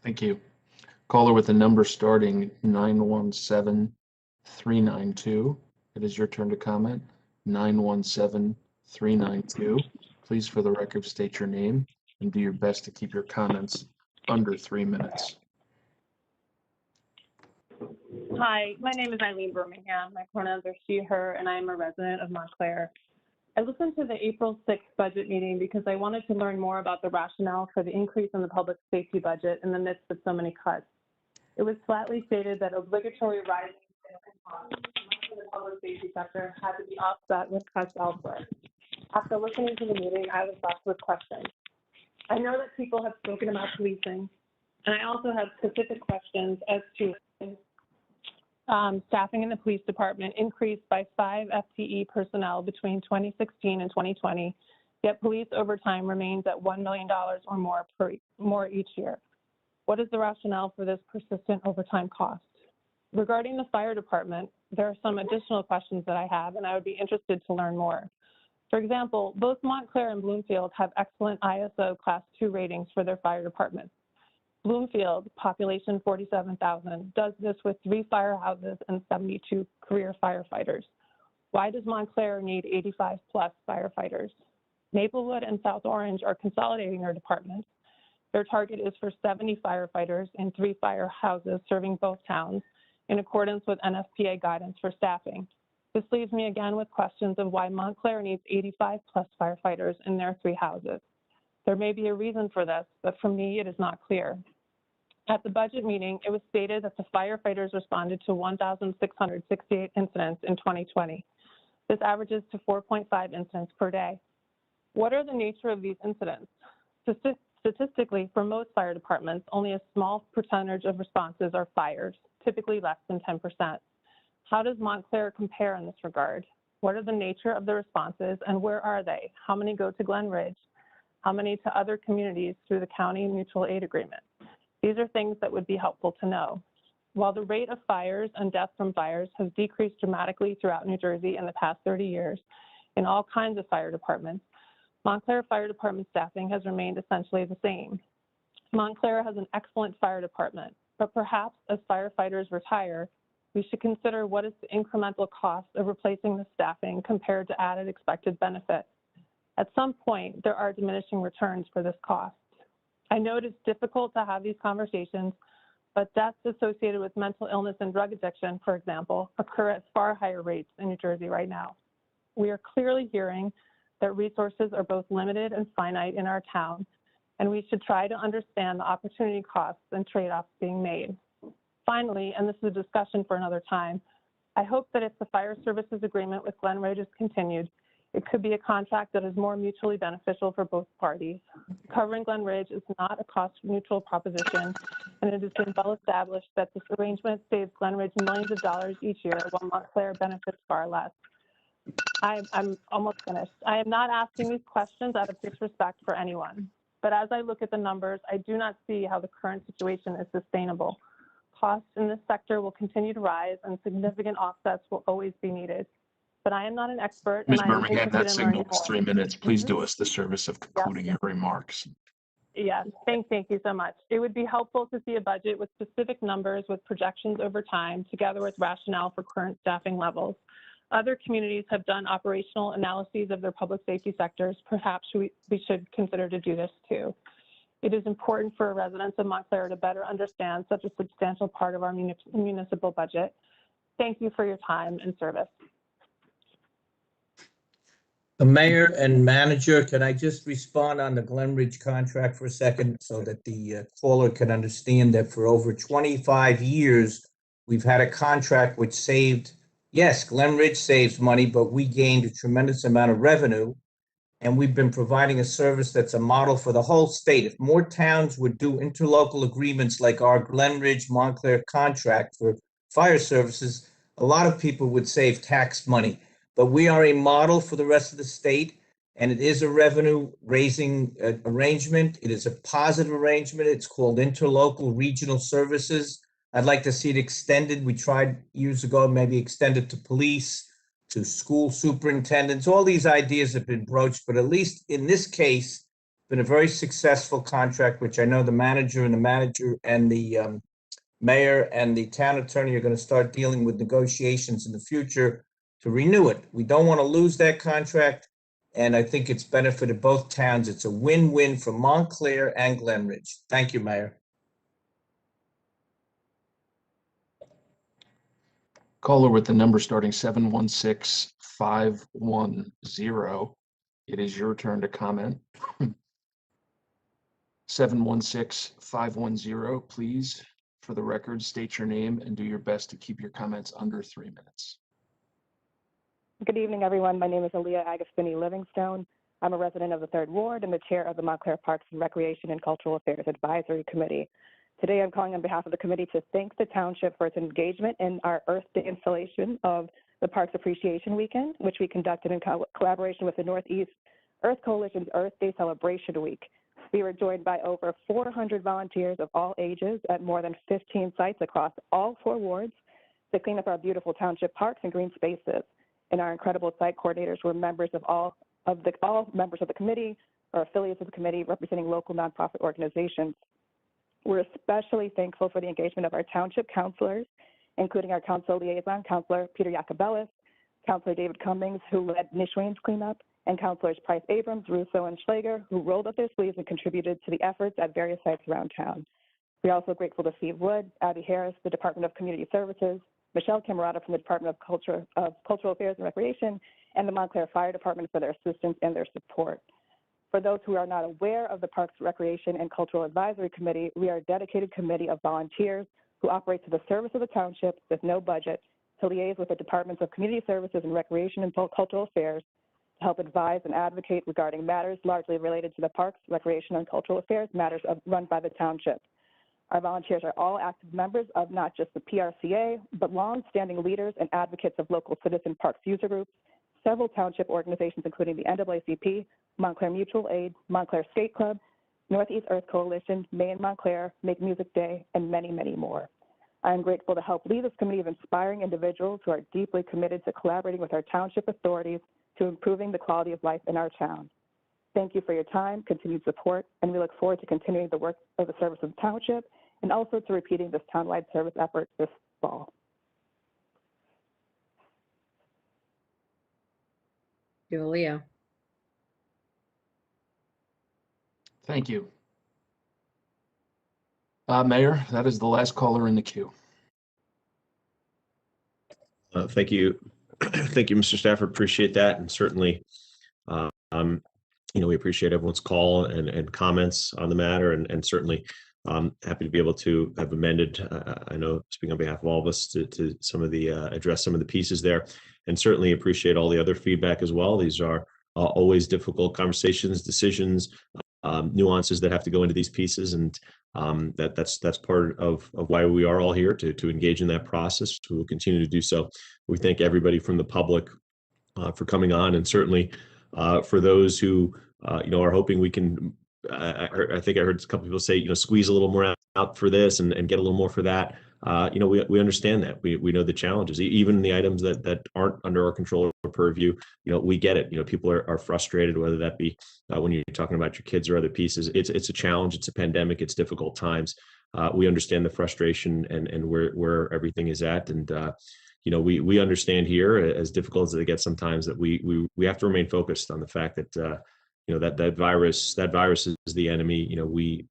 Thank you. Caller with the number starting 917-392. It is your turn to comment. 917-392. Please, for the record, state your name and do your best to keep your comments under 3 minutes. Hi, my name is Eileen Birmingham. My pronouns are she, her, and I am a resident of Montclair. I listened to the April 6th budget meeting because I wanted to learn more about the rationale for the increase in the public safety budget in the midst of so many cuts. It was flatly stated that obligatory rising costs in the public safety sector had to be offset with cuts elsewhere. After listening to the meeting, I was left with questions. I know that people have spoken about policing, and I also have specific questions as to staffing in the police department increased by 5 FTE personnel between 2016 and 2020, yet police overtime remains at $1 million or more each year. What is the rationale for this persistent overtime cost? Regarding the fire department, there are some additional questions that I have, and I would be interested to learn more. For example, both Montclair and Bloomfield have excellent ISO Class 2 ratings for their fire departments. Bloomfield, population 47,000, does this with 3 firehouses and 72 career firefighters. Why does Montclair need 85 plus firefighters? Maplewood and South Orange are consolidating their departments. Their target is for 70 firefighters in 3 firehouses serving both towns in accordance with NFPA guidance for staffing. This leaves me again with questions of why Montclair needs 85 plus firefighters in their 3 houses. There may be a reason for this, but for me, it is not clear. At the budget meeting, it was stated that the firefighters responded to 1,668 incidents in 2020. This averages to 4.5 incidents per day. What are the nature of these incidents? Statistically, for most fire departments, only a small percentage of responses are fires, typically less than 10%. How does Montclair compare in this regard? What are the nature of the responses and where are they? How many go to Glen Ridge? How many to other communities through the county mutual aid agreement? These are things that would be helpful to know. While the rate of fires and deaths from fires has decreased dramatically throughout New Jersey in the past 30 years in all kinds of fire departments, Montclair Fire Department staffing has remained essentially the same. Montclair has an excellent fire department, but perhaps as firefighters retire, we should consider what is the incremental cost of replacing the staffing compared to added expected benefit. At some point, there are diminishing returns for this cost. I know it is difficult to have these conversations, but deaths associated with mental illness and drug addiction, for example, occur at far higher rates in New Jersey right now. We are clearly hearing that resources are both limited and finite in our town, and we should try to understand the opportunity costs and trade-offs being made. Finally, and this is a discussion for another time, I hope that if the fire services agreement with Glen Ridge is continued, it could be a contract that is more mutually beneficial for both parties. Covering Glen Ridge is not a cost-neutral proposition, and it has been well established that this arrangement saves Glen Ridge millions of dollars each year, while Montclair benefits far less. I'm almost finished. I am not asking these questions out of disrespect for anyone, but as I look at the numbers, I do not see how the current situation is sustainable. Costs in this sector will continue to rise, and significant offsets will always be needed. But I am not an expert, Ms. and I am Birmingham, interested that in learning signal is more. 3 minutes. Please do us the service of concluding your remarks. Yes, thank you so much. It would be helpful to see a budget with specific numbers with projections over time, together with rationale for current staffing levels. Other communities have done operational analyses of their public safety sectors. Perhaps we should consider to do this too. It is important for residents of Montclair to better understand such a substantial part of our municipal budget. Thank you for your time and service. The mayor and manager, can I just respond on the Glen Ridge contract for a second so that the caller can understand that for over 25 years, we've had a contract which saved, yes, Glen Ridge saves money, but we gained a tremendous amount of revenue. And we've been providing a service that's a model for the whole state. If more towns would do interlocal agreements like our Glen Ridge Montclair contract for fire services, a lot of people would save tax money. But we are a model for the rest of the state, and it is a revenue raising arrangement. It is a positive arrangement. It's called interlocal regional services. I'd like to see it extended. We tried years ago, maybe extended to police, to school superintendents. All these ideas have been broached, but at least in this case, been a very successful contract, which I know the manager and the mayor and the town attorney are going to start dealing with negotiations in the future to renew it. We don't want to lose that contract, and I think it's benefited both towns. It's a win-win for Montclair and Glen Ridge. Thank you, Mayor. Caller with the number starting 716-510. It is your turn to comment. 716-510, please, for the record, state your name and do your best to keep your comments under 3 minutes. Good evening, everyone. My name is Aaliyah Agostini Livingstone. I'm a resident of the 3rd Ward and the chair of the Montclair Parks and Recreation and Cultural Affairs Advisory Committee. Today, I'm calling on behalf of the committee to thank the township for its engagement in our Earth Day installation of the Parks Appreciation Weekend, which we conducted in collaboration with the Northeast Earth Coalition's Earth Day Celebration Week. We were joined by over 400 volunteers of all ages at more than 15 sites across all 4 wards to clean up our beautiful township parks and green spaces. And our incredible site coordinators were members of all members of the committee or affiliates of the committee representing local nonprofit organizations. We're especially thankful for the engagement of our township counselors, including our council liaison, Councilor Peter Yacobellis, Councilor David Cummings, who led Nishwane's cleanup, and Councilors Price Abrams, Russo, and Schlager, who rolled up their sleeves and contributed to the efforts at various sites around town. We're also grateful to Steve Wood, Abby Harris, the Department of Community Services, Michelle Camerata from the Department of Cultural Affairs and Recreation, and the Montclair Fire Department for their assistance and their support. For those who are not aware of the Parks, Recreation, and Cultural Advisory Committee, we are a dedicated committee of volunteers who operate to the service of the township with no budget to liaise with the Departments of Community Services and Recreation and Cultural Affairs to help advise and advocate regarding matters largely related to the Parks, Recreation, and Cultural Affairs matters run by the township. Our volunteers are all active members of not just the PRCA, but long-standing leaders and advocates of local citizen parks user groups, several township organizations, including the NAACP, Montclair Mutual Aid, Montclair Skate Club, Northeast Earth Coalition, May and Montclair, Make Music Day, and many, many more. I am grateful to help lead this committee of inspiring individuals who are deeply committed to collaborating with our township authorities to improving the quality of life in our town. Thank you for your time, continued support, and we look forward to continuing the work of the service of the township and also to repeating this townwide service effort this fall. Julia. Thank you. Mayor, that is the last caller in the queue. Thank you. Thank you, Mr. Stafford. Appreciate that. And certainly, we appreciate everyone's call and comments on the matter, and certainly happy to be able to have amended, I know speaking on behalf of all of us, to some of the, address some of the pieces there, and certainly appreciate all the other feedback as well. These are always difficult conversations, decisions, nuances that have to go into these pieces, and that's part of why we are all here to engage in that process. We will continue to do so. We thank everybody from the public for coming on, and certainly for those who are hoping we can. I think I heard a couple people say, squeeze a little more out for this and get a little more for that. We understand that. We know the challenges, even the items that aren't under our control or purview. We get it. People are frustrated, whether that be when you're talking about your kids or other pieces. It's a challenge. It's a pandemic. It's difficult times. We understand the frustration and where everything is at. And we understand here, as difficult as it gets sometimes, that we have to remain focused on the fact that that virus is the enemy.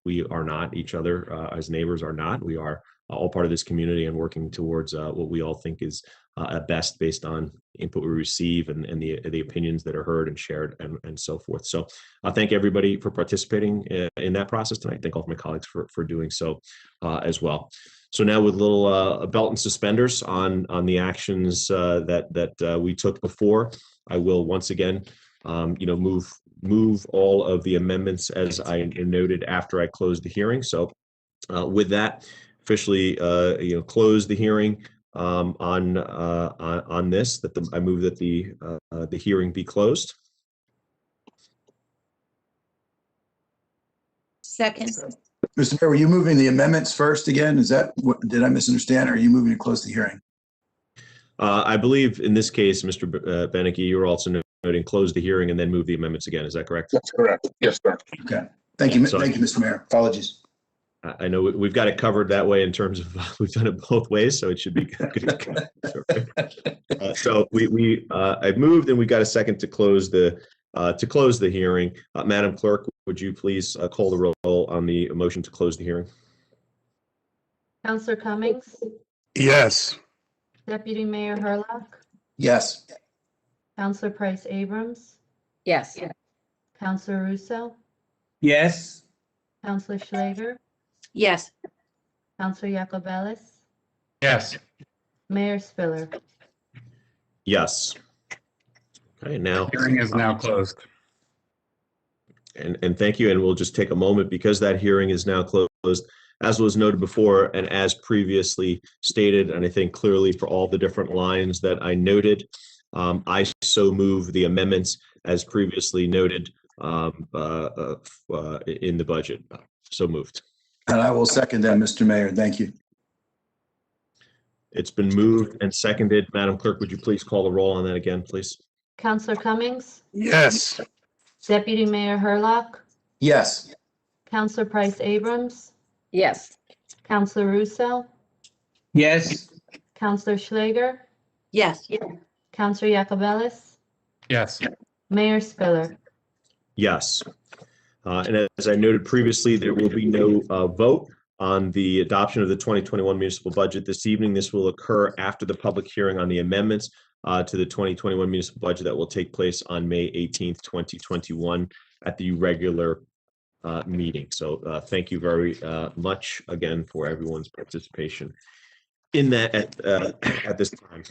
We are not. Each other as neighbors are not. We are all part of this community and working towards what we all think is at best based on input we receive and the opinions that are heard and shared and so forth. So I thank everybody for participating in that process tonight. Thank all of my colleagues for doing so as well. So now with a little belt and suspenders on the actions that we took before, I will once again move all of the amendments as I noted after I closed the hearing. So with that, officially close the hearing on this. I move that the hearing be closed. Second. Mr. Mayor, were you moving the amendments first again? Is that what, did I misunderstand? Or are you moving to close the hearing? I believe in this case, Mr. Beneke, you were also noting close the hearing and then move the amendments again. Is that correct? That's correct. Yes, sir. Okay. Thank you. Thank you, Mr. Mayor. Apologies. I know we've got it covered that way in terms of we've done it both ways, so it should be good. So I moved and we got a second to close the hearing. Madam Clerk, would you please call the roll on the motion to close the hearing? Councilor Cummings? Yes. Deputy Mayor Hurlock? Yes. Councilor Price Abrams? Yes. Counselor Russo, Yes. Counselor Schlager, Yes. Counselor Yacobelis, Yes. Mayor Spiller. Yes. Okay, now. Hearing is now closed. And thank you, and we'll just take a moment because that hearing is now closed. As was noted before and as previously stated, and I think clearly for all the different lines that I noted, I so move the amendments as previously noted in the budget. So moved. And I will second that, Mr. Mayor. Thank you. It's been moved and seconded. Madam Clerk, would you please call the roll on that again, please? Counselor Cummings, Yes. Deputy Mayor Hurlock, Yes. Counselor Price Abrams, Yes. Counselor Russo, Yes. Counselor Schlager, Yes. Counselor Yacobelis, Yes. Mayor Spiller. Yes. And as I noted previously, there will be no vote on the adoption of the 2021 municipal budget this evening. This will occur after the public hearing on the amendments to the 2021 municipal budget that will take place on May 18th, 2021 at the regular meeting. So thank you very much again for everyone's participation in that at this time.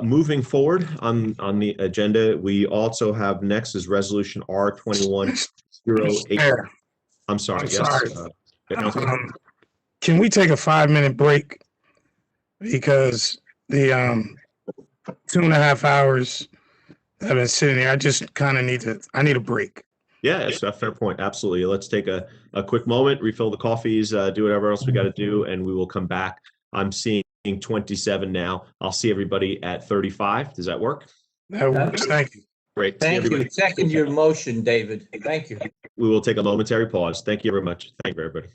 Moving forward on the agenda, we also have next is resolution R-21-08. I'm sorry. Yes. Can we take a 5-minute break? Because the 2.5 hours I've been sitting here, I just kind of I need a break. Yeah, it's a fair point. Absolutely. Let's take a quick moment, refill the coffees, do whatever else we got to do, and we will come back. I'm seeing 27 now. I'll see everybody at 35. Does that work? That works. Thank you. Great. Thank you. Second your motion, David. Thank you. We will take a momentary pause. Thank you very much. Thank you, everybody.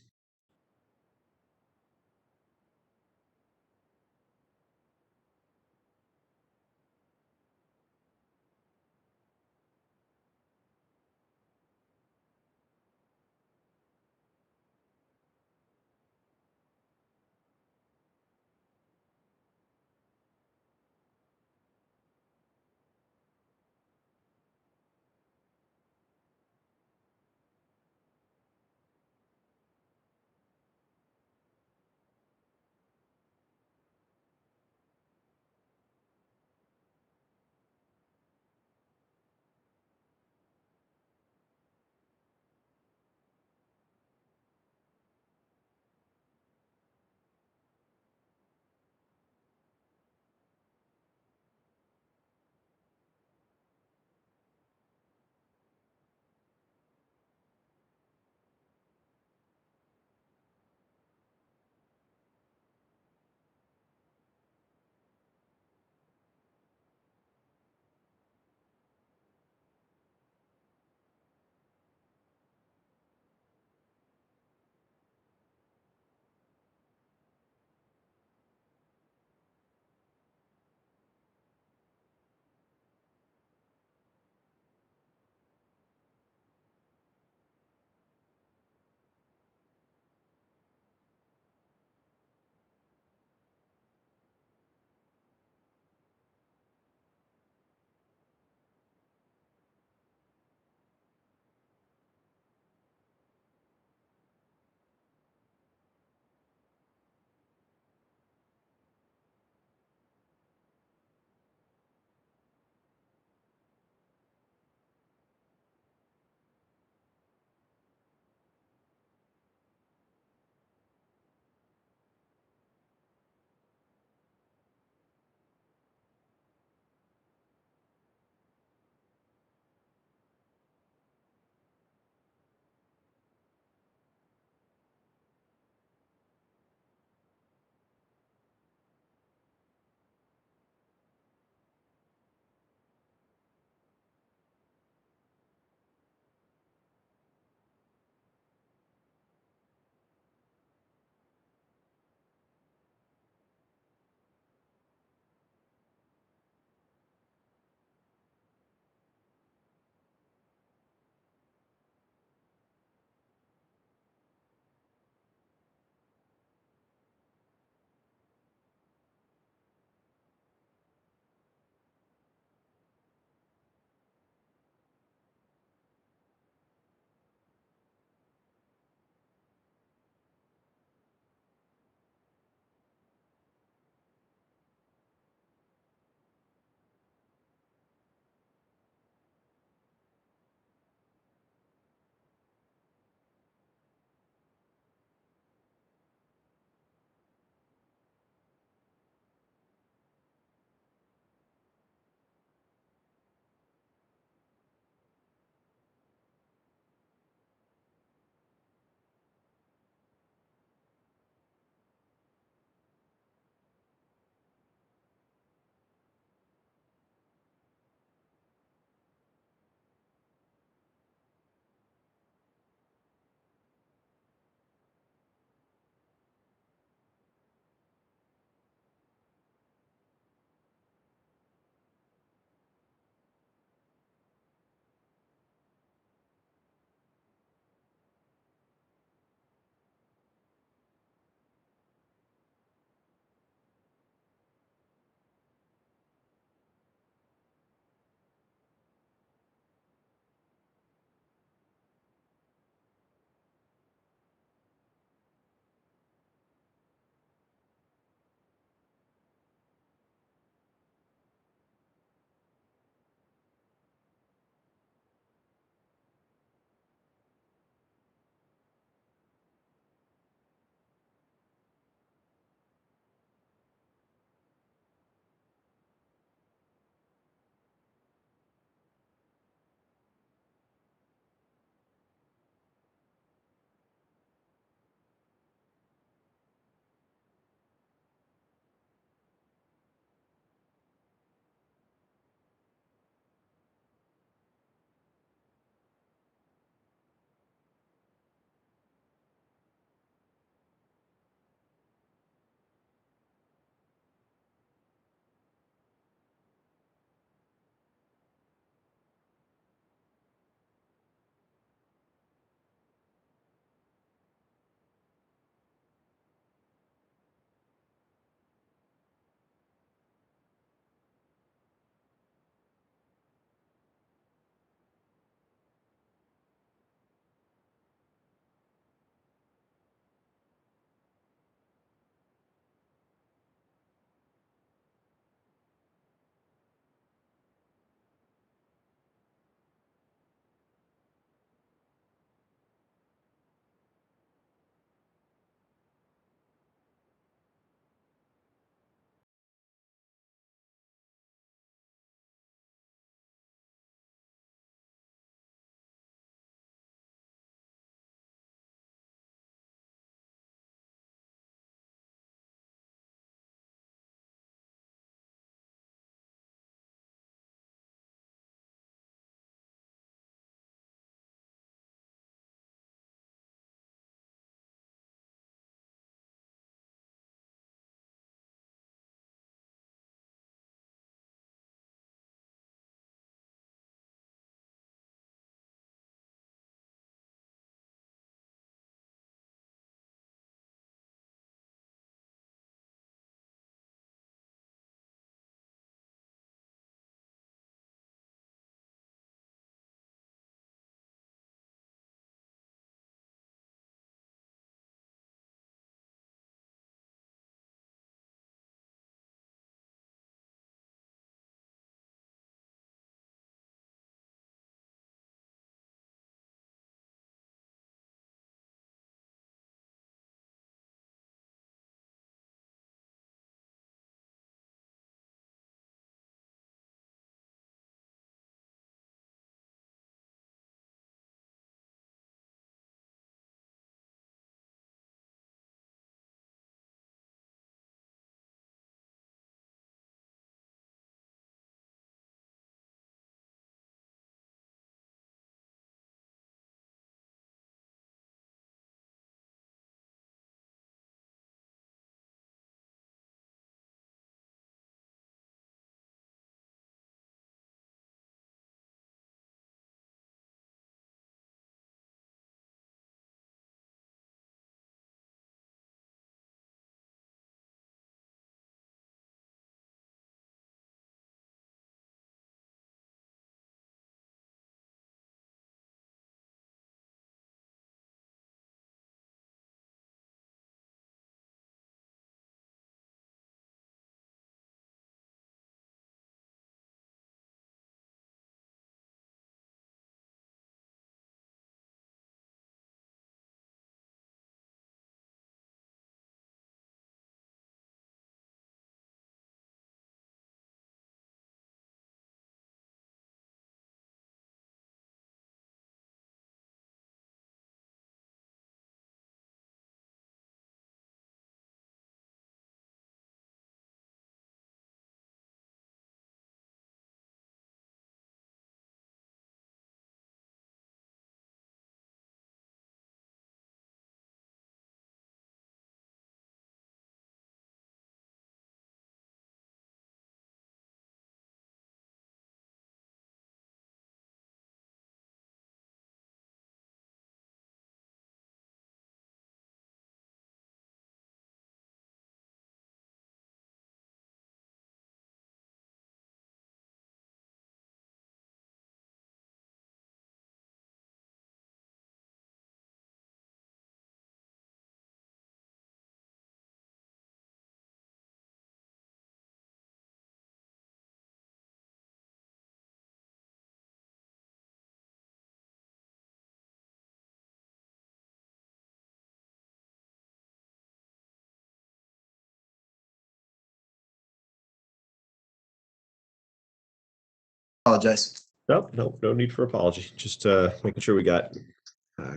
apologize. No need for apology. Just making sure we got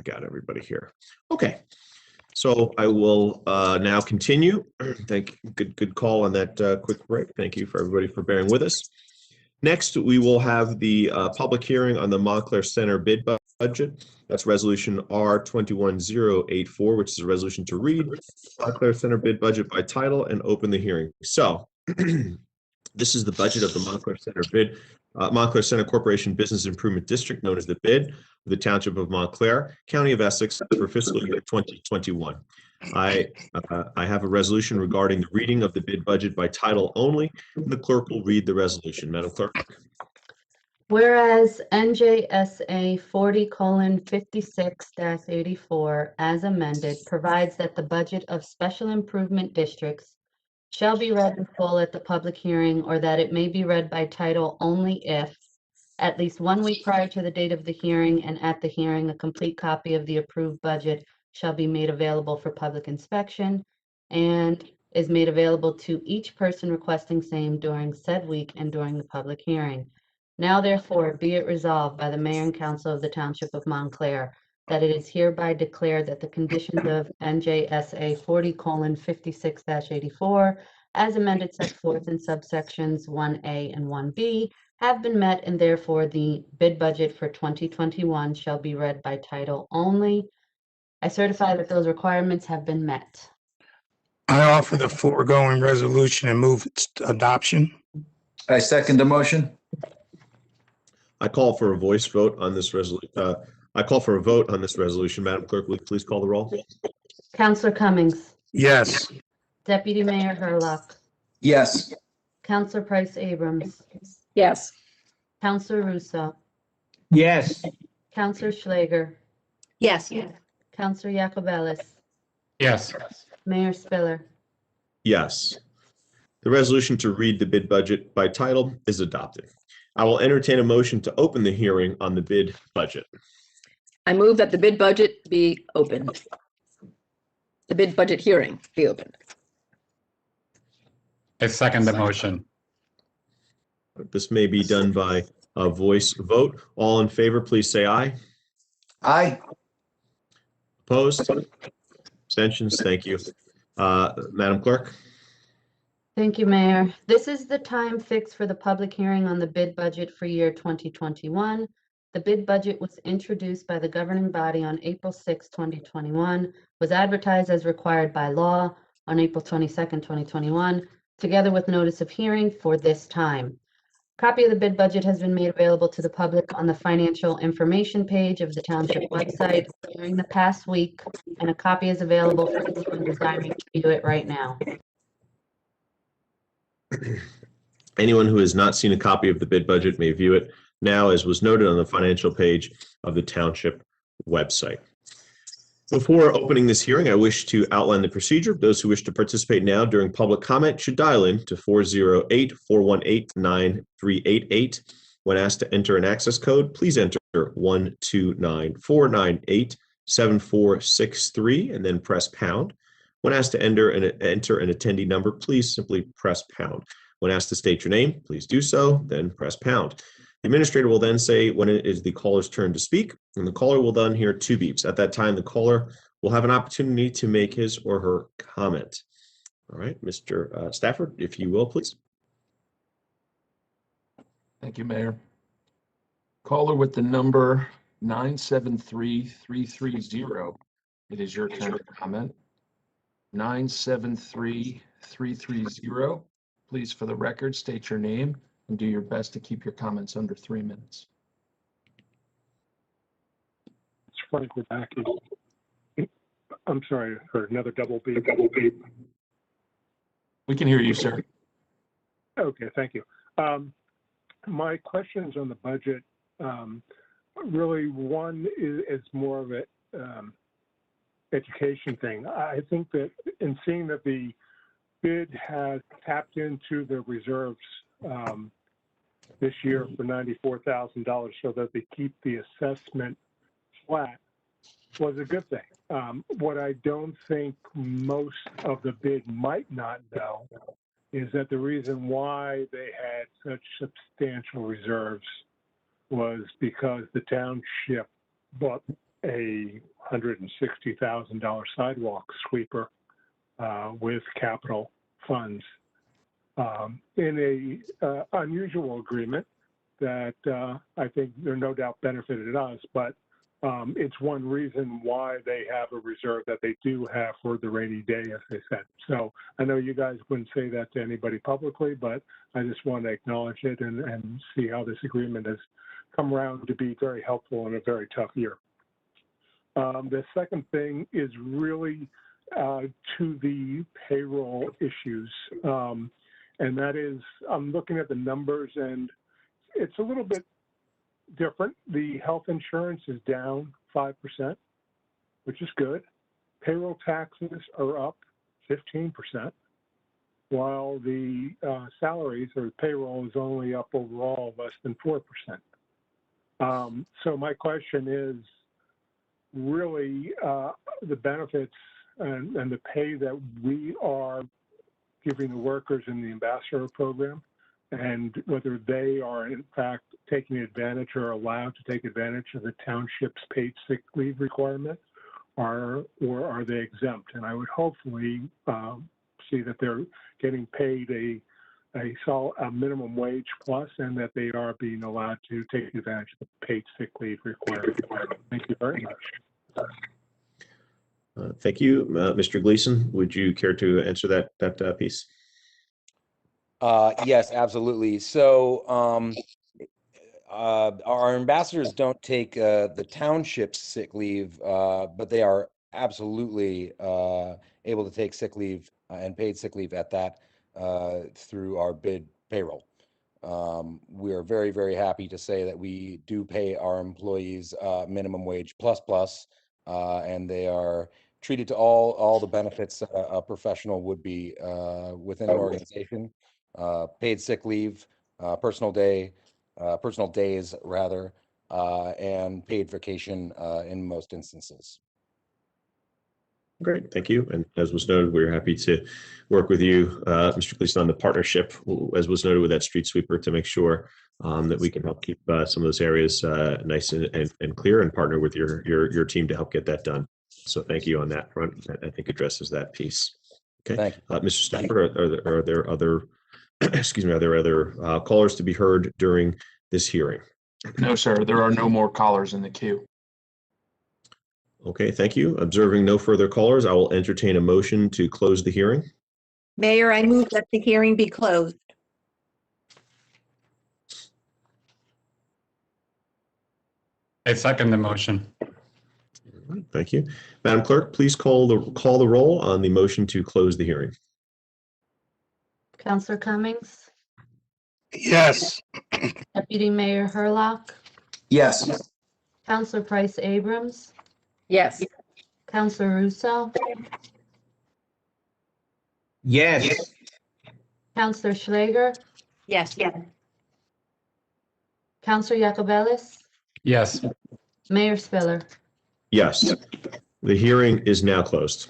everybody here. Okay. So I will now continue. Good call on that quick break. Thank you for everybody for bearing with us. Next, we will have the public hearing on the Montclair Center bid budget. That's resolution R-21-084, which is a resolution to read Montclair Center bid budget by title and open the hearing. So this is the budget of the Montclair Center Corporation Business Improvement District, known as the BID, of the Township of Montclair, County of Essex, for fiscal year 2021. I have a resolution regarding the reading of the bid budget by title only, and the clerk will read the resolution. Madam Clerk. Whereas NJSA 40:56-84, as amended, provides that the budget of special improvement districts shall be read in full at the public hearing, or that it may be read by title only if, at least 1 week prior to the date of the hearing and at the hearing, a complete copy of the approved budget shall be made available for public inspection and is made available to each person requesting same during said week and during the public hearing. Now therefore be it resolved by the Mayor and Council of the Township of Montclair that it is hereby declared that the conditions of NJSA 40:56-84, as amended set forth in subsections 1A and 1B, have been met, and therefore the bid budget for 2021 shall be read by title only. I certify that those requirements have been met. I offer the foregoing resolution and move its adoption. I second the motion. I call for a voice vote on this resolution. Madam Clerk, will you please call the roll? Councillor Cummings. Yes. Deputy Mayor Hurlock. Yes. Councillor Price Abrams. Yes. Councillor Russo. Yes. Councillor Schlager. Yes. Councillor Jacobellis. Yes. Mayor Spiller. Yes. The resolution to read the bid budget by title is adopted. I will entertain a motion to open the hearing on the bid budget. I move that the bid budget be opened. The bid budget hearing be opened. I second the motion. This may be done by a voice vote. All in favor, please say aye. Aye. Opposed? Abstentions? Thank you. Madam Clerk? Thank you, Mayor. This is the time fixed for the public hearing on the bid budget for year 2021. The bid budget was introduced by the governing body on April 6, 2021, was advertised as required by law on April 22nd, 2021, together with notice of hearing for this time. Copy of the bid budget has been made available to the public on the financial information page of the township website during the past week, and a copy is available for anyone desiring to view it right now. Anyone who has not seen a copy of the bid budget may view it now, as was noted on the financial page of the township website. Before opening this hearing, I wish to outline the procedure. Those who wish to participate now during public comment should dial in to 408-418-9388. When asked to enter an access code, please enter 129-498-7463 and then press pound. When asked to enter an attendee number, please simply press pound. When asked to state your name, please do so, then press pound. The administrator will then say when it is the caller's turn to speak, and the caller will then hear 2 beeps. At that time, the caller will have an opportunity to make his or her comment. All right, Mr. Stafford, if you will, please. Thank you, Mayor. Caller with the number 973-330. It is your turn to comment. 973-330. Please, for the record, state your name and do your best to keep your comments under 3 minutes. It's Frank Dukakis. I'm sorry for another double beep. We can hear you, sir. Okay, thank you. My questions on the budget, really one is more of an education thing. I think that in seeing that the bid has tapped into the reserves this year for $94,000 so that they keep the assessment flat was a good thing. What I don't think most of the bid might not know is that the reason why they had such substantial reserves was because the township bought a $160,000 sidewalk sweeper with capital funds in a unusual agreement that I think there no doubt benefited us, but it's one reason why they have a reserve that they do have for the rainy day, as they said. So I know you guys wouldn't say that to anybody publicly, but I just want to acknowledge it and see how this agreement has come around to be very helpful in a very tough year. The second thing is really to the payroll issues. And that is, I'm looking at the numbers and it's a little bit different. The health insurance is down 5%, which is good. Payroll taxes are up 15%, while the salaries or payroll is only up overall less than 4%. So my question is really the benefits and the pay that we are giving the workers in the ambassador program, and whether they are in fact taking advantage or allowed to take advantage of the township's paid sick leave requirement, or are they exempt? And I would hopefully see that they're getting paid a minimum wage plus, and that they are being allowed to take advantage of the paid sick leave requirement. Thank you very much. Thank you. Mr. Gleason, would you care to answer that piece? Yes, absolutely. So our ambassadors don't take the township's sick leave, but they are absolutely able to take sick leave and paid sick leave at that through our bid payroll. We are very, very happy to say that we do pay our employees minimum wage plus, and they are treated to all the benefits a professional would be within an organization. Paid sick leave, personal days rather, and paid vacation in most instances. Great, thank you. And as was noted, we're happy to work with you, Mr. Gleason, on the partnership, as was noted with that street sweeper, to make sure that we can help keep some of those areas nice and clear, and partner with your team to help get that done. So thank you on that front. I think addresses that piece. Okay, thank you. Mr. Stafford, are there other excuse me, are there other callers to be heard during this hearing? No, sir. There are no more callers in the queue. Okay, thank you. Observing no further callers, I will entertain a motion to close the hearing. Mayor, I move that the hearing be closed. I second the motion. Thank you. Madam Clerk, please call the roll on the motion to close the hearing. Counselor Cummings, Yes. Deputy Mayor Herlock, Yes. Counselor Price Abrams, Yes. Counselor Russo, Yes. Counselor Schlager, Yes. Counselor Yacobelis, Yes. Mayor Spiller. Yes, the hearing is now closed.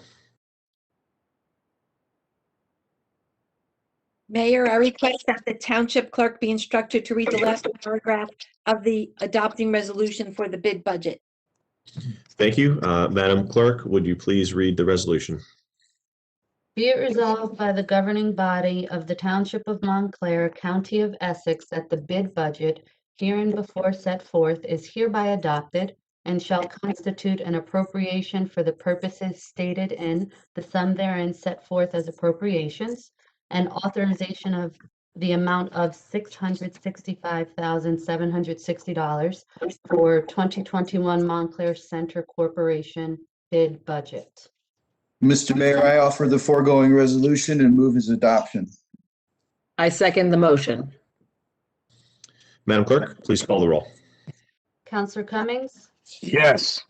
Mayor, I request that the township clerk be instructed to read the last paragraph of the adopting resolution for the bid budget. Thank you. Madam Clerk, would you please read the resolution? Be it resolved by the governing body of the Township of Montclair, County of Essex, that the bid budget hereinbefore set forth is hereby adopted and shall constitute an appropriation for the purposes stated in the sum therein set forth as appropriations, and authorization of the amount of $665,760 for 2021 Montclair Center Corporation bid budget. Mr. Mayor, I offer the foregoing resolution and move its adoption. I second the motion. Madam Clerk, please call the roll. Counselor Cummings, Yes.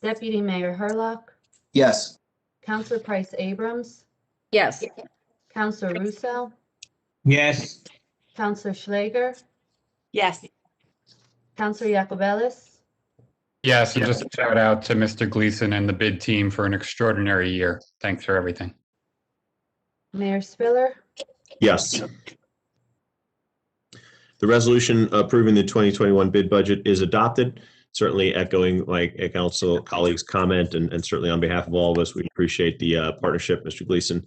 Deputy Mayor Herlock, Yes. Counselor Price Abrams, Yes. Counselor Russo, Yes. Counselor Schlager, Yes. Counselor Yacobelis, Yes, and just a shout out to Mr. Gleason and the bid team for an extraordinary year. Thanks for everything. Mayor Spiller. Yes. The resolution approving the 2021 bid budget is adopted. Certainly echoing my council colleagues' comment, and certainly on behalf of all of us, we appreciate the partnership, Mr. Gleason,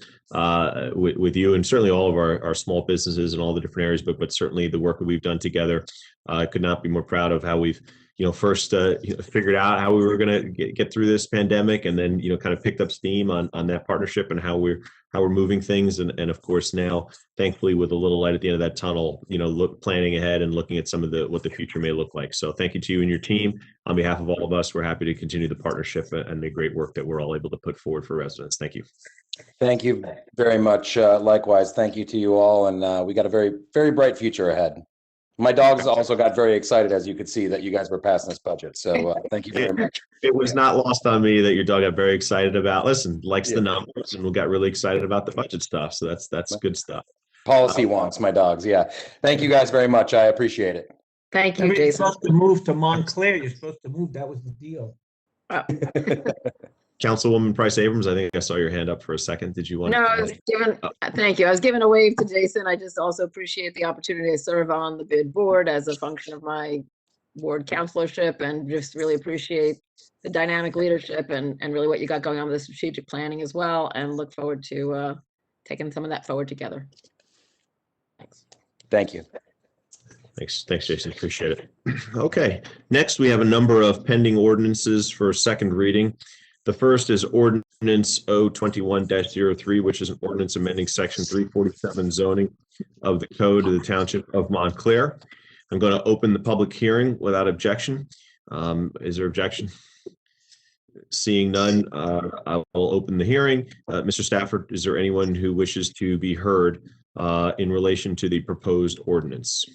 with you, and certainly all of our small businesses and all the different areas, but certainly the work that we've done together. I could not be more proud of how we've first figured out how we were going to get through this pandemic, and then kind of picked up steam on that partnership and how we're moving things, and of course now, thankfully, with a little light at the end of that tunnel, planning ahead and looking at some of what the future may look like. So thank you to you and your team. On behalf of all of us, we're happy to continue the partnership and the great work that we're all able to put forward for residents. Thank you. Thank you very much. Likewise, thank you to you all, and we got a very, very bright future ahead. My dogs also got very excited, as you could see, that you guys were passing this budget. So thank you very much. It was not lost on me that your dog got very excited about, likes the numbers, and we got really excited about the budget stuff. So that's good stuff. Policy wonks, my dogs. Yeah. Thank you guys very much. I appreciate it. Thank you, You're Jason. supposed to move to Montclair. You're supposed to move. That was the deal. Councilwoman Price Abrams, I think I saw your hand up for a second. Did you want No, I was given, thank you. I was giving a wave to Jason. I just also appreciate the opportunity to serve on the bid board as a function of my board counselorship, and just really appreciate the dynamic leadership and really what you got going on with the strategic planning as well, and look forward to taking some of that forward together. Thanks. Thank you. Thanks, Jason. Appreciate it. Okay, next we have a number of pending ordinances for second reading. The first is Ordinance O-21-03, which is an ordinance amending Section 347 zoning of the Code of the Township of Montclair. I'm going to open the public hearing without objection. Is there objection? Seeing none, I will open the hearing. Mr. Stafford, is there anyone who wishes to be heard in relation to the proposed ordinance?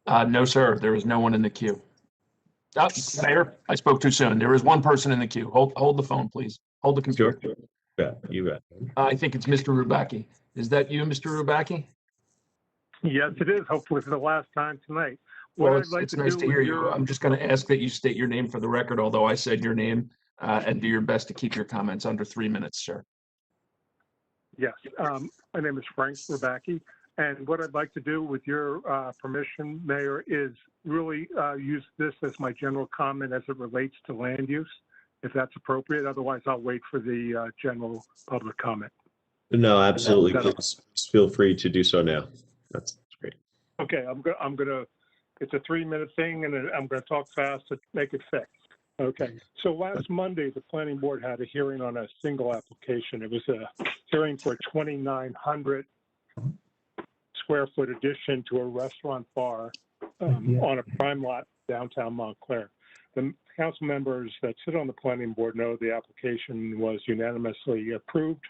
No, sir. There is no one in the queue. Mayor, I spoke too soon. There is one person in the queue. Hold the phone, please. Hold the computer. Sure. Yeah, you bet. I think it's Mr. Rubacki. Is that you, Mr. Rubacki? Yes, it is. Hopefully for the last time tonight. Well, it's nice to hear you. I'm just going to ask that you state your name for the record, although I said your name, and do your best to keep your comments under 3 minutes, sir. Yes, my name is Frank Rubacki, and what I'd like to do with your permission, Mayor, is really use this as my general comment as it relates to land use, if that's appropriate. Otherwise, I'll wait for the general public comment. No, absolutely. Please feel free to do so now. That's great. Okay, I'm gonna. It's a 3-minute thing, and I'm going to talk fast to make it fit. Okay. So last Monday, the planning board had a hearing on a single application. It was a hearing for a 2,900 square foot addition to a restaurant bar on a prime lot downtown Montclair. The council members that sit on the planning board know the application was unanimously approved,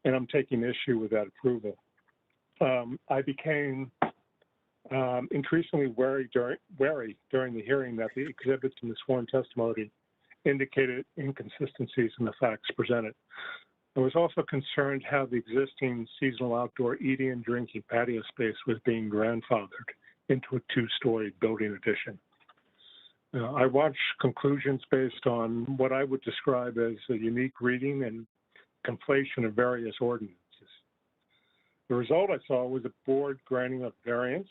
and I'm taking issue with that approval. I became increasingly wary during the hearing that the exhibits in the sworn testimony indicated inconsistencies in the facts presented. I was also concerned how the existing seasonal outdoor eating and drinking patio space was being grandfathered into a 2-story building addition. I watched conclusions based on what I would describe as a unique reading and conflation of various ordinances. The result I saw was a board granting a variance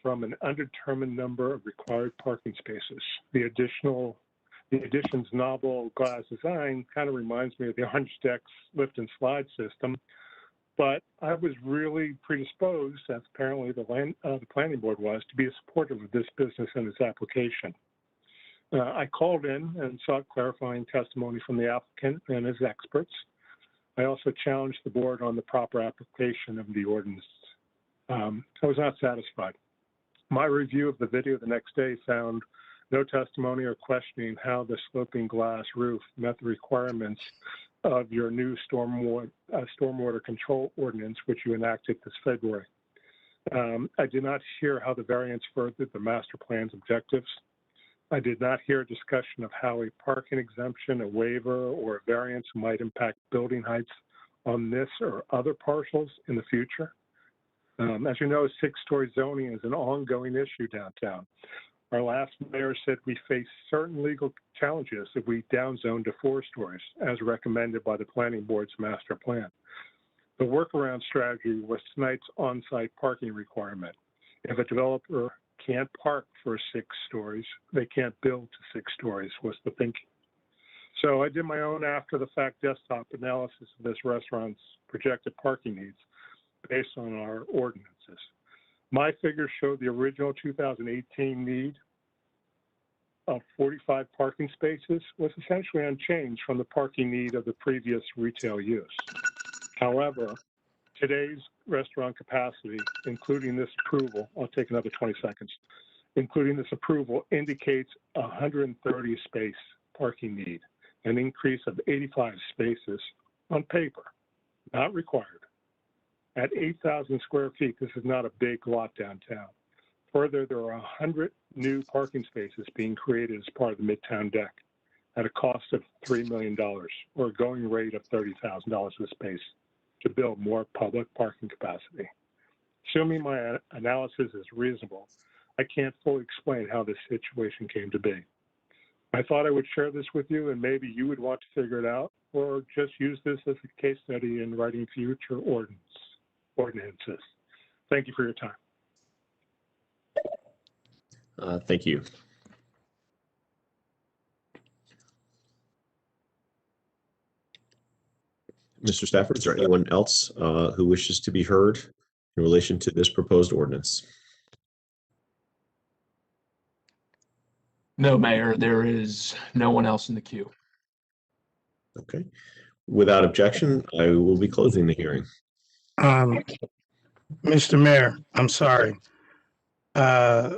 from an undetermined number of required parking spaces. The addition's novel glass design kind of reminds me of the Orange Deck's lift and slide system, but I was really predisposed, as apparently the planning board was, to be supportive of this business and its application. I called in and sought clarifying testimony from the applicant and his experts. I also challenged the board on the proper application of the ordinance. I was not satisfied. My review of the video the next day found no testimony or questioning how the sloping glass roof met the requirements of your new stormwater control ordinance, which you enacted this February. I did not hear how the variance furthered the master plan's objectives. I did not hear a discussion of how a parking exemption, a waiver, or a variance might impact building heights on this or other parcels in the future. As you know, 6-story zoning is an ongoing issue downtown. Our last mayor said we face certain legal challenges if we downzone to 4 stories, as recommended by the planning board's master plan. The workaround strategy was tonight's on-site parking requirement. If a developer can't park for 6 stories, they can't build to 6 stories, was the thinking. So I did my own after-the-fact desktop analysis of this restaurant's projected parking needs based on our ordinances. My figures showed the original 2018 need of 45 parking spaces was essentially unchanged from the parking need of the previous retail use. However, today's restaurant capacity, including this approval, I'll take another 20 seconds, including this approval indicates 130 space parking need, an increase of 85 spaces on paper, not required. At 8,000 square feet, this is not a big lot downtown. Further, there are 100 new parking spaces being created as part of the Midtown deck at a cost of $3 million, or a going rate of $30,000 a space to build more public parking capacity. Assuming my analysis is reasonable, I can't fully explain how this situation came to be. I thought I would share this with you, and maybe you would want to figure it out, or just use this as a case study in writing future ordinances. Thank you for your time. Thank you. Mr. Stafford, is there anyone else who wishes to be heard in relation to this proposed ordinance? No, Mayor, there is no one else in the queue. Okay. Without objection, I will be closing the hearing. Mr. Mayor, I'm sorry. I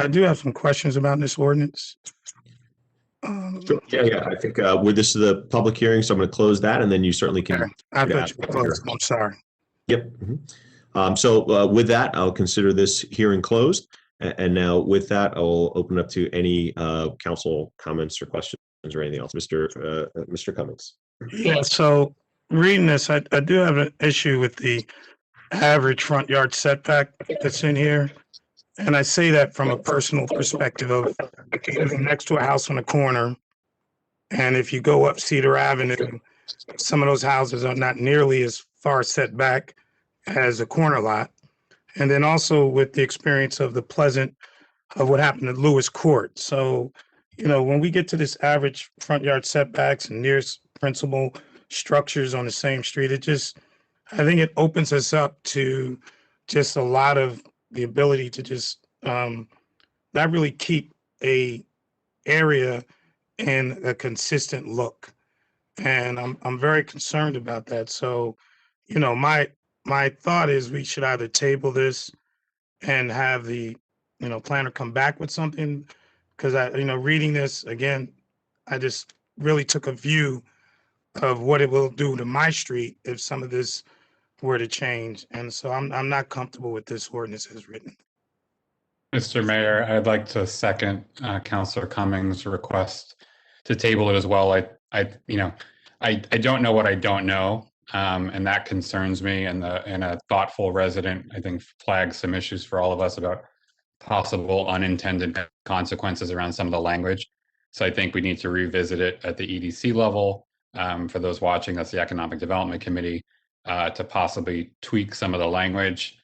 do have some questions about this ordinance. Sure. Yeah. I think this is the public hearing, so I'm going to close that, and then you certainly can. Okay. I thought you closed. I'm sorry. Yep. So with that, I'll consider this hearing closed. And now with that, I'll open up to any council comments or questions or anything else. Mr. Cummings. Yeah, so reading this, I do have an issue with the average front yard setback that's in here. And I say that from a personal perspective of living next to a house on a corner. And if you go up Cedar Avenue, some of those houses are not nearly as far set back as a corner lot. And then also with the experience of what happened at Lewis Court. So, when we get to this average front yard setbacks and nearest principal structures on the same street, I think it opens us up to just a lot of the ability to just not really keep a area in a consistent look. And I'm very concerned about that. So, my thought is we should either table this and have the, planner come back with something. Because reading this again, I just really took a view of what it will do to my street if some of this were to change. And so I'm not comfortable with this ordinance as written. Mr. Mayor, I'd like to second Councilor Cummings' request to table it as well. I don't know what I don't know, and that concerns me. And a thoughtful resident, I think, flags some issues for all of us about possible unintended consequences around some of the language. So I think we need to revisit it at the EDC level. For those watching, that's the Economic Development Committee, to possibly tweak some of the language.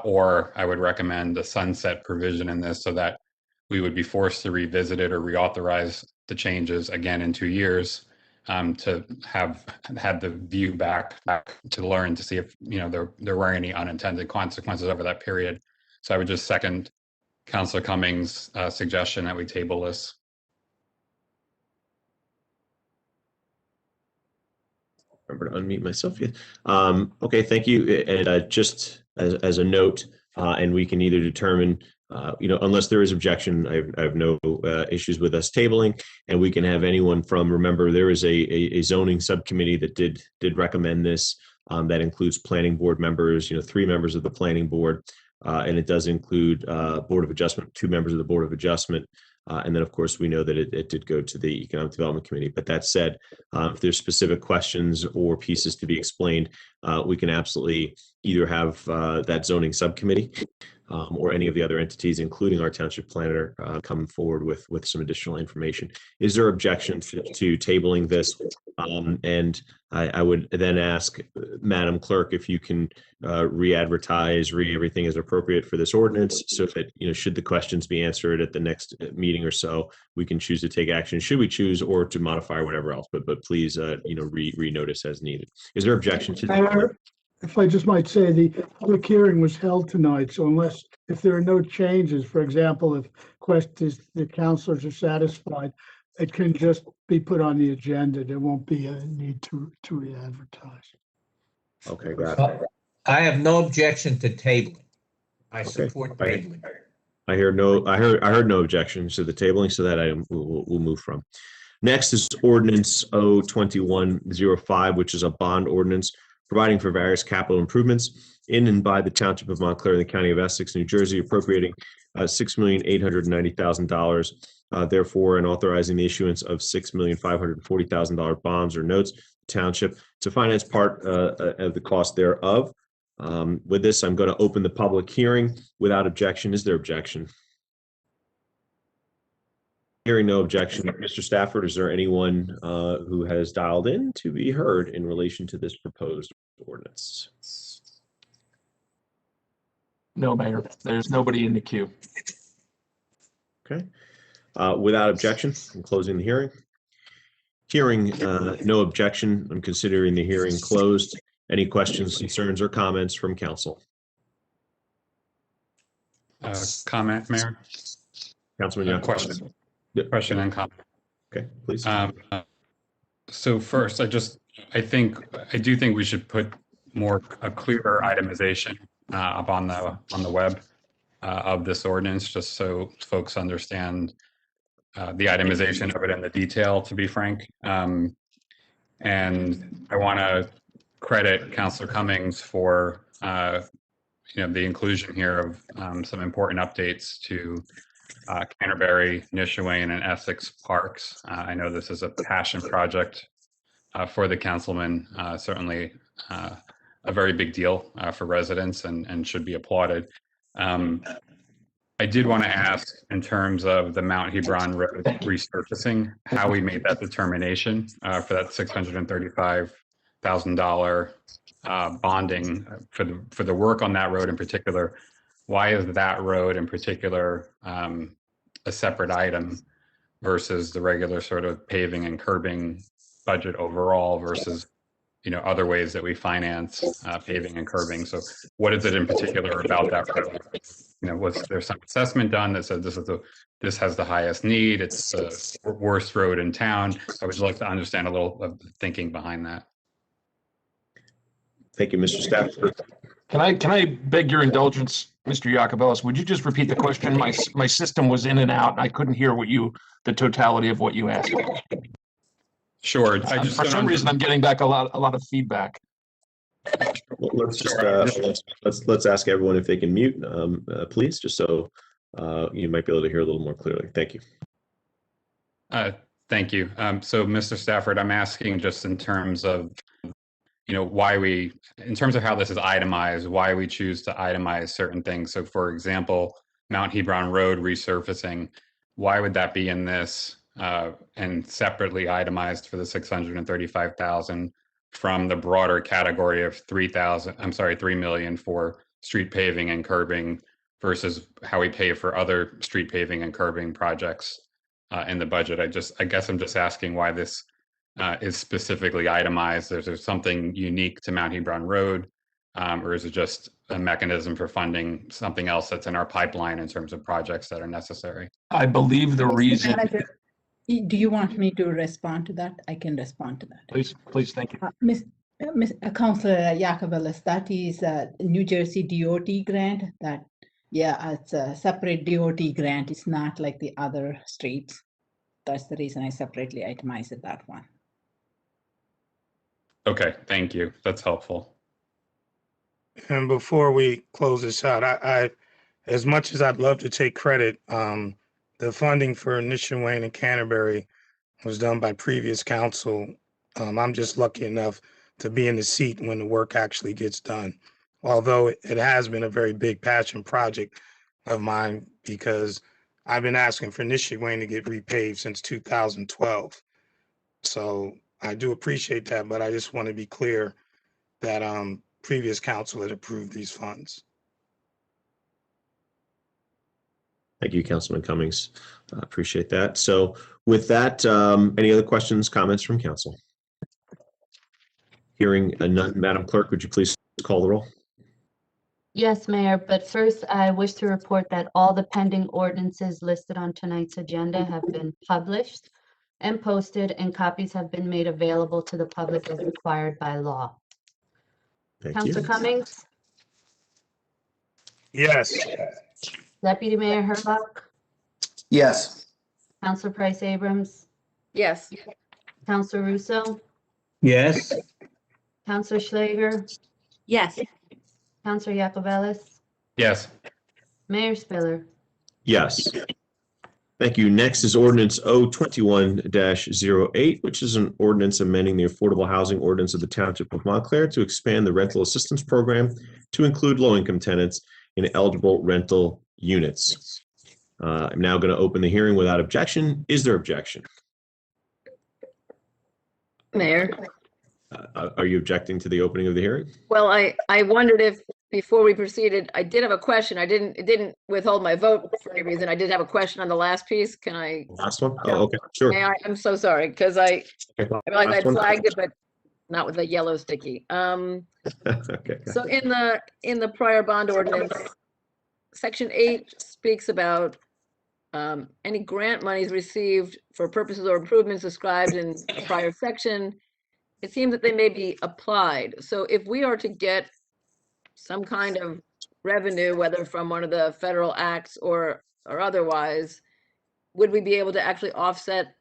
Or I would recommend a sunset provision in this so that we would be forced to revisit it or reauthorize the changes again in 2 years, to have had the view back to learn to see if there were any unintended consequences over that period. So I would just second Councilor Cummings' suggestion that we table this. Remember to unmute myself. Yeah. Okay, thank you. And just as a note, and we can either determine, unless there is objection, I have no issues with us tabling, and we can have anyone from. Remember, there is a zoning subcommittee that did recommend this. That includes planning board members. 3 members of the planning board, and it does include Board of Adjustment, 2 members of the Board of Adjustment. And then, of course, we know that it did go to the Economic Development Committee. But that said, if there's specific questions or pieces to be explained, we can absolutely either have that zoning subcommittee or any of the other entities, including our township planner, come forward with some additional information. Is there objection to tabling this? And I would then ask Madam Clerk if you can re-advertise, everything as appropriate for this ordinance, so that, should the questions be answered at the next meeting or so, we can choose to take action, should we choose, or to modify whatever else. But please, re-notice as needed. Is there objection to that? If I just might say, the public hearing was held tonight, so if there are no changes, for example, if the councilors are satisfied, it can just be put on the agenda. There won't be a need to re-advertise. Okay, got it. I have no objection to tabling. I support tabling. I heard no objections to the tabling, so that item we'll move from. Next is Ordinance O-21-05, which is a bond ordinance providing for various capital improvements in and by the Township of Montclair in the County of Essex, New Jersey, appropriating $6,890,000, therefore, and authorizing the issuance of $6,540,000 bonds or notes township to finance part of the cost thereof. With this, I'm going to open the public hearing without objection. Is there objection? Hearing no objection, Mr. Stafford, is there anyone who has dialed in to be heard in relation to this proposed ordinance? No, Mayor, there's nobody in the queue. Okay. Without objection, I'm closing the hearing. Hearing no objection, I'm considering the hearing closed. Any questions, concerns, or comments from council? Comment, Mayor? Councilman, question. Question and comment. Okay, please. So first, I do think we should put a clearer itemization up on the web of this ordinance, just so folks understand the itemization of it and the detail, to be frank. And I want to credit Councilor Cummings for the inclusion here of some important updates to Canterbury, Nishawane, and Essex parks. I know this is a passion project for the councilman, certainly a very big deal for residents and should be applauded. I did want to ask, in terms of the Mount Hebron Road resurfacing, how we made that determination for that $635,000 bonding for the work on that road in particular. Why is that road in particular a separate item versus the regular sort of paving and curbing budget overall versus other ways that we finance paving and curbing? So what is it in particular about that road? Was there some assessment done that said this has the highest need, it's the worst road in town? I would like to understand a little of the thinking behind that. Thank you, Mr. Stafford. Can I beg your indulgence, Mr. Iacobellis? Would you just repeat the question? My system was in and out, and I couldn't hear the totality of what you asked. Sure. For some reason, I'm getting back a lot of feedback. Well, let's ask everyone if they can mute, please, just so you might be able to hear a little more clearly. Thank you. Thank you. So, Mr. Stafford, I'm asking just in terms of in terms of how this is itemized, why we choose to itemize certain things. So, for example, Mount Hebron Road resurfacing, why would that be in this and separately itemized for the $635,000 from the broader category of $3 million for street paving and curbing versus how we pay for other street paving and curbing projects in the budget? I guess I'm just asking why this is specifically itemized. Is there something unique to Mount Hebron Road, or is it just a mechanism for funding something else that's in our pipeline in terms of projects that are necessary? I believe the reason. Do you want me to respond to that? I can respond to that. Please, thank you. Councilor Iacobellis, that is a New Jersey DOT grant. It's a separate DOT grant. It's not like the other streets. That's the reason I separately itemized that one. Okay, thank you. That's helpful. And before we close this out, I as much as I'd love to take credit, the funding for Nishawane and Canterbury was done by previous council. I'm just lucky enough to be in the seat when the work actually gets done. although it has been a very big passion project of mine because I've been asking for Nichiwayne to get repaved since 2012. So I do appreciate that, but I just want to be clear that previous council had approved these funds. Thank you, Councilman Cummings. Appreciate that. So with that, any other questions, comments from council? Hearing none, Madam Clerk, would you please call the roll? Yes, Mayor, but first I wish to report that all the pending ordinances listed on tonight's agenda have been published and posted, and copies have been made available to the public as required by law. Thank Councilor you. Cummings? Yes. Deputy Mayor Hurlock? Yes. Councilor Price Abrams? Yes. Councilor Russo? Yes. Councilor Schlager? Yes. Councilor Yacovelis? Yes. Mayor Spiller? Yes. Thank you. Next is Ordinance O-21-08, which is an ordinance amending the Affordable Housing Ordinance of the Township of Montclair to expand the rental assistance program to include low-income tenants in eligible rental units. I'm now going to open the hearing without objection. Is there objection? Mayor. Are you objecting to the opening of the hearing? Well, I wondered if, before we proceeded, I did have a question. It didn't withhold my vote for any reason. I did have a question on the last piece. Can I? Last one? Oh, okay, sure. I'm so sorry, because I realized Last I'd one. flagged it, but not with a yellow sticky. Okay. So in the prior bond ordinance, section 8 speaks about any grant monies received for purposes or improvements described in the prior section. It seems that they may be applied. So if we are to get some kind of revenue, whether from one of the federal acts or otherwise, would we be able to actually offset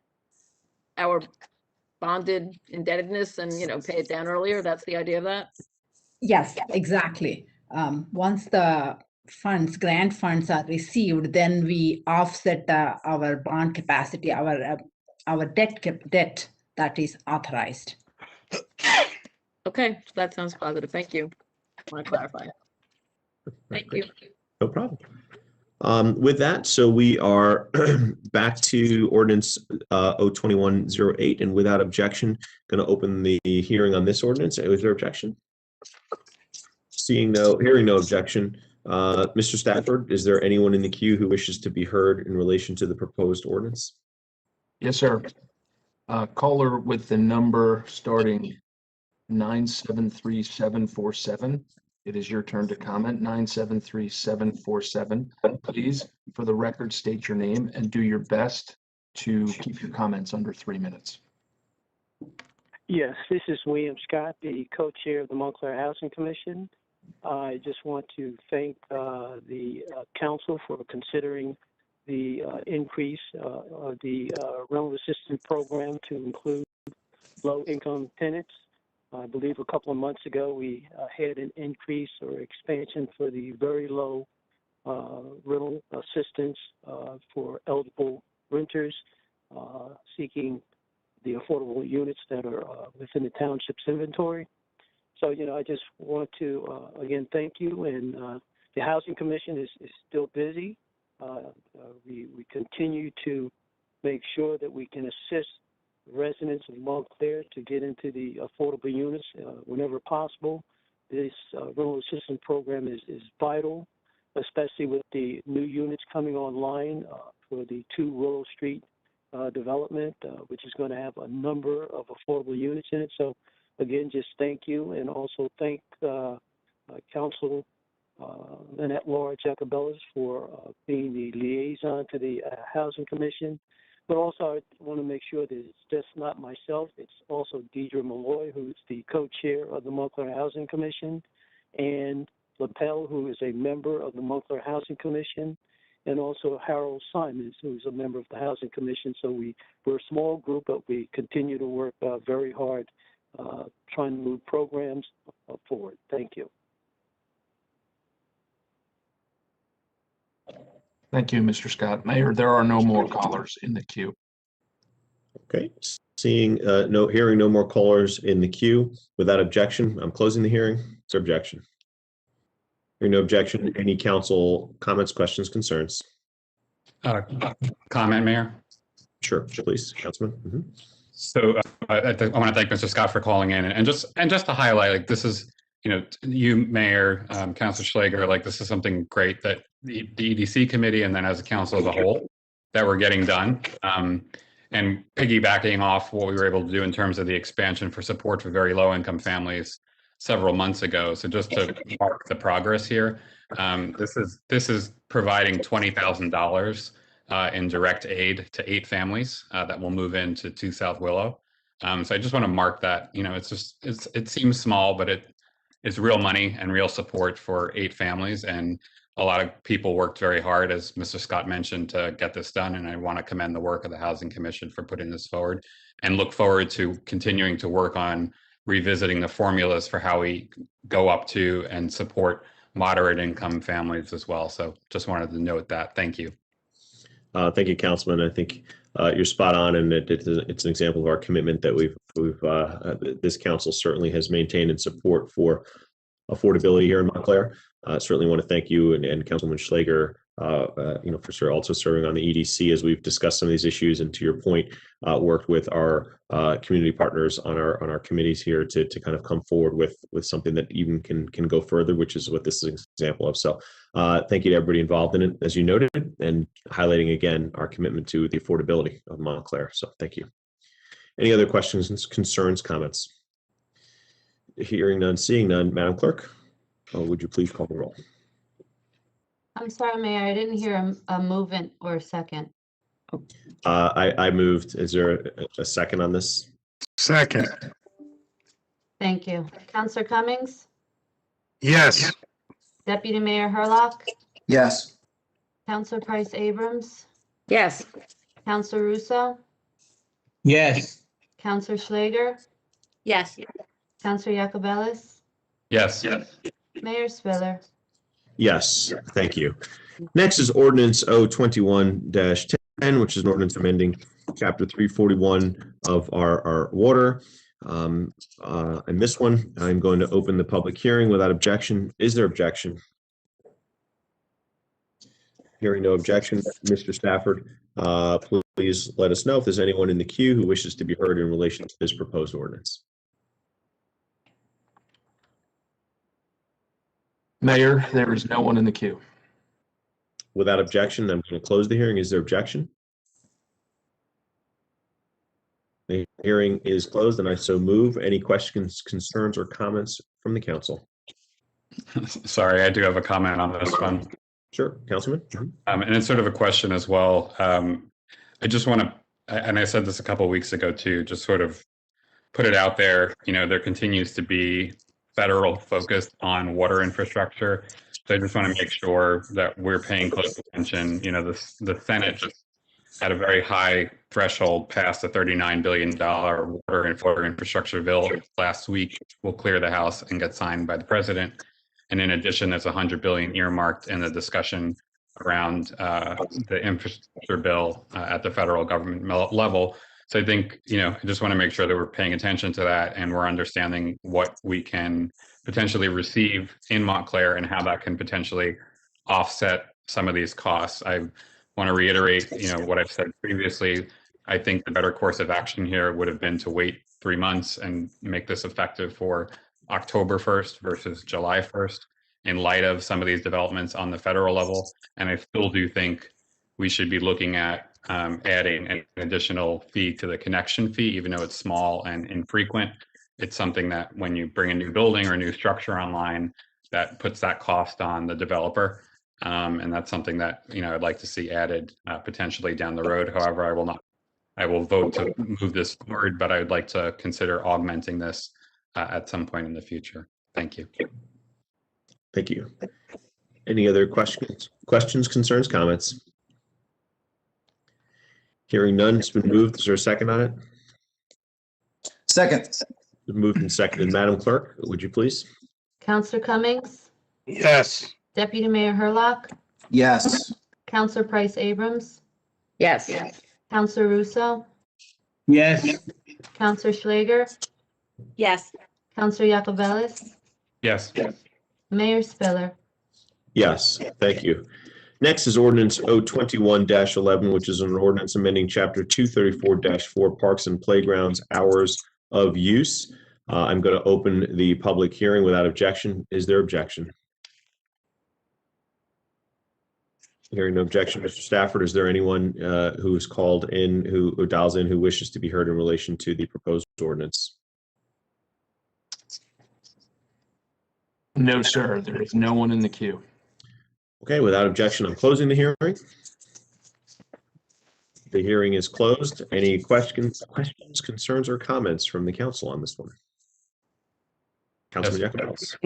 our bonded indebtedness and, pay it down earlier? That's the idea of that? Yes, exactly. Once the grant funds are received, then we offset our bond capacity, our debt that is authorized. Okay, that sounds positive. Thank you. I want to clarify. Thank you. No problem. With that, so we are back to Ordinance O-21-08, and without objection, going to open the hearing on this ordinance. Is there objection? Hearing no objection. Mr. Stafford, is there anyone in the queue who wishes to be heard in relation to the proposed ordinance? Yes, sir. Caller with the number starting 973747. It is your turn to comment. 973747. Please, for the record, state your name and do your best to keep your comments under 3 minutes. Yes, this is William Scott, the co-chair of the Montclair Housing Commission. I just want to thank the council for considering the increase of the rental assistance program to include low-income tenants. I believe a couple of months ago we had an increase or expansion for the very low rental assistance for eligible renters seeking the affordable units that are within the township's inventory. So, I just want to, again, thank you. And the Housing Commission is still busy. We continue to make sure that we can assist residents of Montclair to get into the affordable units whenever possible. This rental assistance program is vital, especially with the new units coming online for the 2 Willow Street development, which is going to have a number of affordable units in it. So, again, just thank you, and also thank Council and at-large Jacobelis for being the liaison to the Housing Commission. But also, I want to make sure that it's just not myself. It's also Deidre Malloy, who's the co-chair of the Montclair Housing Commission, and LaPel, who is a member of the Montclair Housing Commission, and also Harold Simons, who's a member of the Housing Commission. So we're a small group, but we continue to work very hard trying to move programs forward. Thank you. Thank you, Mr. Scott. Mayor, there are no more callers in the queue. Okay, hearing no more callers in the queue. Without objection, I'm closing the hearing. Is there objection? Hearing no objection, any council comments, questions, concerns? Comment, Mayor? Sure, please, Councilman. So I want to thank Mr. Scott for calling in, and just to highlight, like, this is, you, Mayor, Councilor Schlager, like, this is something great that the EDC committee and then as a council as a whole that we're getting done. And piggybacking off what we were able to do in terms of the expansion for support for very low income families several months ago. So just to mark the progress here, this is providing $20,000 in direct aid to 8 families that will move into 2 South Willow. So I just want to mark that. It seems small, but it's real money and real support for 8 families. And a lot of people worked very hard, as Mr. Scott mentioned, to get this done. And I want to commend the work of the Housing Commission for putting this forward, and look forward to continuing to work on revisiting the formulas for how we go up to and support moderate income families as well. So just wanted to note that. Thank you. Thank you, Councilman. I think you're spot on, and it's an example of our commitment that this council certainly has maintained in support for affordability here in Montclair. Certainly want to thank you and Councilman Schlager, for also serving on the EDC as we've discussed some of these issues, and to your point, worked with our community partners on our committees here to kind of come forward with something that even can go further, which is what this is an example of. So thank you to everybody involved in it, as you noted, and highlighting again our commitment to the affordability of Montclair. So thank you. Any other questions, concerns, comments? Hearing none, seeing none, Madam Clerk, would you please call the roll? I'm sorry, Mayor, I didn't hear a movement or a second. I moved. Is there a second on this? Second. Thank you. Councillor Cummings? Yes. Deputy Mayor Hurlock? Yes. Councillor Price Abrams? Yes. Councillor Russo? Yes. Councillor Schlager? Yes. Councillor Yacobelis? Yes. Mayor Spiller? Yes, thank you. Next is Ordinance O-21-10, which is an ordinance amending Chapter 341 of our water. And this one, I'm going to open the public hearing without objection. Is there objection? Hearing no objection, Mr. Stafford, please let us know if there's anyone in the queue who wishes to be heard in relation to this proposed ordinance. Mayor, there is no one in the queue. Without objection, I'm going to close the hearing. Is there objection? The hearing is closed, and I so move. Any questions, concerns, or comments from the council? Sorry, I do have a comment on this one. Sure, Councilman. And it's sort of a question as well. I just want to, and I said this a couple of weeks ago too, just sort of put it out there. There continues to be federal focus on water infrastructure. So I just want to make sure that we're paying close attention. The Senate just had a very high threshold, passed a $39 billion water and water infrastructure bill last week. Will clear the House and get signed by the president. And in addition, there's $100 billion earmarked in the discussion around the infrastructure bill at the federal government level. So I think, I just want to make sure that we're paying attention to that and we're understanding what we can potentially receive in Montclair and how that can potentially offset some of these costs. I want to reiterate, what I've said previously. I think the better course of action here would have been to wait 3 months and make this effective for October 1st versus July 1st in light of some of these developments on the federal level. And I still do think we should be looking at adding an additional fee to the connection fee, even though it's small and infrequent. It's something that when you bring a new building or a new structure online, that puts that cost on the developer. And that's something that, I'd like to see added potentially down the road. However, I will vote to move this forward, but I would like to consider augmenting this at some point in the future. Thank you. Thank you. Any other questions, concerns, comments? Hearing none, it's been moved. Is there a second on it? Second. It's been moved and seconded. Madam Clerk, would you please? Councillor Cummings? Yes. Deputy Mayor Hurlock? Yes. Councillor Price Abrams? Yes. Councillor Russo? Yes. Councillor Schlager? Yes. Councillor Yacobelis? Yes. Mayor Spiller? Yes, thank you. Next is Ordinance O-21-11, which is an ordinance amending Chapter 234-4 Parks and Playgrounds Hours of Use. I'm going to open the public hearing without objection. Is there objection? Hearing no objection, Mr. Stafford, is there anyone who is called in, who dials in, who wishes to be heard in relation to the proposed ordinance? No, sir. There is no one in the queue. Okay, without objection, I'm closing the hearing. The hearing is closed. Any questions, concerns, or comments from the council on this one? Councilman Jacobellis.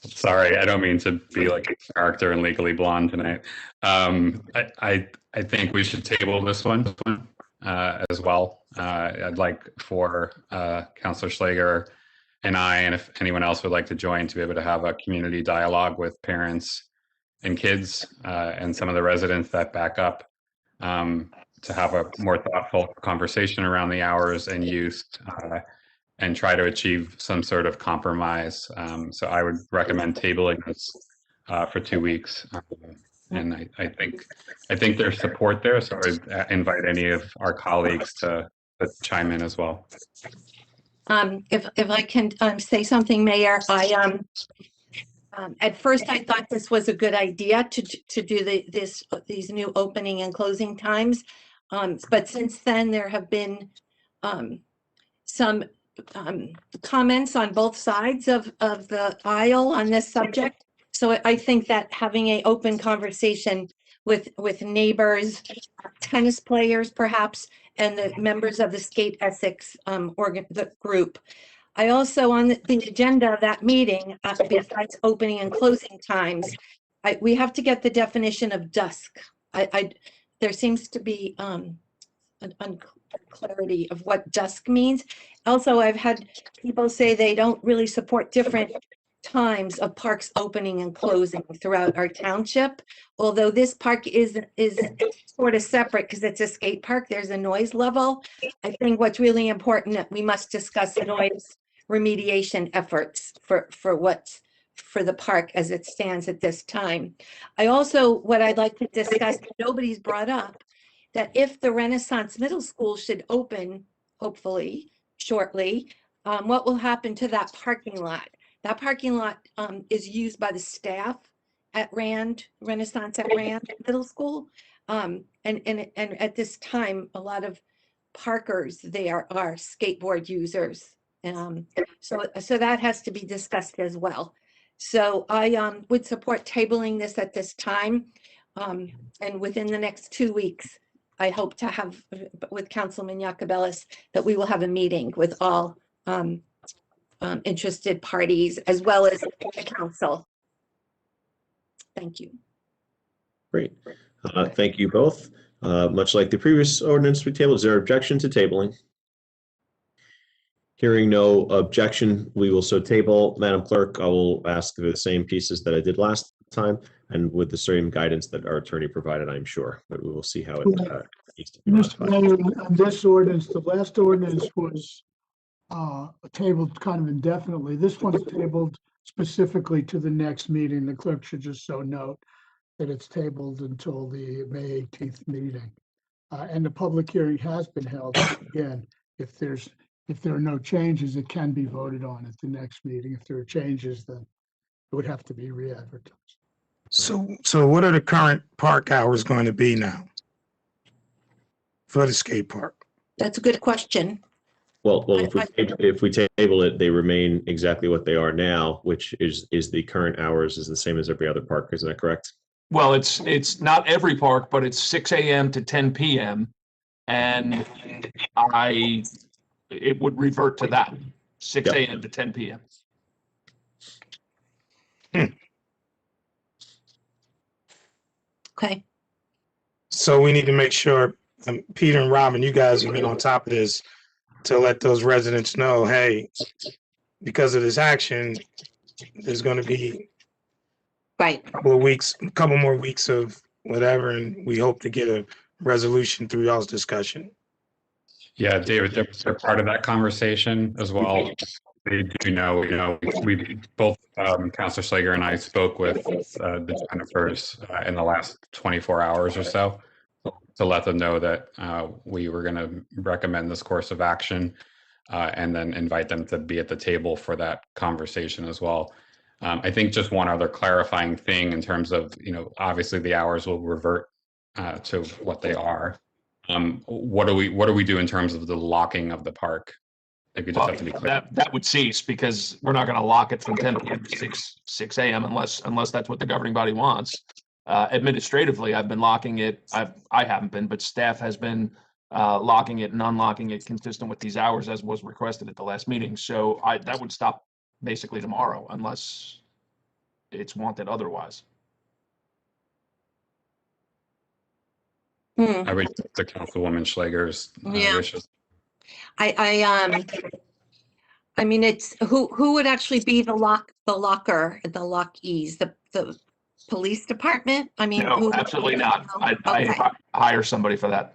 Sorry, I don't mean to be like a character in Legally Blonde tonight. I think we should table this one as well. I'd like for Councilor Schlager and I, and if anyone else would like to join, to be able to have a community dialogue with parents and kids and some of the residents that back up, to have a more thoughtful conversation around the hours and use, and try to achieve some sort of compromise. So I would recommend tabling this for 2 weeks. And I think there's support there, so I invite any of our colleagues to chime in as well. If I can say something, Mayor, at first I thought this was a good idea to do these new opening and closing times, but since then there have been some comments on both sides of the aisle on this subject. So I think that having an open conversation with neighbors, tennis players perhaps, and the members of the Skate Essex the group. I also, on the agenda of that meeting, besides opening and closing times, we have to get the definition of dusk. There seems to be an unclarity of what dusk means. Also, I've had people say they don't really support different times of parks opening and closing throughout our township. Although this park is sort of separate because it's a skate park, there's a noise level. I think what's really important that we must discuss the noise remediation efforts for the park as it stands at this time. What I'd like to discuss, nobody's brought up, that if the Renaissance Middle School should open, hopefully shortly, what will happen to that parking lot? That parking lot is used by the staff at Renaissance at Rand Middle School. And at this time, a lot of parkers there are skateboard users. So that has to be discussed as well. So I would support tabling this at this time. And within the next 2 weeks, I hope to have with Councilman Jacobellis that we will have a meeting with all interested parties as well as the council. Thank you. Great. Thank you both. Much like the previous ordinance we tabled, is there objection to tabling? Hearing no objection, we will so table. Madam Clerk, I will ask the same pieces that I did last time and with the same guidance that our attorney provided, I'm sure, but we will see how it needs to be modified. On this ordinance, the last ordinance was tabled kind of indefinitely. This one's tabled specifically to the next meeting. The clerk should just so note that it's tabled until the May 18th meeting. And the public hearing has been held. Again, if there are no changes, it can be voted on at the next meeting. If there are changes, then it would have to be re-advertised. So what are the current park hours going to be now for the skate park? That's a good question. Well, if we table it, they remain exactly what they are now, which is the current hours is the same as every other park. Isn't that correct? Well, it's not every park, but it's 6 a.m. to 10 p.m. And it would revert to that 6 a.m. to 10 p.m. Okay. So we need to make sure, Peter and Robin, you guys have been on top of this to let those residents know, hey, because of this action, there's going to be a couple more weeks of whatever, and we hope to get a resolution through y'all's discussion. Yeah, David, they're part of that conversation as well. They do know, we both, Councilor Slager and I spoke with the Jennifers in the last 24 hours or so to let them know that we were going to recommend this course of action and then invite them to be at the table for that conversation as well. I think just one other clarifying thing in terms of, obviously the hours will revert to what they are. What do we do in terms of the locking of the park? If you just have to be clear. That would cease because we're not going to lock it from 10 p.m. to 6 a.m. unless that's what the governing body wants. Administratively, I've been locking it. I haven't been, but staff has been locking it and unlocking it consistent with these hours as was requested at the last meeting. So that would stop basically tomorrow unless it's wanted otherwise. I would the Councilwoman Schlager's wishes. I mean, it's who would actually be the lockees, the police department? I mean, No, absolutely not. I hire somebody for that.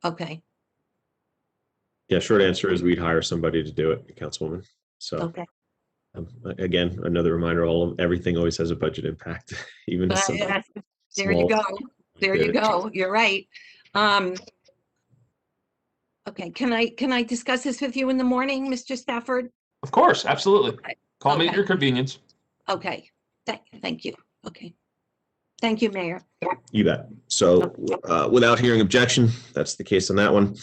Okay. Yeah, short answer is we'd hire somebody to do it, Councilwoman. So Okay. Again, another reminder, everything always has a budget impact, even if There you go. There you go. You're right. Okay, can I discuss this with you in the morning, Mr. Stafford? Of course, absolutely. Call me at your convenience. Okay, thank you. Okay. Thank you, Mayor. You bet. So without hearing objection, that's the case on that one.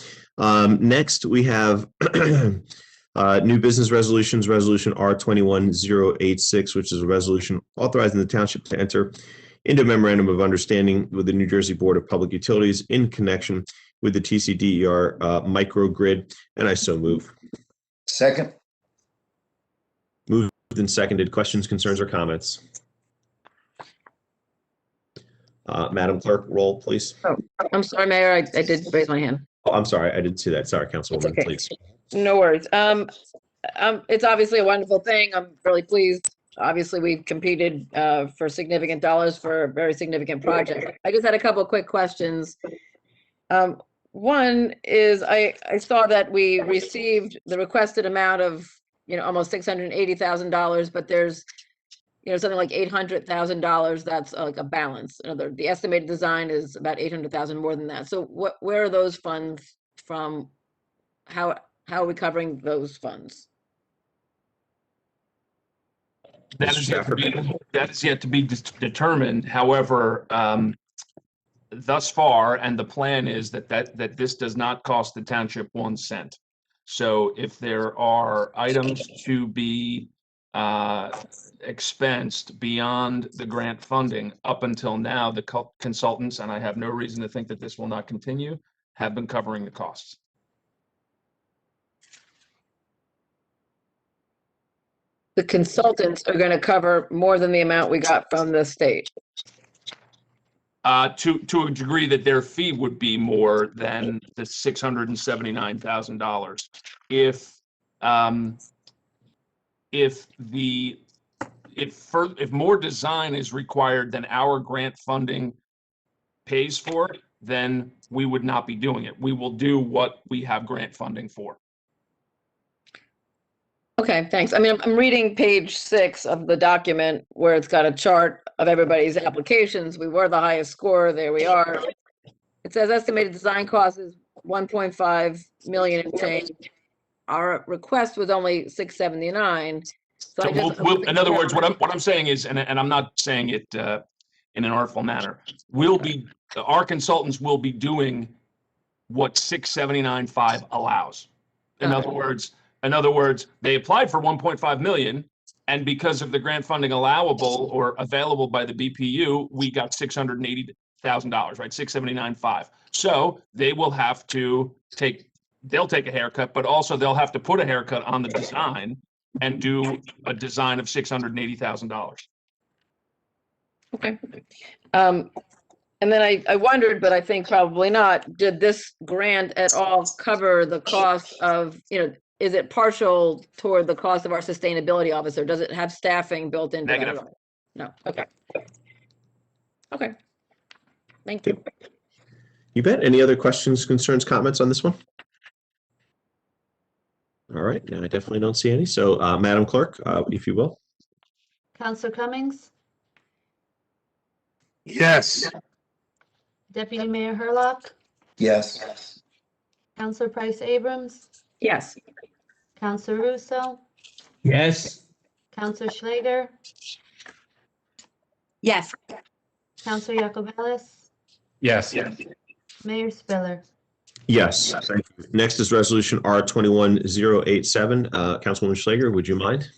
Next, we have new business resolutions, Resolution R-21-086, which is a resolution authorizing the township to enter into a memorandum of understanding with the New Jersey Board of Public Utilities in connection with the TCDER Microgrid, and I so move. Second. Moved and seconded. Questions, concerns, or comments? Madam Clerk, roll, please. Oh, I'm sorry, Mayor, I did raise my hand. Oh, I'm sorry, I didn't see that. Sorry, Councilwoman, Okay. please. No worries. It's obviously a wonderful thing. I'm really pleased. Obviously, we've competed for significant dollars for a very significant project. I just had a couple of quick questions. One is I saw that we received the requested amount of, almost $680,000, but there's, something like $800,000 that's like a balance. The estimated design is about $800,000 more than that. So where are those funds from? How are we covering those funds? That is yet to be determined. However, thus far, and the plan is that this does not cost the township 1 cent. So if there are items to be expensed beyond the grant funding, up until now, the consultants, and I have no reason to think that this will not continue, have been covering the costs. The consultants are going to cover more than the amount we got from the state. To a degree that their fee would be more than the $679,000. If more design is required than our grant funding pays for, then we would not be doing it. We will do what we have grant funding for. Okay, thanks. I mean, I'm reading page 6 of the document where it's got a chart of everybody's applications. We were the highest score. There we are. It says estimated design cost is 1.5 million and change. Our request was only 679. So in other words, what I'm saying is, and I'm not saying it in an artful manner, our consultants will be doing what 679.5 allows. In other words, they applied for 1.5 million, and because of the grant funding allowable or available by the BPU, we got $680,000, right? 679.5. So they will have to they'll take a haircut, but also they'll have to put a haircut on the design and do a design of $680,000. Okay. And then I wondered, but I think probably not, did this grant at all cover the cost of, is it partial toward the cost of our sustainability officer? Does it have staffing built into Negative. that? No. Okay. Okay. Thank you. You bet. Any other questions, concerns, comments on this one? All right, now I definitely don't see any. So, Madam Clerk, if you will. Counselor Cummings, Yes. Deputy Mayor Herlock, Yes. Counselor Price Abrams, Yes. Counselor Russo, Yes. Counselor Schlager, Yes. Counselor Yacobelis, Yes. Mayor Spiller. Yes, thank you. Next is Resolution R-21-087. Councilwoman Schlager, would you mind?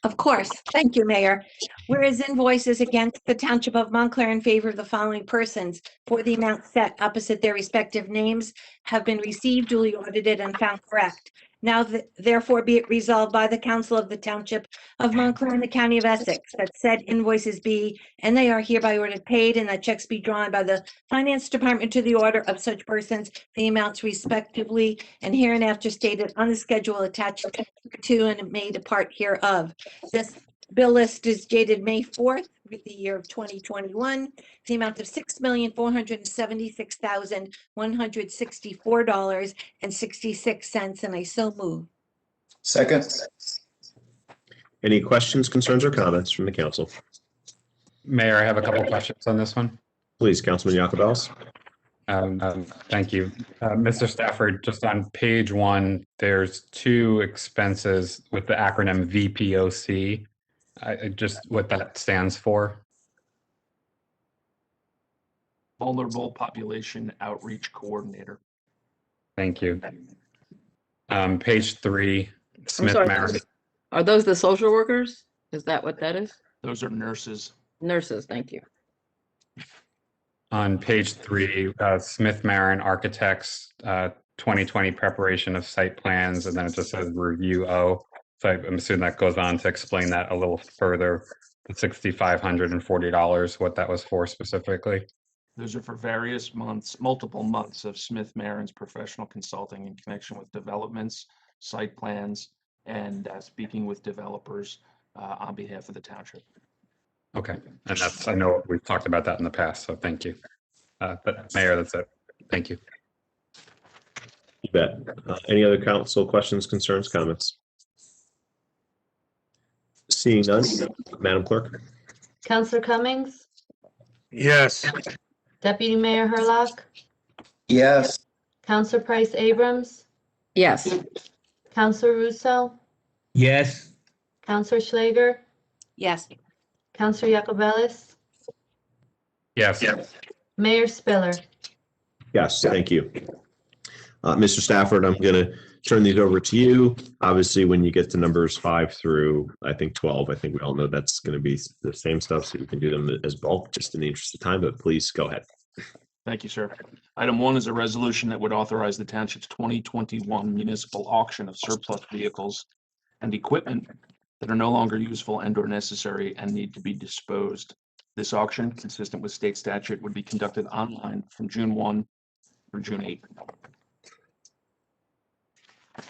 Of course. Thank you, Mayor. Whereas invoices against the Township of Montclair in favor of the following persons for the amount set opposite their respective names have been received, duly audited, and found correct. Now, therefore, be it resolved by the Council of the Township of Montclair in the County of Essex that said invoices be, and they are hereby ordered paid, and that checks be drawn by the Finance Department to the order of such persons, the amounts respectively, and hereinafter stated on the schedule attached to and made a part hereof. This bill list is dated May 4th, for the year of 2021, the amount of $6,476,164.66, and I so move. Second. Any questions, concerns, or comments from the council? Mayor, I have a couple questions on this one. Please, Councilman Yacobelis. Thank you. Mr. Stafford, just on page 1, there's 2 expenses with the acronym VPOC. Just what that stands for. Vulnerable Population Outreach Coordinator. Thank you. Page 3, Smith sorry, Marin. Are those the social workers? Is that what that is? Those are nurses. Nurses, thank you. On page 3, Smith Marin Architects, 2020 preparation of site plans, and then it just says review O. So I'm assuming that goes on to explain that a little further, the $6,540, what that was for specifically. Those are for various months, multiple months of Smith Marin's professional consulting in connection with developments, site plans, and speaking with developers on behalf of the township. Okay, and that's, I know we've talked about that in the past, so thank you. But Mayor, that's it. Thank you. You bet. Any other council questions, concerns, comments? Seeing none, Madam Clerk. Counselor Cummings, Yes. Deputy Mayor Herlock, Yes. Counselor Price Abrams, Yes. Counselor Russo, Yes. Counselor Schlager, Yes. Counselor Yacobelis, Yes. Mayor Spiller. Yes, thank you. Mr. Stafford, I'm going to turn these over to you. Obviously, when you get to numbers 5 through, I think 12, I think we all know that's going to be the same stuff, so you can do them as bulk, just in the interest of time, but please go ahead. Thank you, sir. Item 1 is a resolution that would authorize the township's 2021 municipal auction of surplus vehicles and equipment that are no longer useful and or necessary and need to be disposed. This auction, consistent with state statute, would be conducted online from June 1 through June 8.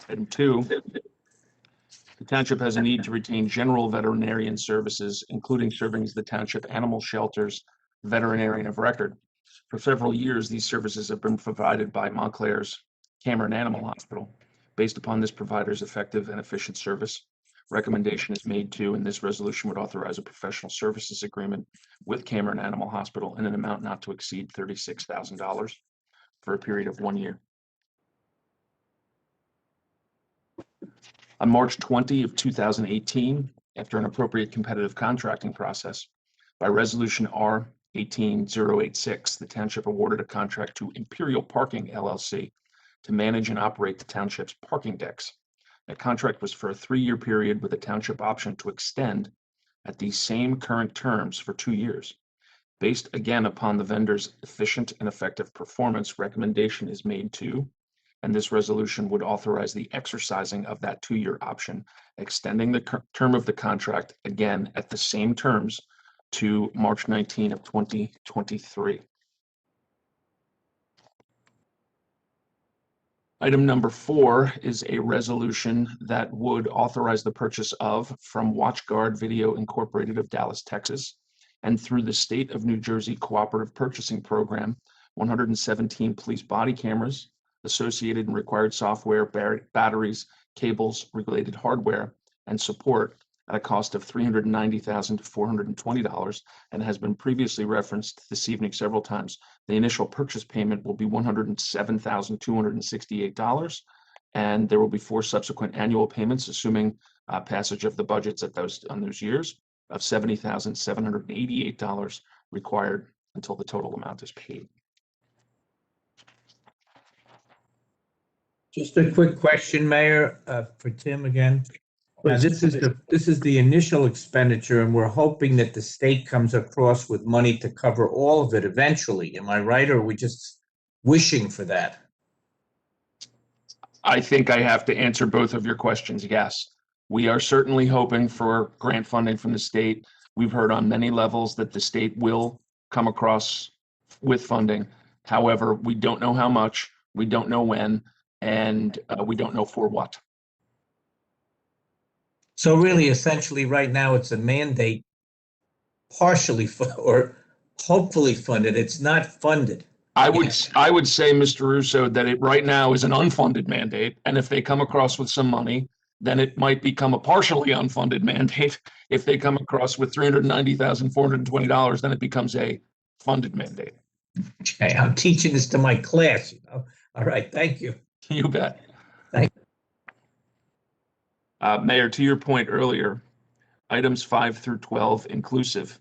Item 2, the township has a need to retain general veterinarian services, including serving as the township animal shelter's veterinarian of record. For several years, these services have been provided by Montclair's Cameron Animal Hospital. Based upon this provider's effective and efficient service, recommendation is made to, and this resolution would authorize a professional services agreement with Cameron Animal Hospital in an amount not to exceed $36,000 for a period of 1 year. On March 20 of 2018, after an appropriate competitive contracting process, by resolution R-18-086, the township awarded a contract to Imperial Parking LLC to manage and operate the township's parking decks. The contract was for a 3-year period with a township option to extend at the same current terms for 2 years. Based again upon the vendor's efficient and effective performance, recommendation is made to, and this resolution would authorize the exercising of that 2-year option, extending the term of the contract again at the same terms to March 19 of 2023. Item number 4 is a resolution that would authorize the purchase of, from WatchGuard Video Incorporated of Dallas, Texas, and through the State of New Jersey Cooperative Purchasing Program, 117 police body cameras, associated and required software, batteries, cables, related hardware, and support at a cost of $390,000 to $420, and has been previously referenced this evening several times. The initial purchase payment will be $107,268, and there will be 4 subsequent annual payments, assuming passage of the budgets on those years, of $70,788 required until the total amount is paid. Just a quick question, Mayor, for Tim again. Now, this is the initial expenditure, and we're hoping that the state comes across with money to cover all of it eventually. Am I right, or are we just wishing for that? I think I have to answer both of your questions. Yes, we are certainly hoping for grant funding from the state. We've heard on many levels that the state will come across with funding. However, we don't know how much, we don't know when, and we don't know for what. So really, essentially, right now, it's a mandate partially or hopefully funded. It's not funded. I would say, Mr. Russo, that it right now is an unfunded mandate, and if they come across with some money, then it might become a partially unfunded mandate. If they come across with $390,420, then it becomes a funded mandate. Okay, I'm teaching this to my class, you know. All right, thank you. You bet. Thank you. Mayor, to your point earlier, items 5 through 12 inclusive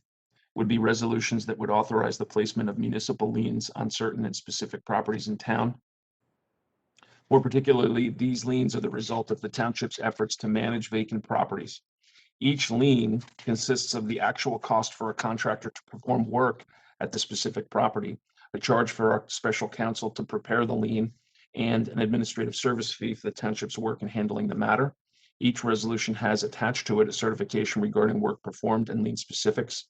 would be resolutions that would authorize the placement of municipal liens on certain and specific properties in town. More particularly, these liens are the result of the township's efforts to manage vacant properties. Each lien consists of the actual cost for a contractor to perform work at the specific property, a charge for our special counsel to prepare the lien, and an administrative service fee for the township's work in handling the matter. Each resolution has attached to it a certification regarding work performed and lien specifics.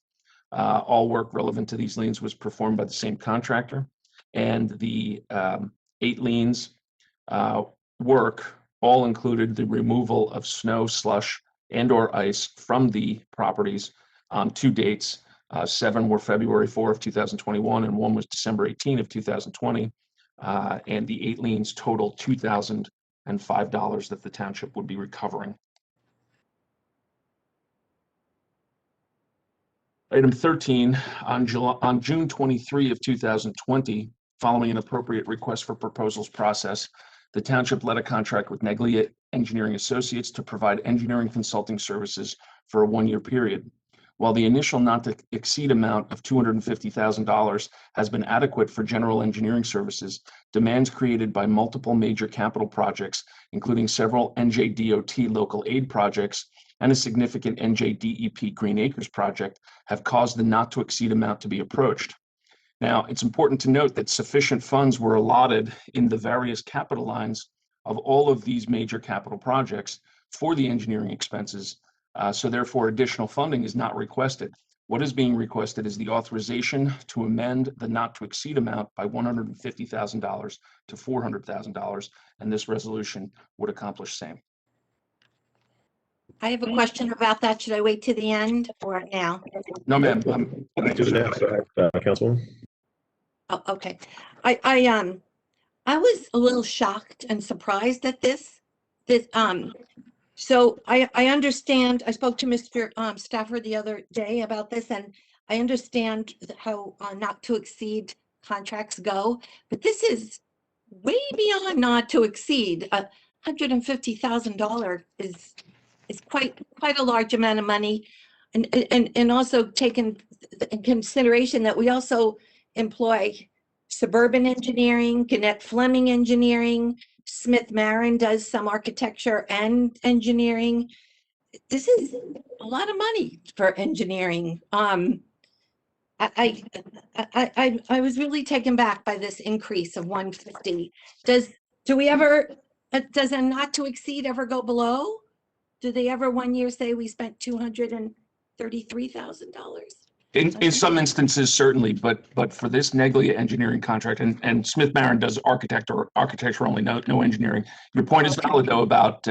All work relevant to these liens was performed by the same contractor, and the 8 liens work all included the removal of snow, slush, and/or ice from the properties on 2 dates. 7 were February 4 of 2021, and 1 was December 18 of 2020. And the 8 liens total $2,005 that the township would be recovering. Item 13, on June 23 of 2020, following an appropriate request for proposals process, the township let a contract with Neglia Engineering Associates to provide engineering consulting services for a 1-year period. While the initial not to exceed amount of $250,000 has been adequate for general engineering services, demands created by multiple major capital projects, including several NJDOT local aid projects and a significant NJDEP Green Acres project, have caused the not to exceed amount to be approached. Now, it's important to note that sufficient funds were allotted in the various capital lines of all of these major capital projects for the engineering expenses. So therefore, additional funding is not requested. What is being requested is the authorization to amend the not to exceed amount by $150,000 to $400,000, and this resolution would accomplish same. I have a question about that. Should I wait to the end or now? No, ma'am. Do the next, Councilwoman. Oh, okay. I was a little shocked and surprised at this. So I understand, I spoke to Mr. Stafford the other day about this, and I understand how not to exceed contracts go, but this is way beyond not to exceed. $150,000 is quite a large amount of money, and also taken in consideration that we also employ Suburban Engineering, Gannett Fleming Engineering, Smith Marin does some architecture and engineering. This is a lot of money for engineering. I was really taken back by this increase of 150. Does a not to exceed ever go below? Do they ever one year say we spent $233,000? In some instances, certainly, but for this Neglia engineering contract, and Smith Marin does architecture only, no engineering. Your point is valid though about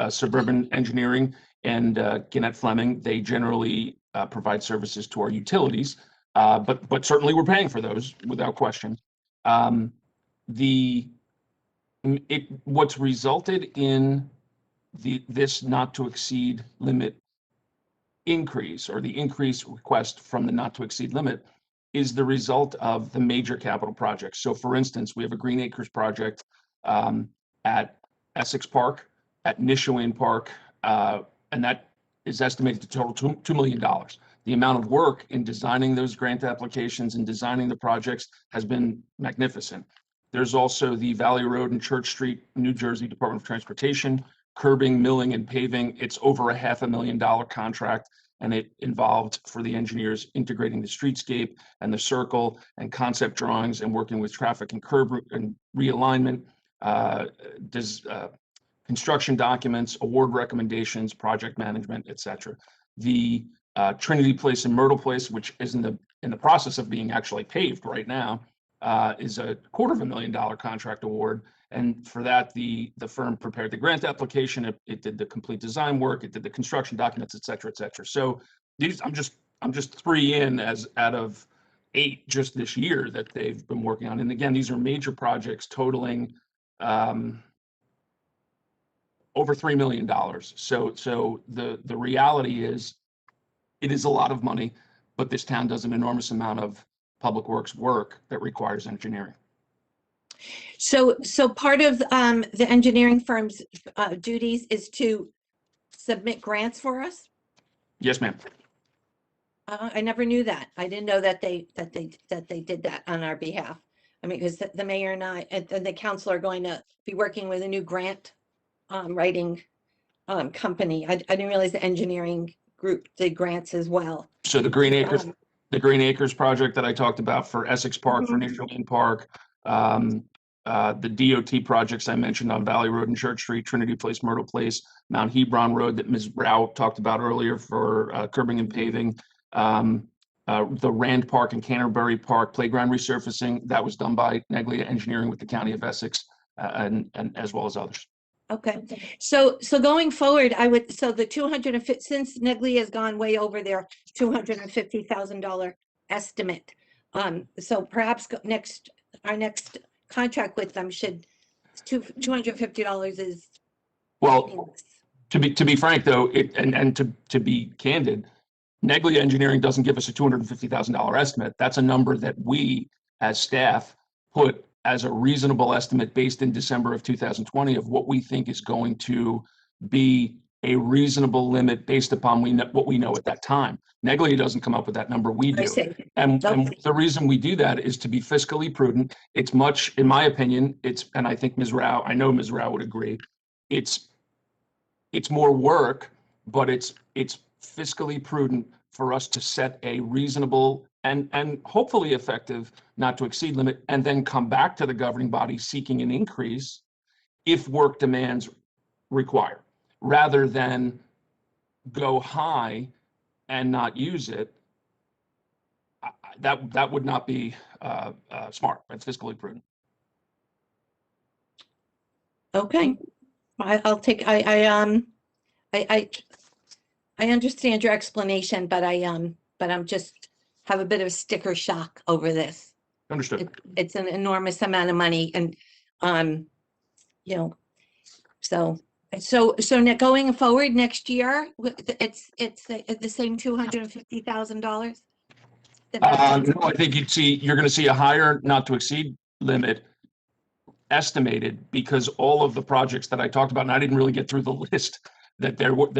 Suburban Engineering and Gannett Fleming. They generally provide services to our utilities, but certainly we're paying for those without question. What's resulted in this not to exceed limit increase, or the increase request from the not to exceed limit, is the result of the major capital projects. So for instance, we have a Green Acres project at Essex Park, at Nishawin Park, and that is estimated to total $2 million. The amount of work in designing those grant applications and designing the projects has been magnificent. There's also the Valley Road and Church Street, New Jersey Department of Transportation, curbing, milling, and paving. It's over a $500,000 contract, and it involved, for the engineers, integrating the streetscape and the circle and concept drawings and working with traffic and curb and realignment, construction documents, award recommendations, project management, etc. The Trinity Place and Myrtle Place, which is in the process of being actually paved right now, is a $250,000 contract award. And for that, the firm prepared the grant application. It did the complete design work. It did the construction documents, et cetera, et cetera. So these, I'm just 3 in as out of 8 just this year that they've been working on. And again, these are major projects totaling over $3 million. So the reality is, it is a lot of money, but this town does an enormous amount of public works work that requires engineering. So part of the engineering firm's duties is to submit grants for us? Yes, ma'am. I never knew that. I didn't know that they did that on our behalf. I mean, because the mayor and I and the council are going to be working with a new grant writing company. I didn't realize the engineering group did grants as well. So the Green Acres project that I talked about for Essex Park, for Nishawin Park, the DOT projects I mentioned on Valley Road and Church Street, Trinity Place, Myrtle Place, Mount Hebron Road that Ms. Rao talked about earlier for curbing and paving, the Rand Park and Canterbury Park playground resurfacing, that was done by Neglia Engineering with the County of Essex, and as well as others. Okay, so going forward, so the 250, since Neglia has gone way over their $250,000 estimate, so perhaps our next contract with them should, $250 is. Well, to be frank though, to be candid, Neglia Engineering doesn't give us a $250,000 estimate. That's a number that we as staff put as a reasonable estimate based in December of 2020 of what we think is going to be a reasonable limit based upon what we know at that time. Neglia doesn't come up with that number, we do. And the reason we do that is to be fiscally prudent. It's much, in my opinion, and I think Ms. Rao, I know Ms. Rao would agree, it's more work, but it's fiscally prudent for us to set a reasonable and hopefully effective not to exceed limit, and then come back to the governing body seeking an increase if work demands require, rather than go high and not use it. That would not be smart. That's fiscally prudent. Okay, I'll take. I understand your explanation, but I'm just have a bit of a sticker shock over this. Understood. It's an enormous amount of money, and you know, so now going forward next year, it's the same $250,000. No, I think you're going to see a higher not to exceed limit estimated, because all of the projects that I talked about, and I didn't really get through the list that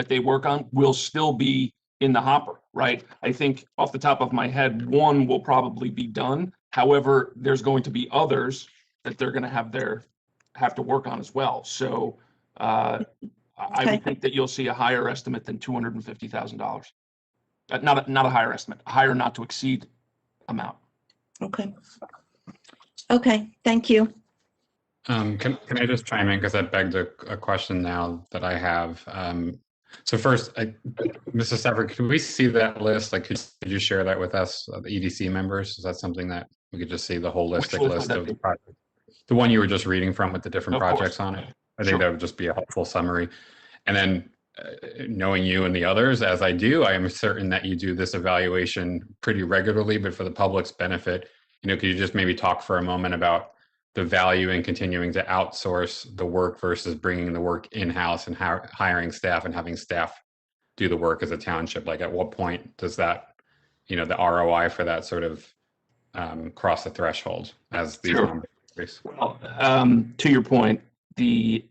they work on, will still be in the hopper, right? I think off the top of my head, one will probably be done. However, there's going to be others that they're going to have to work on as well. So I would think that you'll see a higher estimate than $250,000. Not a higher estimate, a higher not to exceed amount. Okay. Okay, thank you. Can I just chime in, because that begged a question now that I have. So first, Mrs. Stafford, could we see that list? Like, could you share that with us, the EDC members? Is that something that we could just see the holistic list of the projects? The one you were just reading from with the different projects on it? I think that would just be a helpful summary. And then knowing you and the others, as I do, I am certain that you do this evaluation pretty regularly, but for the public's benefit, could you just maybe talk for a moment about the value in continuing to outsource the work versus bringing the work in-house and hiring staff and having staff do the work as a township? Like, at what point does that, the ROI for that sort of cross the threshold as these Sure. numbers increase? Well, to your point, the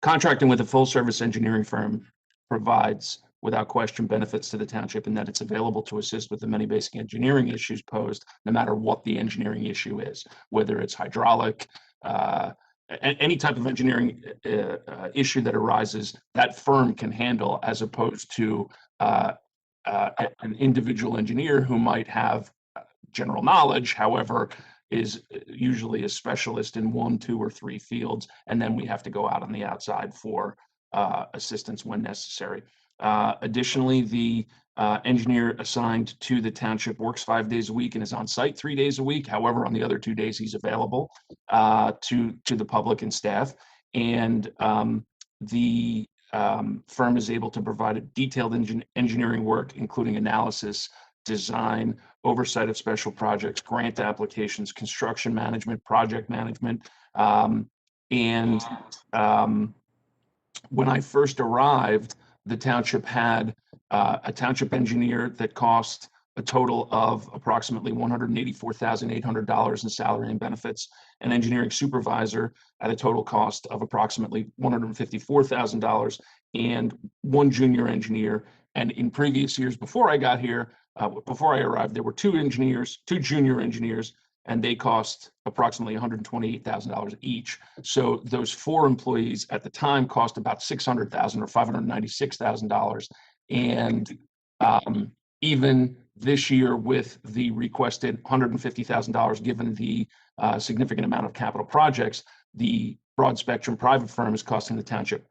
contracting with a full-service engineering firm provides, without question, benefits to the township in that it's available to assist with the many basic engineering issues posed, no matter what the engineering issue is, whether it's hydraulic, any type of engineering issue that arises, that firm can handle, as opposed to an individual engineer who might have general knowledge, however, is usually a specialist in 1, 2, or 3 fields, and then we have to go out on the outside for assistance when necessary. Additionally, the engineer assigned to the township works 5 days a week and is on site 3 days a week. However, on the other 2 days, he's available to the public and staff. And the firm is able to provide a detailed engineering work, including analysis, design, oversight of special projects, grant applications, construction management, project management. When I first arrived, the township had a township engineer that cost a total of approximately $184,800 in salary and benefits, an engineering supervisor at a total cost of approximately $154,000, and 1 junior engineer. And in previous years before I got here, before I arrived, there were 2 junior engineers, and they cost approximately $128,000 each. So those 4 employees at the time cost about $600,000 or $596,000. And even this year, with the requested $150,000, given the significant amount of capital projects, the broad spectrum private firm is costing the township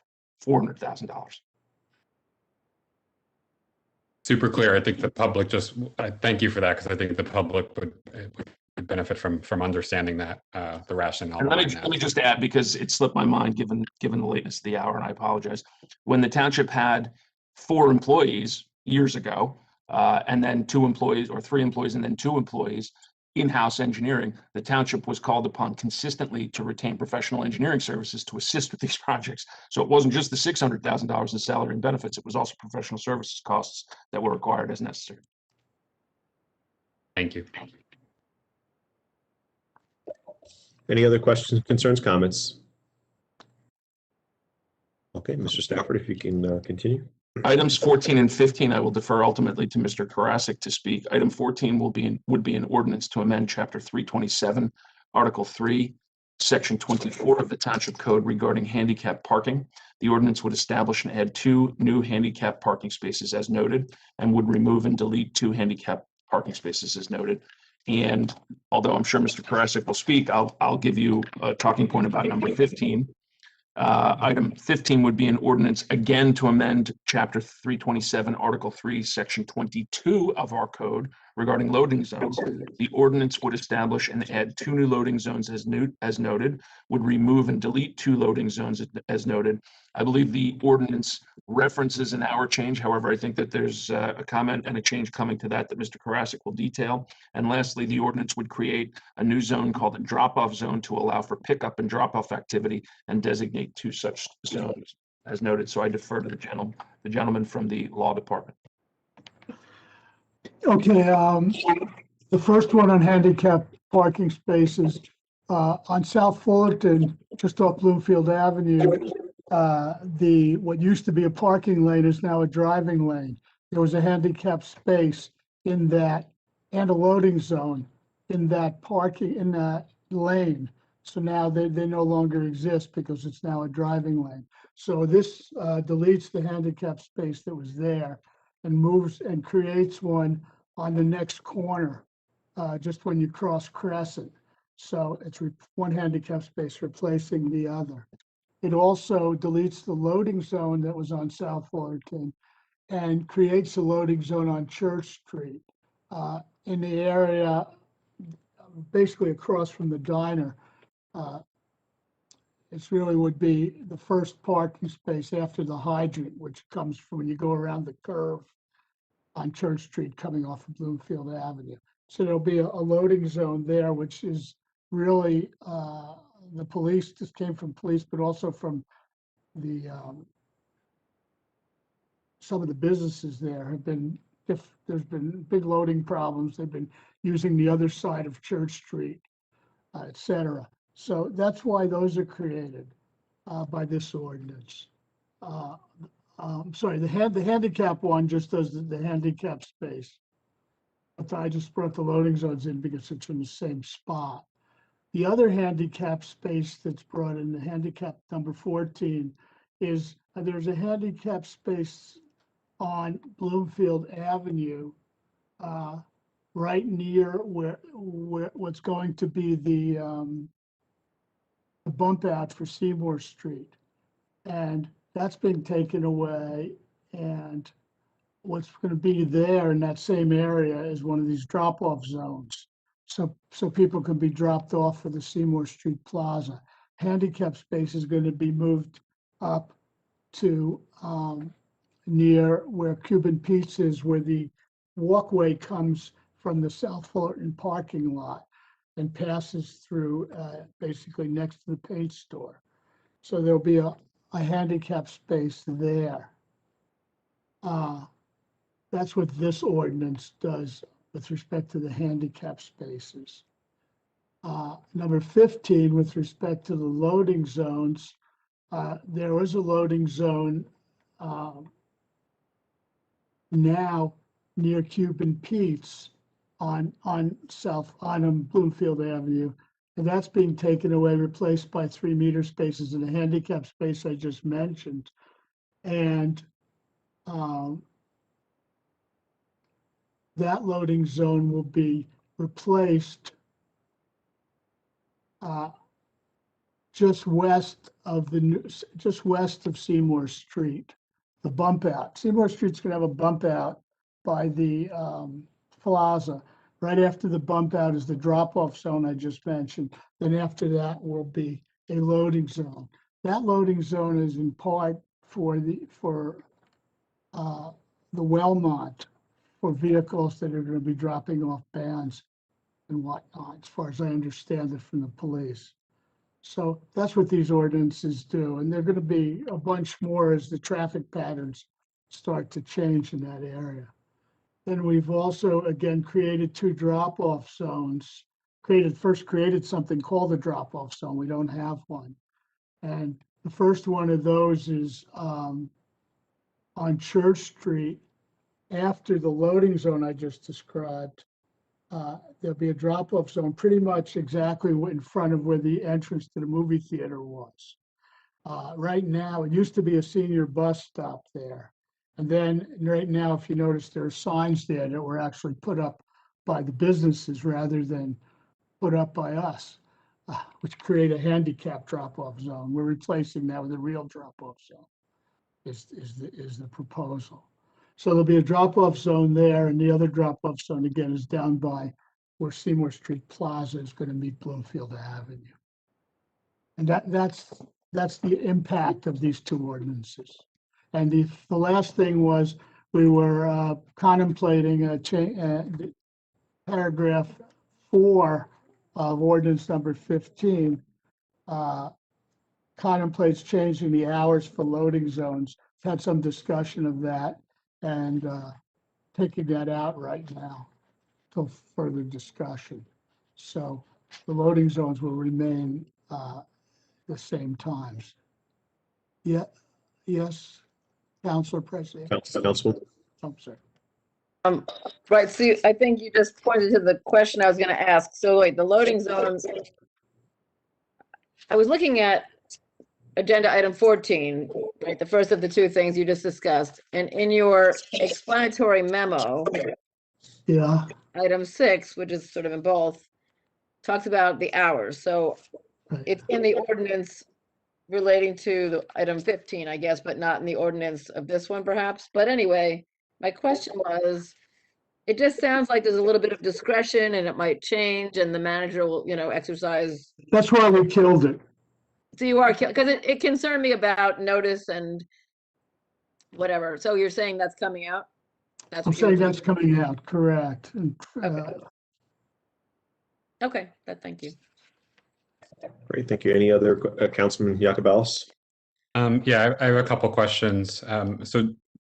$400,000. Super clear. I think the public thank you for that, because I think the public would benefit from understanding that, the rationale. And let me just add, because it slipped my mind given the lateness of the hour, and I apologize. When the township had 4 employees years ago, and then 2 employees or 3 employees and then 2 employees, in-house engineering, the township was called upon consistently to retain professional engineering services to assist with these projects. So it wasn't just the $600,000 in salary and benefits, it was also professional services costs that were required as necessary. Thank you. Any other questions, concerns, comments? Okay, Mr. Stafford, if you can continue. Items 14 and 15, I will defer ultimately to Mr. Karasik to speak. Item 14 would be an ordinance to amend Chapter 327, Article 3, Section 24 of the Township Code regarding handicap parking. The ordinance would establish and add 2 new handicap parking spaces as noted, and would remove and delete 2 handicap parking spaces as noted. And although I'm sure Mr. Karasik will speak, I'll give you a talking point about number 15. Item 15 would be an ordinance again to amend Chapter 327, Article 3, Section 22 of our code regarding loading zones. The ordinance would establish and add 2 new loading zones as noted, would remove and delete 2 loading zones as noted. I believe the ordinance references an hour change. However, I think that there's a comment and a change coming to that Mr. Karasik will detail. And lastly, the ordinance would create a new zone called a drop-off zone to allow for pickup and drop-off activity and designate 2 such zones as noted. So I defer to the gentleman from the law department. Okay, the first one on handicap parking spaces, on South Fullerton, just off Bloomfield Avenue, what used to be a parking lane is now a driving lane. There was a handicap space in that and a loading zone in that lane. So now they no longer exist because it's now a driving lane. So this deletes the handicap space that was there and moves and creates one on the next corner, just when you cross Crescent. So it's one handicap space replacing the other. It also deletes the loading zone that was on South Fullerton and creates a loading zone on Church Street in the area basically across from the diner. It really would be the first parking space after the hydrant, which comes from when you go around the curve on Church Street coming off of Bloomfield Avenue. So there'll be a loading zone there, which is really, the police, this came from police, but also from the, some of the businesses there have been, if there's been big loading problems, they've been using the other side of Church Street, et cetera. So that's why those are created by this ordinance. Sorry, the handicap one just does the handicap space. But I just brought the loading zones in because it's in the same spot. The other handicap space that's brought in, the handicap number 14, is there's a handicap space on Bloomfield Avenue, right near where what's going to be the bump out for Seymour Street. And that's being taken away. And what's going to be there in that same area is one of these drop-off zones. So people can be dropped off for the Seymour Street Plaza. Handicap space is going to be moved up to near where Cuban Pizza is, where the walkway comes from the South Fullerton parking lot and passes through basically next to the paint store. So there'll be a handicap space there. That's what this ordinance does with respect to the handicap spaces. Number 15, with respect to the loading zones, there is a loading zone now near Cuban Pete's on Bloomfield Avenue, and that's being taken away, replaced by 3 meter spaces in the handicap space I just mentioned. And that loading zone will be replaced just west of Seymour Street, the bump out. Seymour Street's gonna have a bump out by the plaza. Right after the bump out is the drop-off zone I just mentioned. Then after that will be a loading zone. That loading zone is in part for the Wellmont, for vehicles that are going to be dropping off bands and whatnot, as far as I understand it from the police. So that's what these ordinances do. And they're going to be a bunch more as the traffic patterns start to change in that area. Then we've also, again, created 2 drop-off zones. First created something called a drop-off zone. We don't have one. And the first one of those is on Church Street. After the loading zone I just described, there'll be a drop-off zone pretty much exactly in front of where the entrance to the movie theater was. Right now, it used to be a senior bus stop there. And then right now, if you notice, there are signs there that were actually put up by the businesses rather than put up by us, which create a handicap drop-off zone. We're replacing that with a real drop-off zone is the proposal. So there'll be a drop-off zone there, and the other drop-off zone again is down by where Seymour Street Plaza is going to meet Bloomfield Avenue. And that's the impact of these 2 ordinances. And the last thing was we were contemplating paragraph 4 of ordinance number 15 contemplates changing the hours for loading zones. We've had some discussion of that and taking that out right now till further discussion. So the loading zones will remain the same times. Yeah, yes, Councilor President. Councilman. I'm sorry. Right, see, I think you just pointed to the question I was gonna ask. So like the loading zones, I was looking at agenda item 14, right, the first of the 2 things you just discussed. And in your explanatory memo, Yeah, item 6, which is sort of in both, talks about the hours. So it's in the ordinance relating to the item 15, I guess, but not in the ordinance of this one perhaps. But anyway, my question was, it just sounds like there's a little bit of discretion and it might change and the manager will, exercise. that's why we killed it. So you are, because it concerned me about notice and whatever. So you're saying that's coming out? That's I'm what you were saying that's saying? coming out, correct. And, Okay, thank you. Great, thank you. Any other, Councilman Yacobalis? Yeah, I have a couple questions. So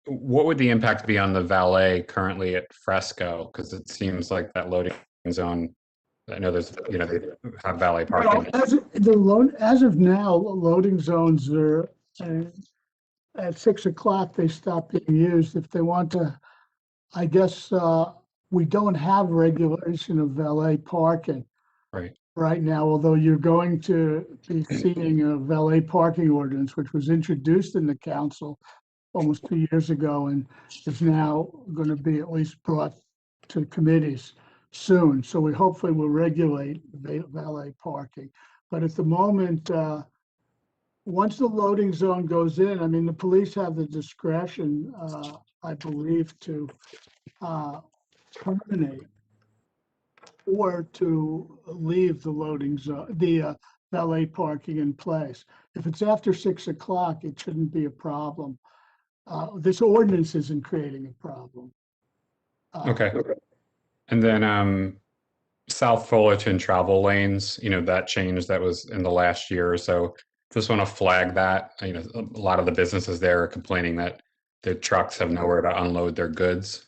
what would the impact be on the valet currently at Fresco? Because it seems like that loading zone, I know there's, they have valet parking. As of now, loading zones are at 6 o'clock, they stop being used. If they want to, I guess, we don't have regulation of valet parking right now, although you're going to be seeing a valet parking ordinance, which was introduced in the council almost 2 years ago and is now going to be at least brought to committees soon. So we hopefully will regulate valet parking. But at the moment, once the loading zone goes in, I mean, the police have the discretion, I believe, to terminate or to leave the loading zone, the valet parking in place. If it's after 6 o'clock, it shouldn't be a problem. This ordinance isn't creating a problem. Okay. And then South Fullerton travel lanes, that change that was in the last year or so. Just want to flag that. A lot of the businesses there are complaining that the trucks have nowhere to unload their goods,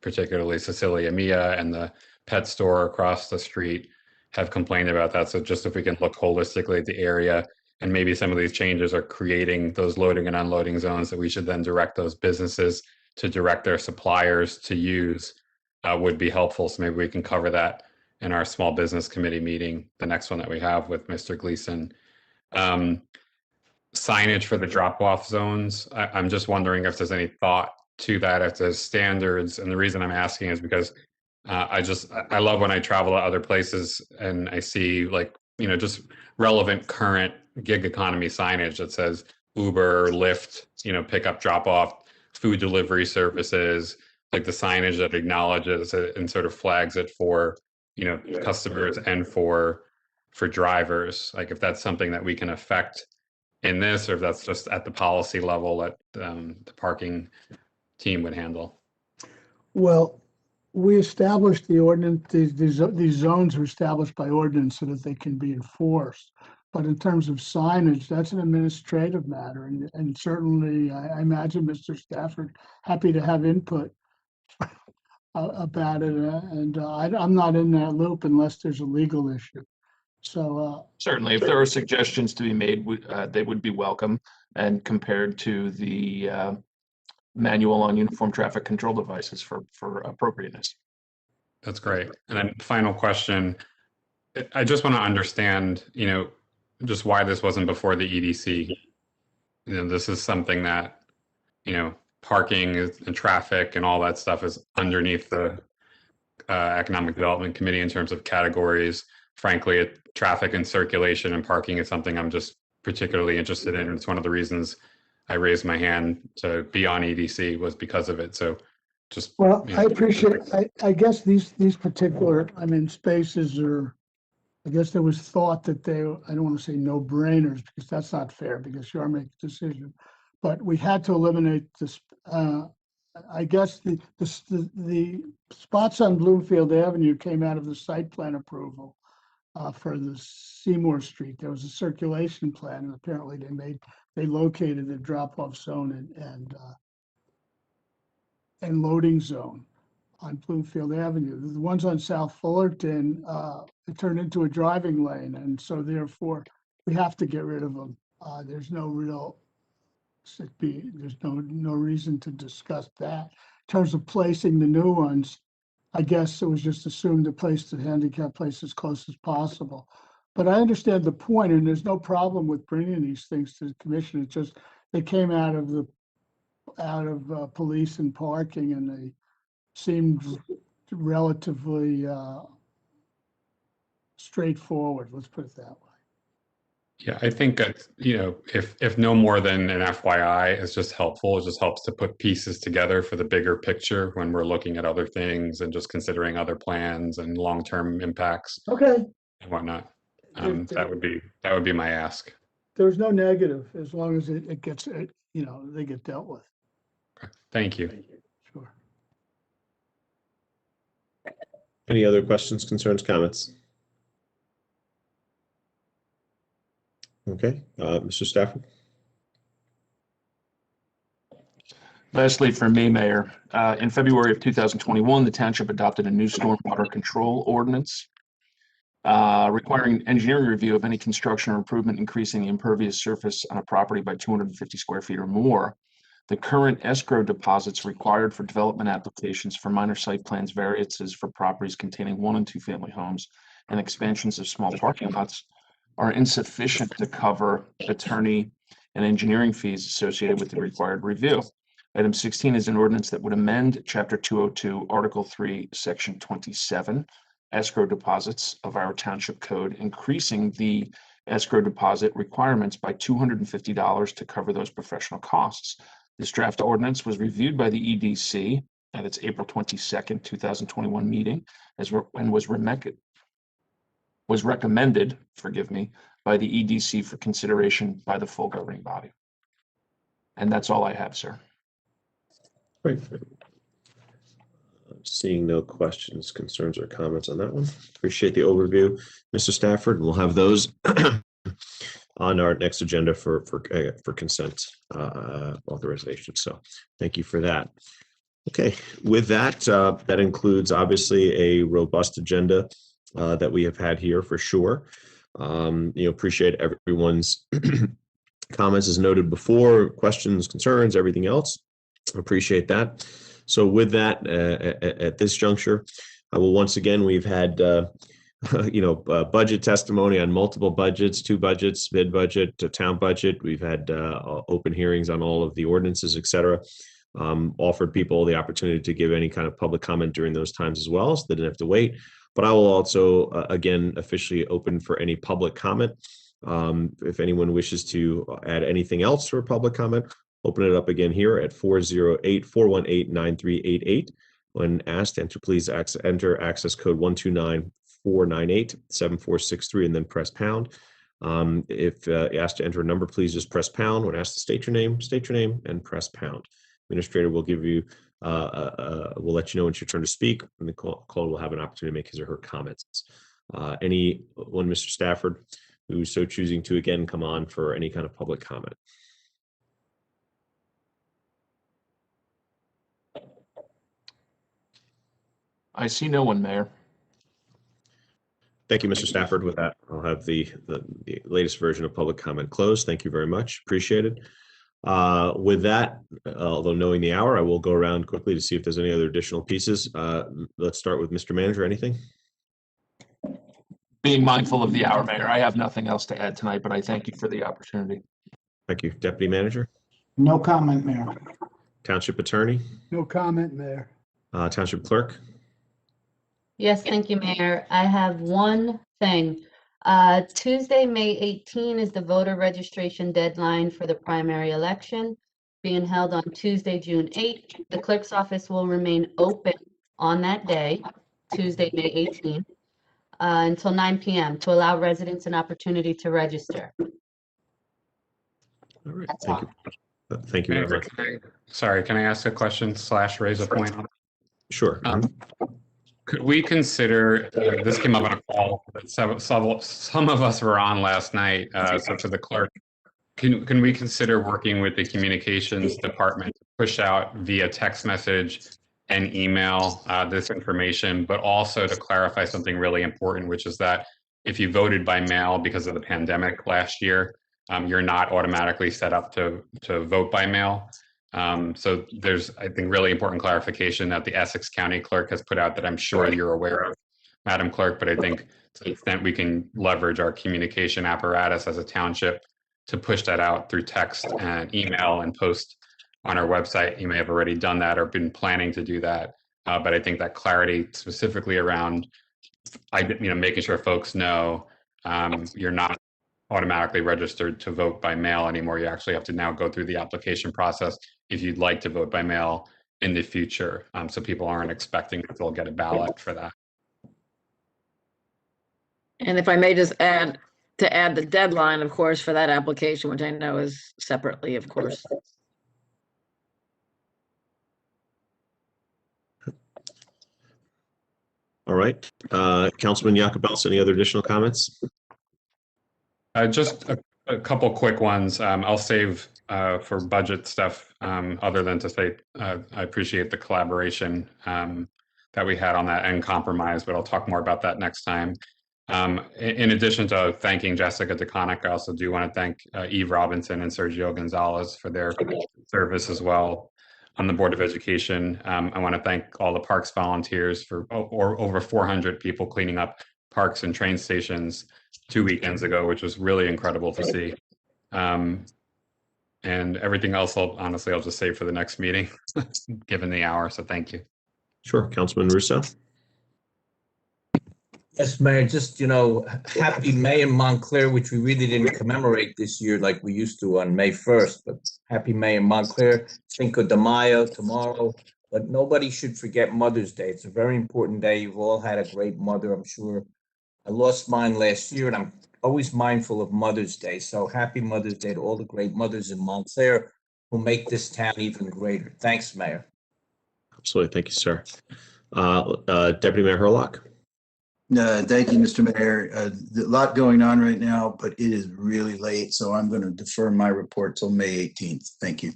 particularly Cecilia Mia and the pet store across the street have complained about that. So just if we can look holistically at the area, and maybe some of these changes are creating those loading and unloading zones that we should then direct those businesses to direct their suppliers to use, would be helpful. So maybe we can cover that in our small business committee meeting, the next one that we have with Mr. Gleason. Signage for the drop-off zones. I'm just wondering if there's any thought to that, if there's standards. And the reason I'm asking is because I love when I travel to other places and I see just relevant current gig economy signage that says Uber, Lyft, pickup, drop off, food delivery services, like the signage that acknowledges it and sort of flags it for, customers and for drivers. Like if that's something that we can affect in this, or if that's just at the policy level that the parking team would handle. Well, we established the ordinance, these zones are established by ordinance so that they can be enforced. But in terms of signage, that's an administrative matter. And certainly, I imagine Mr. Stafford happy to have input about it. And I'm not in that loop unless there's a legal issue. So certainly, if there are suggestions to be made, they would be welcome. And compared to the manual on uniform traffic control devices for appropriateness. That's great. And then final question, I just want to understand, just why this wasn't before the EDC. This is something that, parking and traffic and all that stuff is underneath the Economic Development Committee in terms of categories. Frankly, traffic and circulation and parking is something I'm just particularly interested in. It's one of the reasons I raised my hand to be on EDC was because of it. So just. Well, I appreciate, I guess these particular, spaces are, I guess there was thought that I don't want to say no brainers because that's not fair because you are making a decision, but we had to eliminate this. I guess the spots on Bloomfield Avenue came out of the site plan approval for the Seymour Street. There was a circulation plan and apparently they located a drop-off zone and loading zone on Bloomfield Avenue. The ones on South Fullerton, it turned into a driving lane, and so therefore we have to get rid of them. There's no real, there's no reason to discuss that. In terms of placing the new ones, I guess it was just assumed to place the handicap place as close as possible. But I understand the point, and there's no problem with bringing these things to the commission. It's just they came out of police and parking, and they seemed relatively straightforward. Let's put it that way. Yeah, I think if no more than an FYI is just helpful. It just helps to put pieces together for the bigger picture when we're looking at other things and just considering other plans and long-term impacts. Okay. And whatnot. That would be my ask. There's no negative as long as it gets, they get dealt with. Okay. Thank you. Sure. Any other questions, concerns, comments? Okay, Mr. Stafford? Lastly, for me, Mayor, in February of 2021, the township adopted a new stormwater control ordinance requiring engineering review of any construction or improvement increasing the impervious surface on a property by 250 square feet or more. The current escrow deposits required for development applications for minor site plans variances for properties containing 1 and 2 family homes and expansions of small parking lots are insufficient to cover attorney and engineering fees associated with the required review. Item 16 is an ordinance that would amend Chapter 202, Article 3, Section 27, escrow deposits of our township code, increasing the escrow deposit requirements by $250 to cover those professional costs. This draft ordinance was reviewed by the EDC at its April 22nd, 2021 meeting and was recommended, by the EDC for consideration by the full governing body. And that's all I have, sir. Great. Seeing no questions, concerns, or comments on that one. Appreciate the overview, Mr. Stafford. We'll have those on our next agenda for consent authorization. So thank you for that. Okay, with that, that includes obviously a robust agenda that we have had here for sure. Appreciate everyone's comments as noted before, questions, concerns, everything else. Appreciate that. So with that, at this juncture, I will once again, we've had, budget testimony on multiple budgets, 2 budgets, mid budget, to town budget. We've had open hearings on all of the ordinances, et cetera. Offered people the opportunity to give any kind of public comment during those times as well, so they didn't have to wait. But I will also, again, officially open for any public comment. If anyone wishes to add anything else for public comment, open it up again here at 408-418-9388. When asked, please enter access code 129-498-7463 and then press pound. If asked to enter a number, please just press pound. When asked to state your name and press pound. Administrator will give you, will let you know when it's your turn to speak, and the caller will have an opportunity to make his or her comments. Anyone, Mr. Stafford, who's so choosing to again come on for any kind of public comment. I see no one, Mayor. Thank you, Mr. Stafford. With that, I'll have the latest version of public comment closed. Thank you very much. Appreciate it. With that, although knowing the hour, I will go around quickly to see if there's any other additional pieces. Let's start with Mr. Manager. Anything? Being mindful of the hour, Mayor, I have nothing else to add tonight, but I thank you for the opportunity. Thank you. Deputy Manager? No comment, Mayor. Township Attorney? No comment, Mayor. Township Clerk? Yes, thank you, Mayor. I have one thing. Tuesday, May 18 is the voter registration deadline for the primary election, being held on Tuesday, June 8. The clerk's office will remain open on that day, Tuesday, May 18, until 9 p.m. to allow residents an opportunity to register. All right. Thank you. Thank you very much. Sorry, can I ask a question / raise a point? Sure. Could we consider, this came up on a call that some of us were on last night, so for the clerk, can we consider working with the communications department to push out via text message and email this information, but also to clarify something really important, which is that if you voted by mail because of the pandemic last year, you're not automatically set up to vote by mail. So there's, I think, really important clarification that the Essex County Clerk has put out that I'm sure you're aware of, Madam Clerk, but I think to the extent we can leverage our communication apparatus as a township to push that out through text and email and post on our website. You may have already done that or been planning to do that, but I think that clarity specifically around, making sure folks know you're not automatically registered to vote by mail anymore. You actually have to now go through the application process if you'd like to vote by mail in the future. So people aren't expecting that they'll get a ballot for that. And if I may just add the deadline, of course, for that application, which I know is separately, of course. All right. Councilman Jacobellis, any other additional comments? Just A couple quick ones. I'll save for budget stuff, other than to say I appreciate the collaboration that we had on that and compromise, but I'll talk more about that next time. In addition to thanking Jessica de Koninck, I also do want to thank Eve Robinson and Sergio Gonzalez for their service as well on the Board of Education. I want to thank all the parks volunteers for over 400 people cleaning up parks and train stations 2 weekends ago, which was really incredible to see. And everything else, I'll just save for the next meeting, given the hour. So thank you. Sure, Councilman Russo. Yes, Mayor, just, happy May in Montclair, which we really didn't commemorate this year like we used to on May 1st, but happy May in Montclair, Cinco de Mayo tomorrow, but nobody should forget Mother's Day. It's a very important day. You've all had a great mother, I'm sure. I lost mine last year, and I'm always mindful of Mother's Day. So happy Mother's Day to all the great mothers in Montclair who make this town even greater. Thanks, Mayor. Absolutely. Thank you, sir. Deputy Mayor Hurlock. Thank you, Mr. Mayor. A lot going on right now, but it is really late, so I'm going to defer my report till May 18th. Thank you.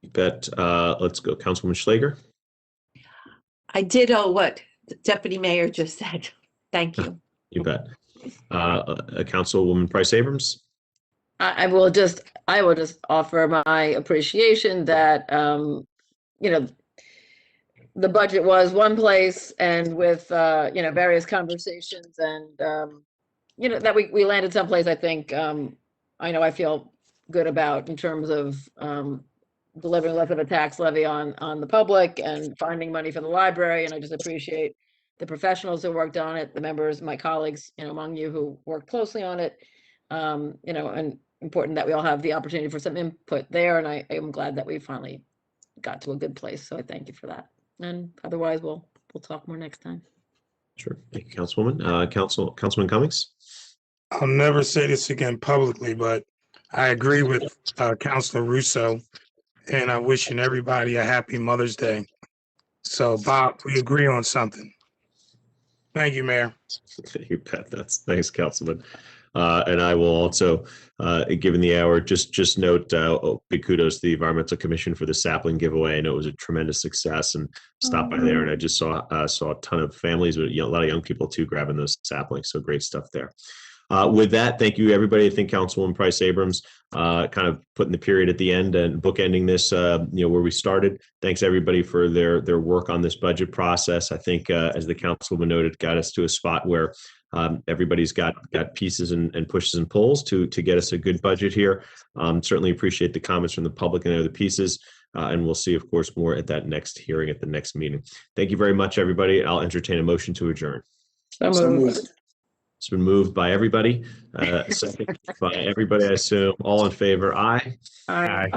You bet. Let's go. Councilwoman Schlager. I ditto what the Deputy Mayor just said. Thank you. You bet. Councilwoman Price Abrams. I will just offer my appreciation that, the budget was one place, and with, various conversations and, that we landed someplace, I think, I feel good about in terms of delivering less of a tax levy on the public and finding money for the library. And I just appreciate the professionals who worked on it, the members, my colleagues, among you who worked closely on it, and important that we all have the opportunity for some input there. And I am glad that we finally got to a good place. So I thank you for that. And otherwise, we'll talk more next time. Sure. Thank you, Councilwoman. Councilman Cummings. I'll never say this again publicly, but I agree with Councilor Russo, and I'm wishing everybody a happy Mother's Day. So, Bob, we agree on something. Thank you, Mayor. You bet. That's nice, Councilman. And I will also, given the hour, just note big kudos to the Environmental Commission for the sapling giveaway. I know it was a tremendous success, and stopped by there, and I just saw a ton of families, but a lot of young people too grabbing those saplings. So great stuff there. With that, thank you, everybody. I think Councilwoman Price Abrams kind of putting the period at the end and bookending this, where we started. Thanks, everybody, for their work on this budget process. I think, as the Councilwoman noted, got us to a spot where everybody's got pieces and pushes and pulls to get us a good budget here. Certainly appreciate the comments from the public and other pieces. And we'll see, of course, more at that next hearing at the next meeting. Thank you very much, everybody. I'll entertain a motion to adjourn. So moved. It's been moved by everybody. Second by everybody, I assume. All in favor? Aye. Aye.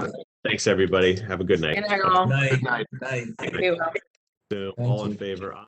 Thanks, everybody. Have a good night. Good night, all. Night. Thank you. All in favor? Aye.